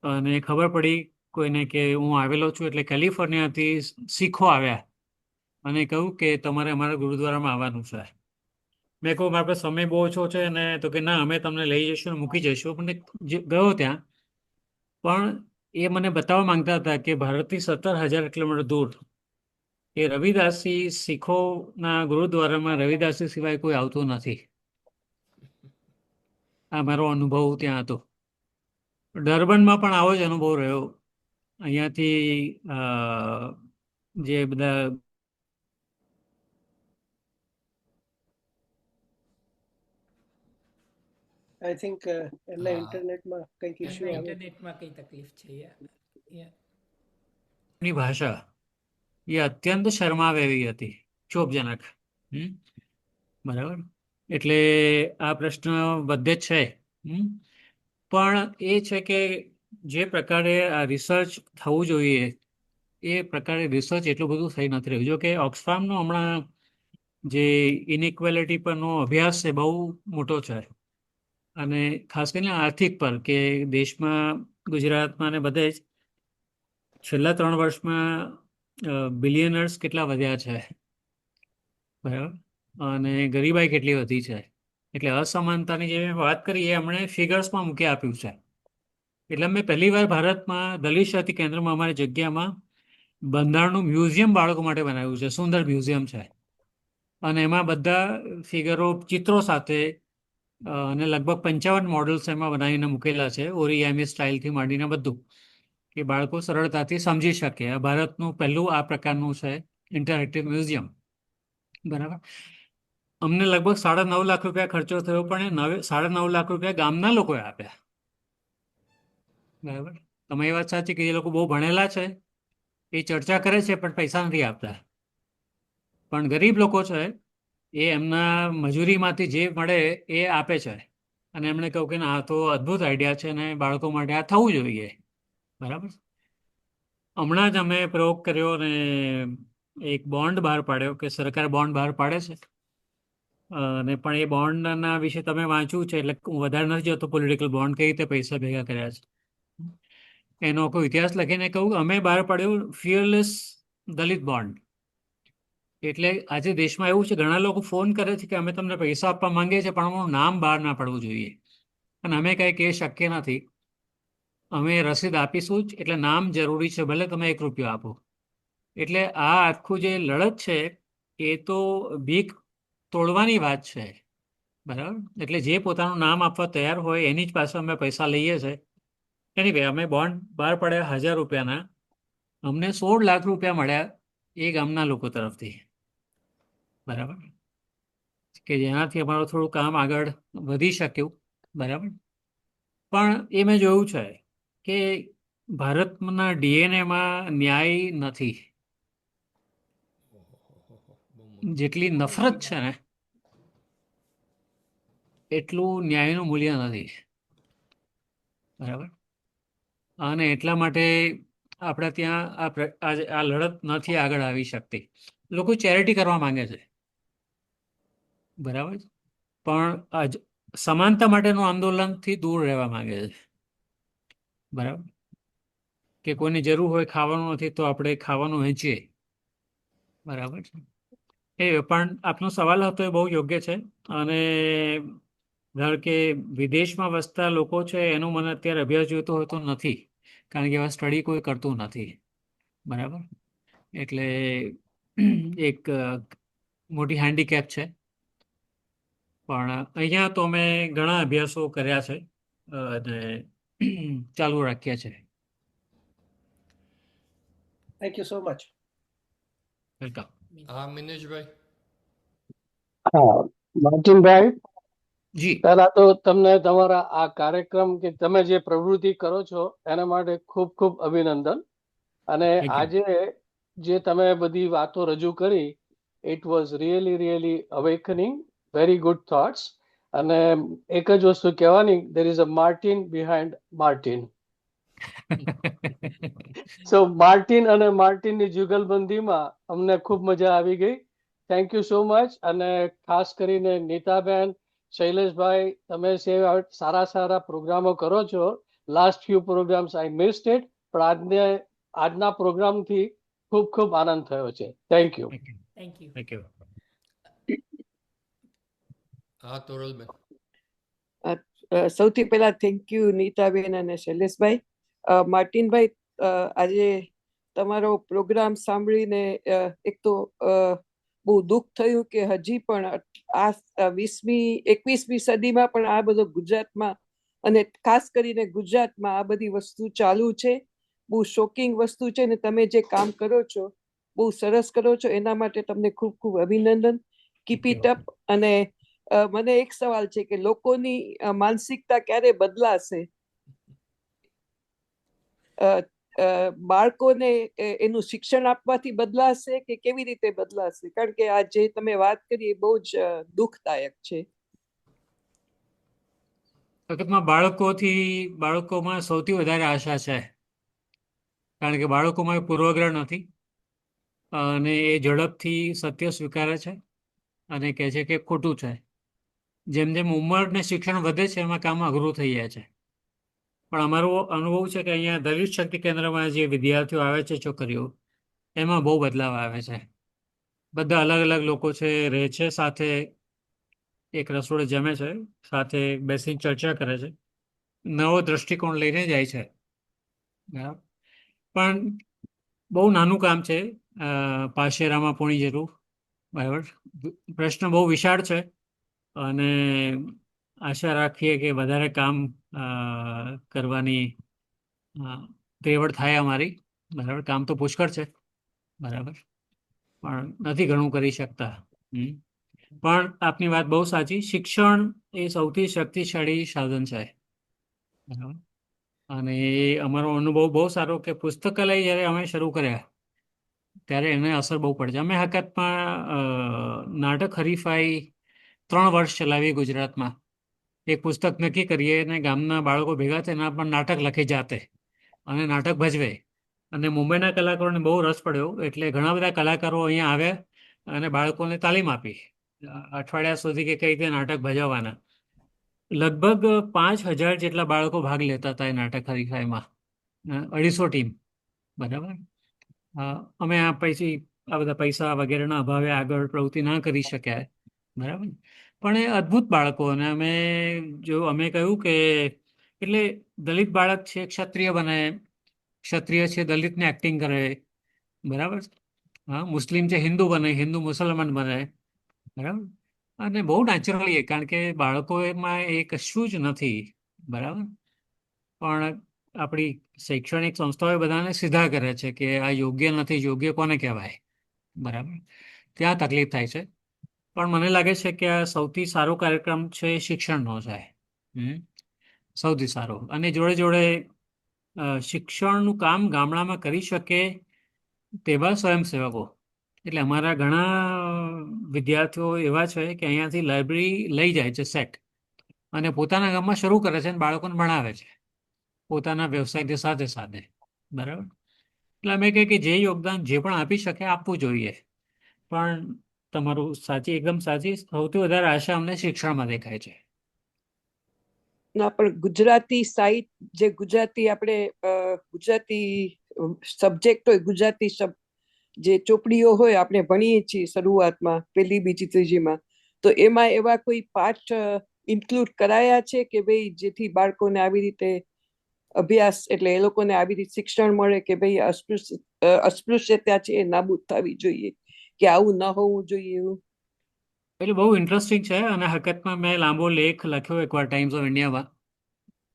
અને ખબર પડી કોઈને કે હું આવેલો છું, એટલે કેલિફોર્નિયાથી શીખો આવ્યા અને કહ્યું કે તમારે અમારા ગુરુદ્વારામાં આવવાનું છે. મેં કહું મારા પાસે સમય બહુ ઓછો છે, ને તો કે ના, અમે તમને લઈ જઈશું ને મૂકી જઈશું. મને ગયો ત્યાં, પણ એ મને બતાવવા માંગતા હતા કે ભારતથી 17,000 કિલોમીટર દૂર એ રવિદાસી શીખોના ગુરુદ્વારામાં રવિદાસી સિવાય કોઈ આવતું નથી. આ મારો અનુભવ ત્યાં હતો. ડર્બનમાં પણ આવો જ અનુભવ રહ્યો. અહીંયાથી જે બધા આઈ થિંક એમના હા. ઇન્ટરનેટમાં કંઈક ઇશ્યુ એમના આવે. ઇન્ટરનેટમાં કઈ તકલીફ છે ની ભાષા એ અત્યંત શરમાવે એવી હતી, ક્ષોભજનક. હમ બરાબર. એટલે આ પ્રશ્ન બધે જ છે. પણ એ છે કે જે પ્રકારે આ રિસર્ચ થવું જોઈએ એ પ્રકારે રિસર્ચ એટલું બધું થઈ નથી રહ્યું. જો કે ઓક્સફામનો હમણાં જે ઇનઇક્વેલિટી પરનો અભ્યાસ છે બહુ મોટો છે, અને ખાસ કરીને આર્થિક પર, કે દેશમાં ગુજરાતમાં ને બધે જ છેલ્લા 3 વર્ષમાં બિલિયનર્સ કેટલા વધ્યા છે, બરાબર, અને ગરીબાઈ કેટલી વધી છે. એટલે અસમાનતાની જે મેં વાત કરી એ હમણે ફિગર્સમાં મૂકી આપ્યું છે. એટલે મેં પહેલીવાર ભારતમાં દલિત શક્તિ કેન્દ્રમાં અમારી જગ્યામાં બંધારણનું મ્યુઝિયમ બાળકો માટે બનાવ્યું છે, સુંદર મ્યુઝિયમ છે. અને એમાં બધા ફિગરો ચિત્રો સાથે અને લગભગ 55 મોડલ્સ એમાં બનાવીને મૂકેલા છે, ઓરિયામી સ્ટાઇલથી માંડીને બધું, કે બાળકો સરળતાથી સમજી શકે. આ ભારતનું પહેલું આ પ્રકારનું છે ઇન્ટરેક્ટિવ મ્યુઝિયમ, બરાબર. અમને લગભગ 9.5 લાખ રૂપિયા ખર્ચો થયો, પણ એ 9.5 લાખ રૂપિયા ગામના લોકોએ આપ્યા, બરાબર. તમારી વાત સાચી કે એ લોકો બહુ ભણેલા છે, એ ચર્ચા કરે છે પણ પૈસા નથી આપતા. પણ ગરીબ લોકો છે એ એમના મજૂરીમાંથી જે મળે એ આપે છે. અને એમણે કહ્યું કે ના, આ તો અદ્ભુત આઈડિયા છે અને બાળકો માટે આ થવું જોઈએ, બરાબર. હમણાં જ અમે પ્રયોગ કર્યો અને એક બોન્ડ બહાર પાડ્યો, કે સરકાર બોન્ડ બહાર પાડે છે. અને પણ એ બોન્ડના વિશે તમે વાંચ્યું છે, એટલે હું વધારે નથી જતો પોલિટિકલ બોન્ડ કઈ રીતે પૈસા ભેગા કર્યા છે એનો કોઈ ઇતિહાસ લખીને કહું, અમે બહાર પાડ્યું ફિયરલેસ દલિત બોન્ડ. એટલે આજે દેશમાં એવું છે, ઘણા લોકો ફોન કરે છે કે અમે તમને પૈસા આપવા માંગીએ છીએ, પણ અમારું નામ બહાર ના પડવું જોઈએ. અને અમે કંઈક એ શક્ય નથી, અમે રસીદ આપીશું જ, એટલે નામ જરૂરી છે, ભલે તમે 1 રૂપિયો આપો. એટલે આ આખું જે લડત છે એ તો ભીખ તોડવાની વાત છે, બરાબર. એટલે જે પોતાનું નામ આપવા તૈયાર હોય એની જ પાસે અમે પૈસા લઈએ છીએ. એનીવે, અમે બોન્ડ બહાર પાડ્યા 1000 રૂપિયાના. અમને 16 લાખ રૂપિયા મળ્યા એ ગામના લોકો તરફથી, બરાબર, કે જેનાથી અમારું થોડું કામ આગળ વધી શક્યું, બરાબર. પણ એ મેં જોયું છે કે ભારતના ડીએનએમાં ન્યાય નથી. બહુ મોટું. જેટલી નફરત છે ને એટલું ન્યાયનું મૂલ્ય નથી, બરાબર. અને એટલા માટે આપણે ત્યાં આ લડત નથી આગળ આવી શકતી. લોકો ચેરિટી કરવા માંગે છે, બરાબર, પણ આજ સમાનતા માટેનું આંદોલનથી દૂર રહેવા માંગે છે, બરાબર. કે કોઈને જરૂર હોય, ખાવાનું નથી તો આપણે ખાવાનું વહેંચીએ, બરાબર. પણ આપનો સવાલ હતો એ બહુ યોગ્ય છે. અને ધારો કે વિદેશમાં વસતા લોકો છે એનું મને અત્યારે અભ્યાસ જોઈતો હોય તો નથી, કારણ કે એવા સ્ટડી કોઈ કરતું નથી, બરાબર. એટલે એક મોટી હેન્ડીકેપ છે. પણ અહીંયા તો અમે ઘણા અભ્યાસો કર્યા છે અને ચાલુ રાખ્યા છે. Thank you so much. Welcome. હા, મિનેશભાઈ. હા, માર્ટિનભાઈ, જી. પહેલા તો તમને તમારા આ કાર્યક્રમ કે તમે જે પ્રવૃત્તિ કરો છો એના માટે ખૂબ ખૂબ અભિનંદન. અને Thank you. આજે જે તમે બધી વાતો રજૂ કરી, it was really awakening, very good thoughts. અને એક જ વસ્તુ કહેવાની, there is a Martin behind Martin. So Martin અને માર્ટિનની જુગલબંધીમાં અમને ખૂબ મજા આવી ગઈ. Thank you so much. અને ખાસ કરીને નીતાબેન, શૈલેષભાઈ, તમે સારા પ્રોગ્રામો કરો છો. Last few programs I missed it, પણ આજના પ્રોગ્રામથી ખૂબ ખૂબ આનંદ થયો છે. Thank you. Thank you. Thank you. હા, તોરલબેન. સૌથી પહેલા થેન્ક યુ નીતાબેન અને શૈલેષભાઈ. માર્ટિનભાઈ, આજે તમારો પ્રોગ્રામ સાંભળીને એક તો બહુ દુઃખ થયું કે હજી પણ આ 21મી સદીમાં પણ આ બધો ગુજરાતમાં, અને ખાસ કરીને ગુજરાતમાં આ બધી વસ્તુ ચાલુ છે. બહુ શોકિંગ વસ્તુ છે, ને તમે જે કામ કરો છો બહુ સરસ કરો છો, એના માટે તમને ખૂબ ખૂબ અભિનંદન. Keep it up. અને મને એક સવાલ છે કે લોકોની માનસિકતા ક્યારે બદલાશે? અ, બાળકોને એનું શિક્ષણ આપવાથી બદલાશે કે કેવી રીતે બદલાશે? કારણ કે આ જે તમે વાત કરી એ બહુ જ દુઃખદાયક છે. હકીકતમાં બાળકોમાં સૌથી વધારે આશા છે, કારણ કે બાળકોમાં પૂર્વગ્રહ નથી અને એ ઝડપથી સત્ય સ્વીકારે છે અને કહે છે કે ખોટું છે. જેમ જેમ ઉંમર ને શિક્ષણ વધે છે એમાં કામ અઘરું થઈ જાય છે. પણ અમારો અનુભવ છે કે અહીંયા દલિત શક્તિ કેન્દ્રમાં જે વિદ્યાર્થીઓ આવે છે, છોકરીઓ, એમાં બહુ બદલાવ આવે છે. બધા અલગ અલગ લોકો છે, રહે છે સાથે, એક રસોડે જમે છે, સાથે બેસીને ચર્ચા કરે છે, નવો દ્રષ્ટિકોણ લઈને જાય છે. બરાબર. પણ બહુ નાનું કામ છે, પાશેરામાં પોણી જેટલું. બરાબર. પ્રશ્ન બહુ વિશાળ છે અને આશા રાખીએ કે વધારે કામ કરવાની ત્રેવડ થાય અમારી. બરાબર. કામ તો પુષ્કળ છે. બરાબર. પણ નથી ઘણું કરી શકતા. પણ આપની વાત બહુ સાચી. શિક્ષણ એ સૌથી શક્તિશાળી સાધન છે. બરાબર. અને એ અમારો અનુભવ બહુ સારો કે પુસ્તકાલય જ્યારે અમે શરૂ કર્યા ત્યારે એને અસર બહુ પડે છે. અમે હકીકતમાં નાટક હરીફાઈ 3 વર્ષ ચલાવી ગુજરાતમાં. એક પુસ્તક નક્કી કરીએ અને ગામના બાળકો ભેગા થઈને એના પર નાટક લખી જાતે અને નાટક ભજવે. અને મુંબઈના કલાકારોને બહુ રસ પડ્યો, એટલે ઘણા બધા કલાકારો અહીંયા આવ્યા અને બાળકોને તાલીમ આપી અઠવાડિયા સુધી કે કઈ રીતે નાટક ભજવવાના. લગભગ 5,000 જેટલા બાળકો ભાગ લેતા હતા એ નાટક હરીફાઈમાં. 250 ટીમ. બરાબર. અમે આ બધા પૈસા વગેરેના અભાવે આગળ પ્રવૃત્તિ ના કરી શક્યા. બરાબર. પણ એ અદ્ભુત બાળકો, અને અમે કહ્યું કે એટલે દલિત બાળક છે ક્ષત્રિય બને, ક્ષત્રિય છે દલિતને એક્ટિંગ કરે. બરાબર. હા, મુસ્લિમ છે હિન્દુ બને, હિન્દુ મુસલમાન બને. બરાબર. અને બહુ નેચરલી, કારણ કે બાળકોમાં એ કશું જ નથી. બરાબર. પણ આપણી શૈક્ષણિક સંસ્થાઓ બધાને સીધા કરે છે કે આ યોગ્ય નથી. યોગ્ય કોને કહેવાય? બરાબર. ત્યાં તકલીફ થાય છે. પણ મને લાગે છે કે આ સૌથી સારો કાર્યક્રમ છે શિક્ષણનો છે. સૌથી સારો. અને જોડે જોડે શિક્ષણનું કામ ગામડામાં કરી શકે તેવા સ્વયંસેવકો. એટલે અમારા ઘણા વિદ્યાર્થીઓ એવા છે કે અહીંયાથી લાઇબ્રેરી લઈ જાય છે સેટ, અને પોતાના ગામમાં શરૂ કરે છે અને બાળકોને ભણાવે છે પોતાના વ્યવસાયની સાથે સાથે. બરાબર. એટલે અમે કહીએ કે જે યોગદાન જે પણ આપી શકે આપવું જોઈએ. પણ તમારું એકદમ સાચી, સૌથી વધારે આશા અમને શિક્ષણમાં દેખાય છે. ના, પણ ગુજરાતી સાહિત્ય, જે ગુજરાતી આપણે ગુજરાતી સબ્જેક્ટ હોય, ગુજરાતી જે ચોપડીઓ હોય આપણે ભણીએ છીએ શરૂઆતમાં, પહેલી, બીજી, ત્રીજીમાં, તો એમાં એવા કોઈ પાઠ ઇન્ક્લુડ કરાયા છે કે ભાઈ જેથી બાળકોને આવી રીતે અભ્યાસ, એટલે એ લોકોને આવી રીતે શિક્ષણ મળે કે ભાઈ અસ્પૃશ્યતા છે એ નાબૂદ થવી જોઈએ, કે આવું ન હોવું જોઈએ એવું? એટલે બહુ ઇન્ટરેસ્ટિંગ છે. અને હકીકતમાં મેં લાંબો લેખ લખ્યો એકવાર ટાઈમ્સ ઓફ ઇન્ડિયામાં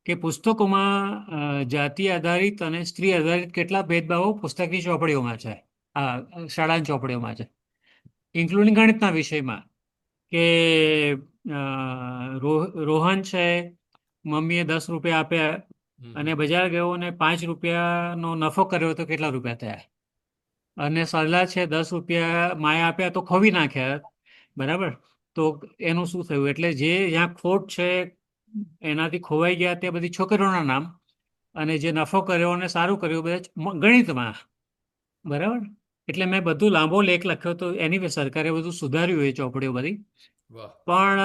કે પુસ્તકોમાં જાતિ આધારિત અને સ્ત્રી આધારિત કેટલા ભેદભાવો પુસ્તકની ચોપડીઓમાં છે, શાળાની ચોપડીઓમાં છે, ઇન્ક્લુડિંગ ગણિતના વિષયમાં. કે રોહન છે, મમ્મીએ 10 રૂપિયા આપ્યા અને બજાર ગયો અને 5 રૂપિયાનો નફો કર્યો તો કેટલા રૂપિયા થયા? અને સરલા છે, 10 રૂપિયા માએ આપ્યા તો ખોવી નાખ્યા. બરાબર. તો એનું શું થયું? એટલે જે જ્યાં ખોટ છે એનાથી ખોવાઈ ગયા તે બધી છોકરીઓના નામ, અને જે નફો કર્યો અને સારું કર્યું બધા ગણિતમાં. બરાબર. એટલે મેં બધું લાંબો લેખ લખ્યો તો એની સરકારે બધું સુધાર્યું એ ચોપડીઓ બધી. પણ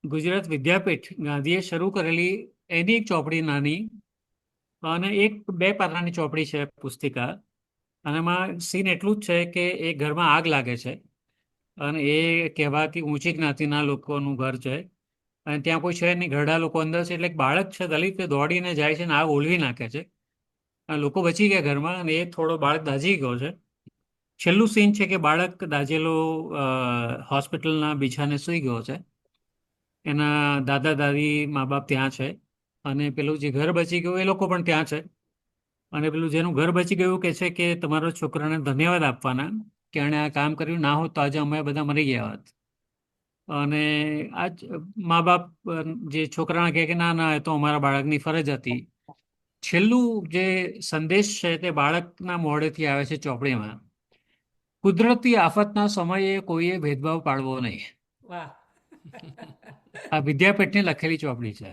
ગુજરાત વિદ્યાપીઠ ગાંધીએ શરૂ કરેલી એની એક ચોપડી નાની, અને 1-2 પાનાની ચોપડી છે પુસ્તિકા, અને એમાં સીન એટલું જ છે કે એ ઘરમાં આગ લાગે છે અને એ કહેવાતી ઊંચી જ્ઞાતિના લોકોનું ઘર છે અને ત્યાં કોઈ છે નહીં, ઘરડા લોકો અંદર છે. એટલે એક બાળક છે દલિત, એ દોડીને જાય છે અને આગ ઓલવી નાખે છે. અને લોકો બચી ગયા ઘરમાં, અને એ થોડો બાળક દાઝી ગયો છે. છેલ્લું સીન છે કે બાળક દાઝેલો હોસ્પિટલના બિછાને સૂઈ ગયો છે. એના દાદા દાદી મા બાપ ત્યાં છે, અને પેલું જે ઘર બચી ગયું એ લોકો પણ ત્યાં છે. અને પેલું જેનું ઘર બચી ગયું કહે છે કે તમારા છોકરાને ધન્યવાદ આપવાના કે એણે આ કામ કર્યું, ના હોત તો આજે અમે બધા મરી ગયા હોત. અને આ મા બાપ જે છોકરાને કહે કે ના ના એ તો અમારા બાળકની ફરજ હતી. છેલ્લું જે સંદેશ છે તે બાળકના મોઢેથી આવે છે ચોપડીમાં. કુદરતી આફતના સમયે કોઈએ ભેદભાવ પાડવો નહીં. વાહ. આ વિદ્યાપીઠની લખેલી ચોપડી છે.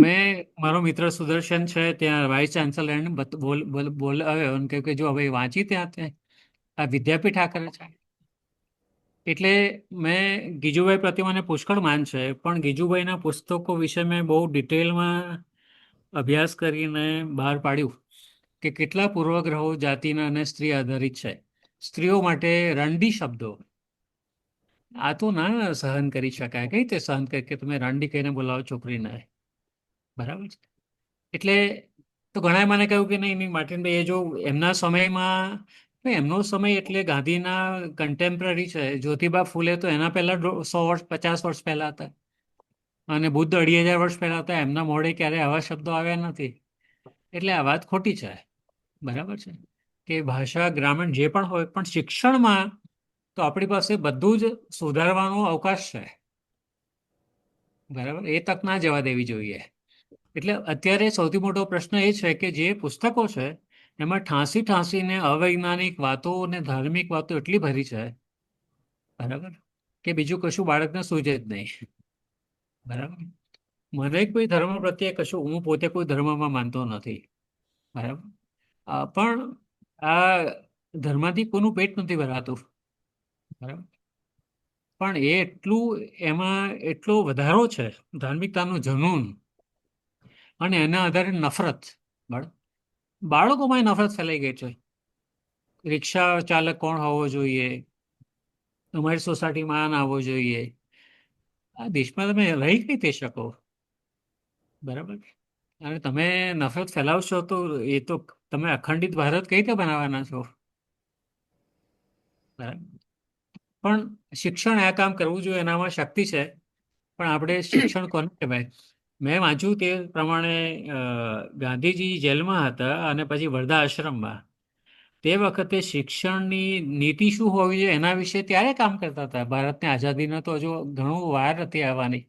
મેં મારો મિત્ર સુદર્શન છે ત્યાં વાઇસ ચાન્સલર એને બોલાવ્યો અને કહ્યું કે જો હવે વાંચી ત્યાં આ વિદ્યાપીઠ આ કરે છે. એટલે મેં ગીજુભાઈ પ્રત્યે મને પુષ્કળ માન છે, પણ ગીજુભાઈના પુસ્તકો વિશે મેં બહુ ડિટેલમાં અભ્યાસ કરીને બહાર પાડ્યું કે કેટલા પૂર્વગ્રહો જાતિના અને સ્ત્રી આધારિત છે. સ્ત્રીઓ માટે રંડી શબ્દો આ તો ના સહન કરી શકાય. કઈ રીતે સહન કરી કે તમે રાંડી કહીને બોલાવો છોકરીને? બરાબર છે. એટલે તો ઘણાએ મને કહ્યું કે નહીં નહીં માર્ટિનભાઈ, એ જો એમના સમયમાં, એમનો સમય એટલે ગાંધીના કન્ટેમ્પરરી છે. જ્યોતિબા ફૂલે તો એના પહેલા 100 વર્ષ 50 વર્ષ પહેલા હતા, અને બુદ્ધ 2500 વર્ષ પહેલા હતા. એમના મોઢે ક્યારે આવા શબ્દો આવ્યા નથી. એટલે આ વાત ખોટી છે. બરાબર છે કે ભાષા ગ્રામીણ જે પણ હોય, પણ શિક્ષણમાં તો આપણી પાસે બધું જ સુધારવાનો અવકાશ છે. બરાબર, એ તક ના જવા દેવી જોઈએ. એટલે અત્યારે સૌથી મોટો પ્રશ્ન એ છે કે જે પુસ્તકો છે એમાં ઠાંસીને અવૈજ્ઞાનિક વાતો અને ધાર્મિક વાતો એટલી ભરી છે, બરાબર, કે બીજું કશું બાળકને સૂઝે જ નહીં. બરાબર. મને કોઈ ધર્મ પ્રત્યે કશું, હું પોતે કોઈ ધર્મમાં માનતો નથી. બરાબર. પણ આ ધર્મથી કોઈનું પેટ નથી ભરાતું. બરાબર. પણ એ એટલું, એમાં એટલો વધારો છે ધાર્મિકતાનું જનૂન, અને એના આધારે નફરત. બરાબર. બાળકોમાં નફરત ફેલાઈ ગઈ છે. રિક્ષા ચાલક કોણ હોવો જોઈએ, તમારી સોસાયટીમાં આ ના આવવો જોઈએ. આ દેશમાં તમે રહી કઈ રીતે શકો? બરાબર. અને તમે નફરત ફેલાવશો તો એ તો તમે અખંડિત ભારત કઈ રીતે બનાવવાના છો? બરાબર. પણ શિક્ષણ આ કામ કરવું જોઈએ, એનામાં શક્તિ છે. પણ આપણે શિક્ષણ કોને કહેવાય? મેં વાંચ્યું તે પ્રમાણે ગાંધીજી જેલમાં હતા અને પછી વર્ધા આશ્રમમાં. તે વખતે શિક્ષણની નીતિ શું હોવી જોઈએ એના વિશે ત્યારે કામ કરતા હતા. ભારતની આઝાદીનો તો હજુ ઘણું વાર હતી આવવાની,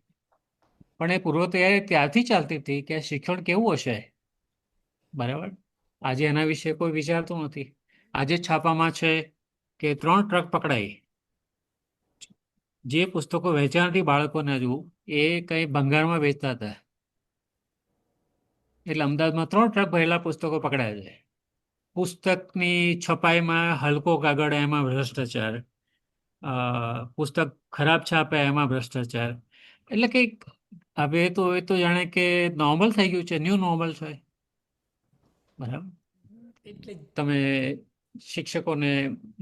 પણ એ પૂર્વ તૈયારી ત્યારથી ચાલતી હતી કે શિક્ષણ કેવું હશે. બરાબર. આજે એના વિશે કોઈ વિચારતું નથી. આજે છાપામાં છે કે 3 ટ્રક પકડાઈ. જે પુસ્તકો વેચ્યા નથી બાળકોને હજુ, એ કંઈ ભંગારમાં વેચતા હતા. એટલે અમદાવાદમાં 3 ટ્રક ભરેલા પુસ્તકો પકડાયા છે. પુસ્તકની છપાઈમાં હલકો કાગળ, એમાં ભ્રષ્ટાચાર. પુસ્તક ખરાબ છાપે એમાં ભ્રષ્ટાચાર. એટલે કંઈક હવે એ તો જાણે કે નોર્મલ થઈ ગયું છે, ન્યૂ નોર્મલ છે. બરાબર. એટલે તમે શિક્ષકોને,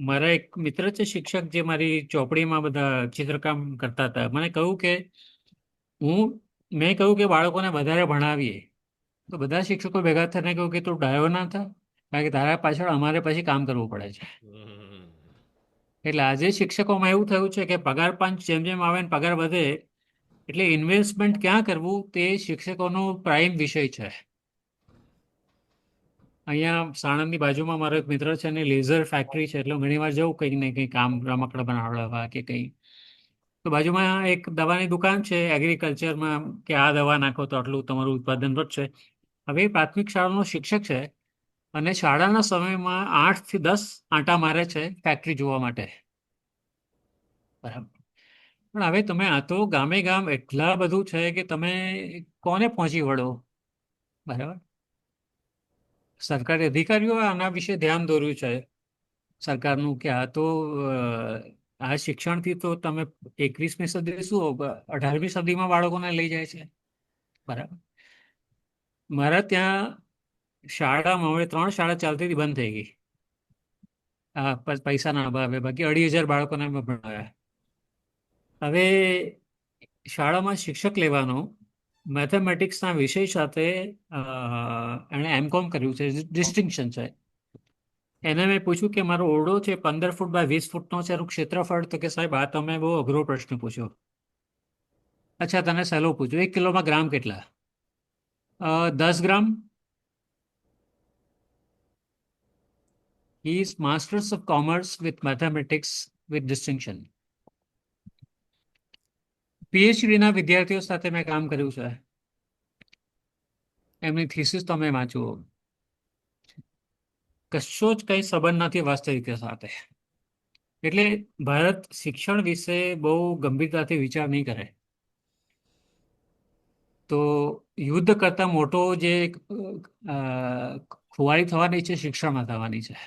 મારા એક મિત્ર છે શિક્ષક, જે મારી ચોપડીમાં બધા ચિત્રકામ કરતા હતા. મને કહ્યું કે મેં કહ્યું કે બાળકોને વધારે ભણાવીએ, તો બધા શિક્ષકો ભેગા થઈને કહ્યું કે તું ડાયો ના થા, કારણ કે તારા પાછળ અમારે પછી કામ કરવું પડે છે. એટલે આજે શિક્ષકોમાં એવું થયું છે કે પગાર પંચ જેમ જેમ આવે ને પગાર વધે એટલે ઇન્વેસ્ટમેન્ટ ક્યાં કરવું તે શિક્ષકોનો પ્રાઇમ વિષય છે. અહીંયા સાણંદની બાજુમાં મારો એક મિત્ર છે, એની લેઝર ફેક્ટરી છે. એટલે ઘણી વાર જવું કંઈક ને કંઈ કામ રમકડા બનાવડાવવા કે કંઈ. તો બાજુમાં એક દવાની દુકાન છે એગ્રીકલ્ચરમાં, કે આ દવા નાખો તો આટલું તમારું ઉત્પાદન વધશે. હવે એ પ્રાથમિક શાળાનો શિક્ષક છે અને શાળાના સમયમાં 8 થી 10 આંટા મારે છે ફેક્ટરી જોવા માટે. બરાબર. પણ હવે તમે આ તો ગામે ગામ એટલા બધું છે કે તમે કોને પહોંચી વળો? બરાબર. સરકારી અધિકારીઓ આના વિશે ધ્યાન દોર્યું છે સરકારનું કે આ તો આ શિક્ષણથી તો તમે 21મી સદી શું 18મી સદીમાં બાળકોને લઈ જાય છે. બરાબર. મારા ત્યાં શાળામાં હવે 3 શાળા ચાલતી હતી, બંધ થઈ ગઈ પૈસાના અભાવે. બાકી 2500 બાળકોને અમે ભણાવ્યા. હવે શાળામાં શિક્ષક લેવાનો મેથેમેટિક્સના વિષય સાથે એણે M.Com કર્યું છે, ડિસ્ટિંક્શન છે. એને મેં પૂછ્યું કે મારો ઓરડો છે 15 ફૂટ બાય 20 ફૂટનો છે, એનું ક્ષેત્રફળ. તો કે સાહેબ આ તમે બહુ અઘરો પ્રશ્ન પૂછ્યો. અચ્છા તને સહેલો પૂછ્યો, 1 કિલોમાં ગ્રામ કેટલા? 10 ગ્રામ. He is Masters of Commerce with Mathematics with distinction. પીએચડીના વિદ્યાર્થીઓ સાથે મેં કામ કર્યું છે. એમની થીસીસ તમે વાંચો, કશો જ કંઈ સંબંધ નથી વાસ્તવિકતા સાથે. એટલે ભારત શિક્ષણ વિશે બહુ ગંભીરતાથી વિચાર નહીં કરે. તો યુદ્ધ કરતા મોટો જે ખુવારી થવાની છે, શિક્ષણમાં થવાની છે.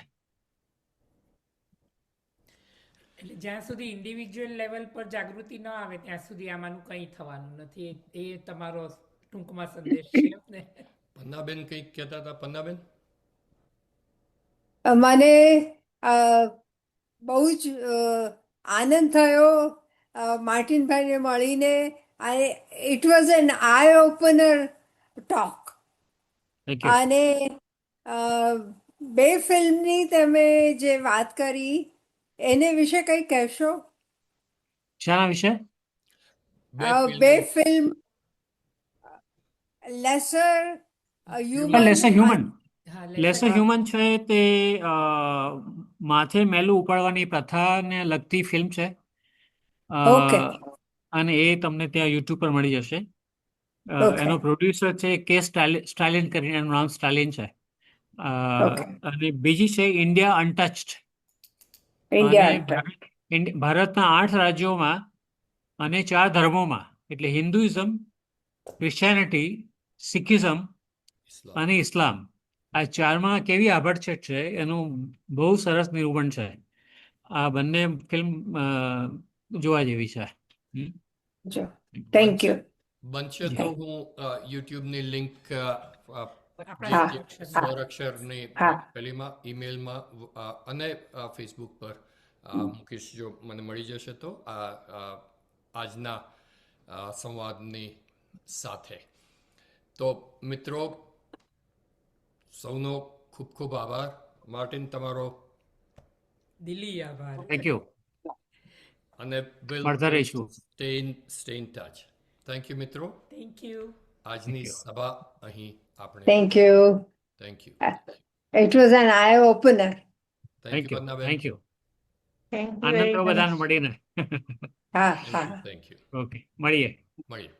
એટલે જ્યાં સુધી ઇન્ડિવિજ્યુઅલ લેવલ પર જાગૃતિ ન આવે ત્યાં સુધી આમાંનું કંઈ થવાનું નથી. એ તમારો ટૂંકમાં સંદેશ છે ને. પન્નાબેન કંઈક કહેતા હતા. પન્નાબેન, મને અ, બહુ જ આનંદ થયો માર્ટિનભાઈને મળીને. It was an eye opener talk. Thank you. અને બે ફિલ્મની તમે જે વાત કરી એને વિશે કંઈ કહેશો? શાના વિશે? બે બે ફિલ્મો. Film laser Human. Laser human. હા, લેસર હ્યુમન છે તે માથે મેલું ઉપાડવાની પ્રથાને લગતી ફિલ્મ છે. Okay. અને એ તમને ત્યાં યુટ્યુબ પર મળી જશે. Okay. એનો પ્રોડ્યુસર છે કે સ્ટાલિન કરીને, એનું નામ સ્ટાલિન છે. Okay. અને બીજી છે ઇન્ડિયા અનટચ્ડ. ઇન્ડિયા. ભારતના 8 રાજ્યોમાં અને 4 ધર્મોમાં, એટલે હિન્દુઇઝમ, ક્રિશ્ચિયાનિટી, સિખિઝમ ઇસ્લામ. અને ઇસ્લામ, આ 4માં કેવી આભડછટ છે એનું બહુ સરસ નિરૂપણ છે. આ બંને ફિલ્મ જોવા જેવી છે. Thank you. બનશે તો હું યુટ્યુબની લિંક આપણા જે સ્વરક્ષર. સ્વરક્ષરની હા. પેલીમાં ઈમેલમાં અને ફેસબુક પર મૂકીશ. જો મને મળી જશે તો આજના સંવાદની સાથે. તો મિત્રો, સૌનો ખૂબ ખૂબ આભાર. માર્ટિન, તમારો દિલી આભાર. Thank you. અને મળતા રહીશું. Stay in touch. Thank you મિત્રો. Thank you. આજની Thank you. સભા અહીં આપણે thank you. Thank you. It was an eye opener. Thank you Pannaben. Thank you. Thank you આનંદ વેરી થયો મચ. બધાને મળીને. હા હા. Thank you. ઓકે, મળીએ. મળીએ.